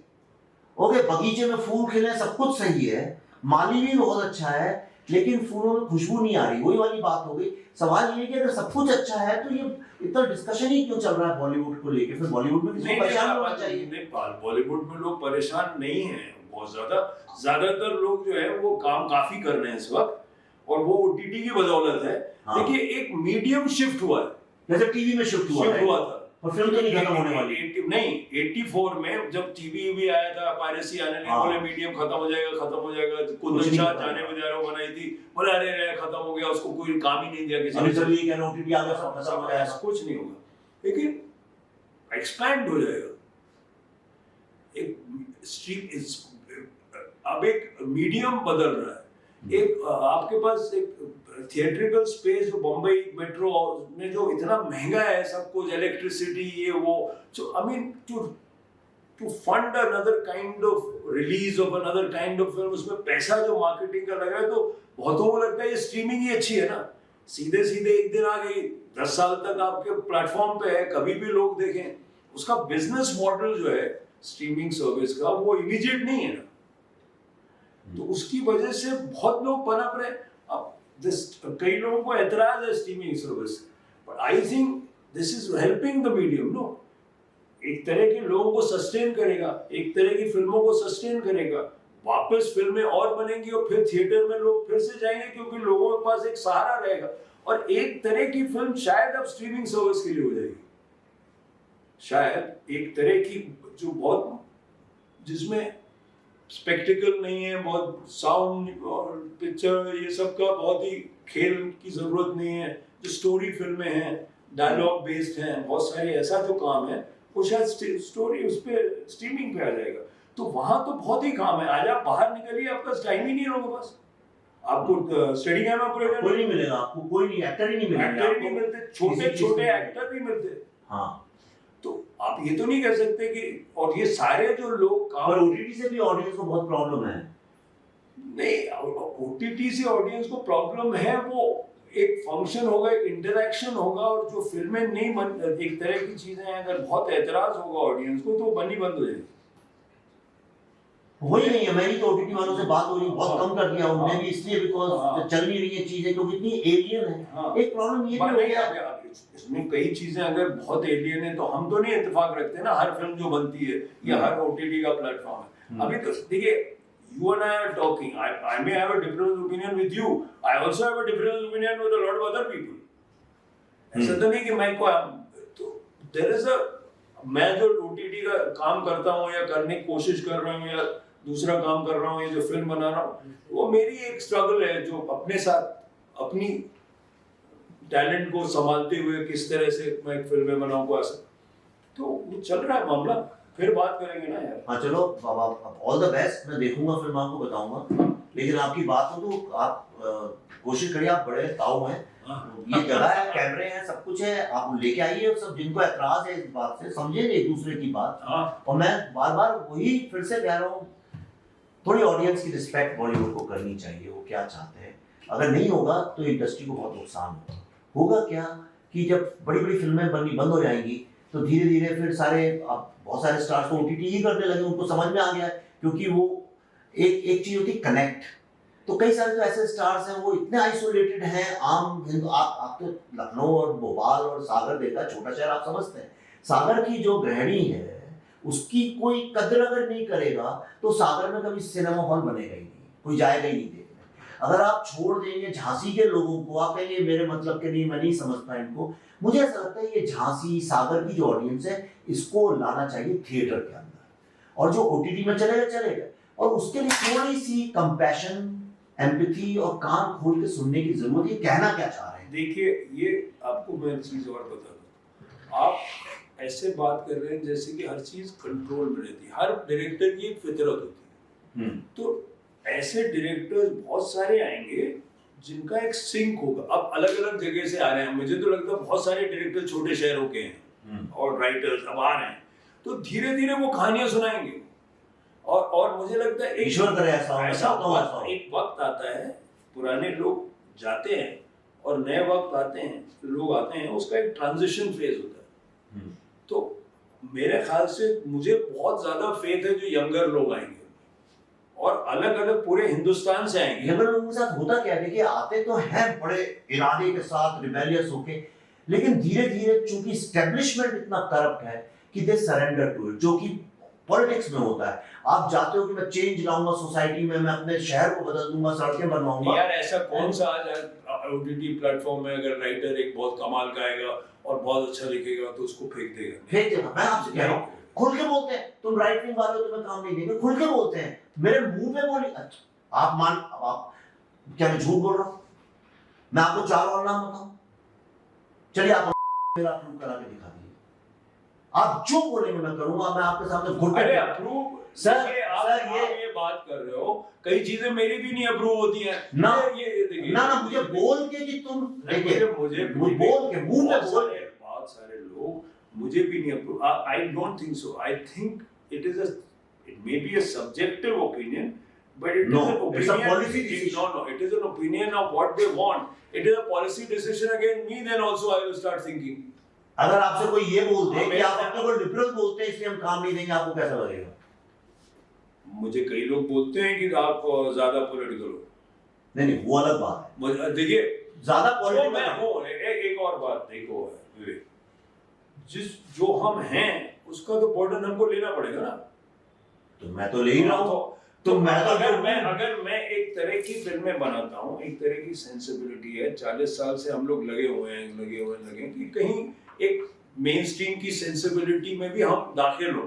ओके, बगीचे में फूल खिले, सब कुछ सही है, माली भी बहुत अच्छा है, लेकिन फूलों में खुशबू नहीं आ रही, वही वाली बात हो गई। सवाल ये है कि अगर सब कुछ अच्छा है तो ये इतना डिस्कशन ही क्यों चल रहा है बॉलीवुड को लेके? फिर बॉलीवुड में किसी को परेशान होना चाहिए? नहीं, बॉलीवुड में लोग परेशान नहीं हैं बहुत ज्यादातर लोग जो है वो काम काफी कर रहे हैं इस वक्त, और वो ओटीटी की बदौलत है। देखिए, एक मीडियम शिफ्ट हुआ है, जैसे टीवी में शिफ्ट हुआ था, और फिल्म तो नहीं खत्म होने वाली। नहीं 84 में जब टीवी भी आया था, पायरेसी आने लगी, बोले मीडियम खत्म हो जाएगा, कुंदन शाह जाने बजारों बनाई थी, बोले अरे खत्म हो गया, उसको कोई काम ही नहीं दिया किसी ने, चलिए क्या ओटीटी आ गया सब खत्म हो गया, कुछ नहीं होगा, लेकिन एक्सपैंड हो जाएगा। एक स्ट्रीम, अब एक मीडियम बदल रहा है, एक आपके पास एक थिएट्रिकल स्पेस जो बम्बई मेट्रो में जो इतना महंगा है सब कुछ, इलेक्ट्रिसिटी ये वो, so I mean to fund another kind of release of another kind of film, उसमें पैसा जो मार्केटिंग का लग रहा है, तो बहुतों को लगता है ये स्ट्रीमिंग ही अच्छी है ना, सीधे एक दिन आ गई, 10 साल तक आपके प्लेटफॉर्म पे है, कभी भी लोग देखें, उसका बिजनेस मॉडल जो है स्ट्रीमिंग सर्विस का वो इमीडिएट नहीं है ना, तो उसकी वजह से बहुत लोग पनप रहे। अब कई लोगों को एतराज है streaming service, but I think this is helping the medium, no, एक तरह के लोगों को सस्टेन करेगा, एक तरह की फिल्मों को सस्टेन करेगा, वापस फिल्में और बनेंगी और फिर थिएटर में लोग फिर से जाएंगे क्योंकि लोगों के पास एक सहारा रहेगा, और एक तरह की फिल्म शायद अब स्ट्रीमिंग सर्विस के लिए हो जाएगी, शायद एक तरह की जो बहुत, जिसमें स्पेक्टिकल नहीं है, बहुत साउंड और पिक्चर ये सब का बहुत ही खेल की जरूरत नहीं है, जो स्टोरी फिल्में हैं, डायलॉग बेस्ड हैं, बहुत सारे ऐसा जो काम है वो शायद स्टोरी उस पे स्ट्रीमिंग पे आ जाएगा, तो वहां तो बहुत ही काम है। आज आप बाहर निकलिए, आपका टाइम ही नहीं लोगों के पास, आपको स्टडी टाइम ऑपरेटर कोई नहीं मिलेगा, आपको कोई नहीं, एक्टर ही नहीं मिलेगा, एक्टर ही नहीं मिलते, छोटे एक्टर भी मिलते। हाँ, तो आप ये तो नहीं कह सकते कि, और ये सारे जो लोग काम, और ओटीटी से भी ऑडियंस को बहुत प्रॉब्लम है। नहीं, ओटीटी से ऑडियंस को प्रॉब्लम है, वो एक फंक्शन होगा, एक इंटरेक्शन होगा, और जो फिल्में नहीं बन, एक तरह की चीजें हैं, अगर बहुत एतराज होगा ऑडियंस को तो बनी बंद हो जाएगी। वही नहीं है, मेरी तो ओटीटी वालों से बात हो रही, बहुत कम कर दिया उन्होंने भी, इसलिए बिकॉज चल नहीं रही है चीजें क्योंकि इतनी एलियन है। एक प्रॉब्लम ये भी हो गया, इसमें कई चीजें अगर बहुत एलियन है तो हम तो नहीं इत्तेफाक रखते ना, हर फिल्म जो बनती है या हर ओटीटी का प्लेटफॉर्म है। अभी तो देखिए, you and I are talking, I may have a different opinion with you, I also have a different opinion with a lot of other people, ऐसा तो नहीं कि मैं को, तो there is a, मैं जो ओटीटी का काम करता हूँ या करने की कोशिश कर रहा हूँ या दूसरा काम कर रहा हूँ या जो फिल्म बना रहा हूँ, वो मेरी एक स्ट्रगल है, जो अपने साथ अपनी टैलेंट को संभालते हुए किस तरह से मैं फिल्में बनाऊं को, ऐसा तो वो चल रहा है मामला, फिर बात करेंगे ना यार। हाँ चलो बाबा, ऑल द बेस्ट, मैं देखूंगा फिल्म, आपको बताऊंगा, लेकिन आपकी बात हो तो आप कोशिश करिए, आप बड़े ताऊ हैं, ये जगह है, कैमरे हैं, सब कुछ है, आप लेके आइए, और सब जिनको एतराज है इस बात से समझेंगे एक दूसरे की बात। और मैं बार बार वही फिर से कह रहा हूँ, थोड़ी ऑडियंस की रिस्पेक्ट बॉलीवुड को करनी चाहिए, वो क्या चाहते हैं, अगर नहीं होगा तो इंडस्ट्री को बहुत नुकसान होगा। क्या कि जब बड़ी बड़ी फिल्में बननी बंद हो जाएंगी तो धीरे धीरे फिर सारे, अब बहुत सारे स्टार्स तो ओटीटी ही करने लगे, उनको समझ में आ गया है, क्योंकि वो एक चीज होती है कनेक्ट, तो कई सारे तो ऐसे स्टार्स हैं वो इतने आइसोलेटेड हैं, आम हिंदू, आप तो लखनऊ और भोपाल और सागर देखा, छोटा शहर, आप समझते हैं सागर की जो गृहिणी है उसकी कोई कदर अगर नहीं करेगा तो सागर में कभी सिनेमा हॉल बनेगा ही नहीं, कोई जाएगा ही नहीं देखने। अगर आप छोड़ देंगे झांसी के लोगों को, आप कहेंगे मेरे मतलब के नहीं, मैं नहीं समझता इनको, मुझे ऐसा लगता है ये झांसी सागर की जो ऑडियंस है इसको लाना चाहिए थिएटर के अंदर, और जो ओटीटी में चलेगा, और उसके लिए थोड़ी सी कंपैशन, एम्पैथी और कान खोल के सुनने की जरूरत है, कहना क्या चाह रहे हैं। देखिए, ये आपको मैं चीज और बता दूं, आप ऐसे बात कर रहे हैं जैसे कि हर चीज कंट्रोल में रहती है, हर डायरेक्टर की एक फितरत होती है, तो ऐसे डायरेक्टर्स बहुत सारे आएंगे जिनका एक सिंक होगा। अब अलग अलग जगह से आ रहे हैं, मुझे तो लगता है बहुत सारे डायरेक्टर छोटे शहरों के हैं और राइटर्स अब आ रहे हैं, तो धीरे धीरे वो कहानियां सुनाएंगे, और मुझे लगता है एक वक्त आता है, पुराने लोग जाते हैं और नए वक्त आते हैं, लोग आते हैं, उसका एक ट्रांजिशन फेज होता है। तो मेरे ख्याल से मुझे बहुत ज्यादा फेथ है जो यंगर लोग आएंगे और अलग अलग पूरे हिंदुस्तान से आएंगे। यंगर लोगों के साथ होता क्या है, देखिए आते तो हैं बड़े इरादे के साथ, रिबेलियस होके, लेकिन धीरे धीरे चूंकि एस्टेब्लिशमेंट इतना करप्ट है कि दे सरेंडर टू इट, जो कि पॉलिटिक्स में होता है। आप चाहते हो कि मैं चेंज लाऊंगा सोसाइटी में, मैं अपने शहर को बदल दूंगा, सड़कें बनवाऊंगा। यार ऐसा कौन सा आज ओटीटी प्लेटफॉर्म में अगर राइटर एक बहुत कमाल का आएगा और बहुत अच्छा लिखेगा तो उसको फेंक देगा। भेज देना। मैं आपसे कह रहा हूँ, खुल के बोलते हैं, तुम राइट विंग वाले हो, तुम्हें काम नहीं देंगे, खुल के बोलते हैं, मेरे मुंह पे बोली। अच्छा आप मान, अब आप क्या मैं झूठ बोल रहा हूँ? मैं आपको 4 और नाम बताऊं? चलिए आप मेरा अप्रूव करा के दिखा दीजिए। आप जो बोलेंगे मैं करूंगा। मैं आपके सामने घुटने अरे अप्रूव सर, आप ये बात कर रहे हो, कई चीजें मेरी भी नहीं अप्रूव होती हैं ना। ये देखिए ना मुझे बोल के कि तुम मुझे बोल के मुंह पे बोल के बहुत सारे लोग मुझे भी नहीं approve. I don't think so. I think it may be a subjective opinion, but it is an opinion. It's a policy decision. No, it is an opinion of what they want. It is a policy decision against me. Then also I will start thinking. अगर आपसे कोई ये बोलते कि आप अपने को लिबरल बोलते हैं इसलिए हम काम नहीं देंगे, आपको कैसा लगेगा? मुझे कई लोग बोलते हैं कि आप ज्यादा पॉलिटिकल हो। नहीं वो अलग बात है। देखिए ज्यादा जो पॉलिटिकल मैं हूँ, एक और बात देखो विवेक, जो हम हैं उसका तो बर्डन हमको लेना पड़ेगा ना। तो मैं तो ले ही रहा हूँ। तो अगर मैं एक तरह की फिल्में बनाता हूँ, एक तरह की सेंसिबिलिटी है, 40 साल से हम लोग लगे हैं कि कहीं एक मेन स्ट्रीम की सेंसिबिलिटी में भी हम दाखिल हो।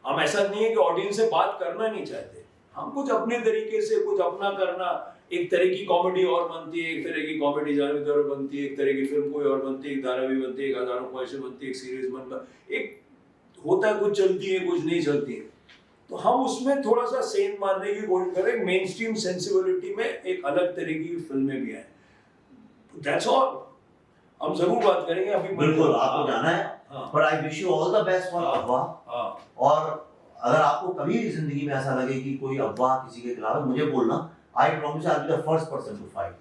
हम ऐसा नहीं है कि ऑडियंस से बात करना नहीं चाहते, हम कुछ अपने तरीके से कुछ अपना करना। एक तरह की कॉमेडी और बनती है, एक तरह की कॉमेडी जानवी और बनती है, एक तरह की फिल्म कोई और बनती है, एक धारावी बनती है, एक हजारों ख्वाहिशें बनती है, एक सीरीज बनता, एक होता है, कुछ चलती है कुछ नहीं चलती है। तो हम उसमें थोड़ा सा सेंध मारने की कोशिश करें, मेन स्ट्रीम सेंसिबिलिटी में एक अलग तरह की फिल्में भी आए। That's all. हम जरूर बात करेंगे अभी। बिल्कुल आपको जाना है, पर I wish you all the best for अफवाह। और अगर आपको कभी जिंदगी में ऐसा लगे कि कोई अफवाह किसी के खिलाफ है, मुझे बोलना। I promise I will be the first person to fight.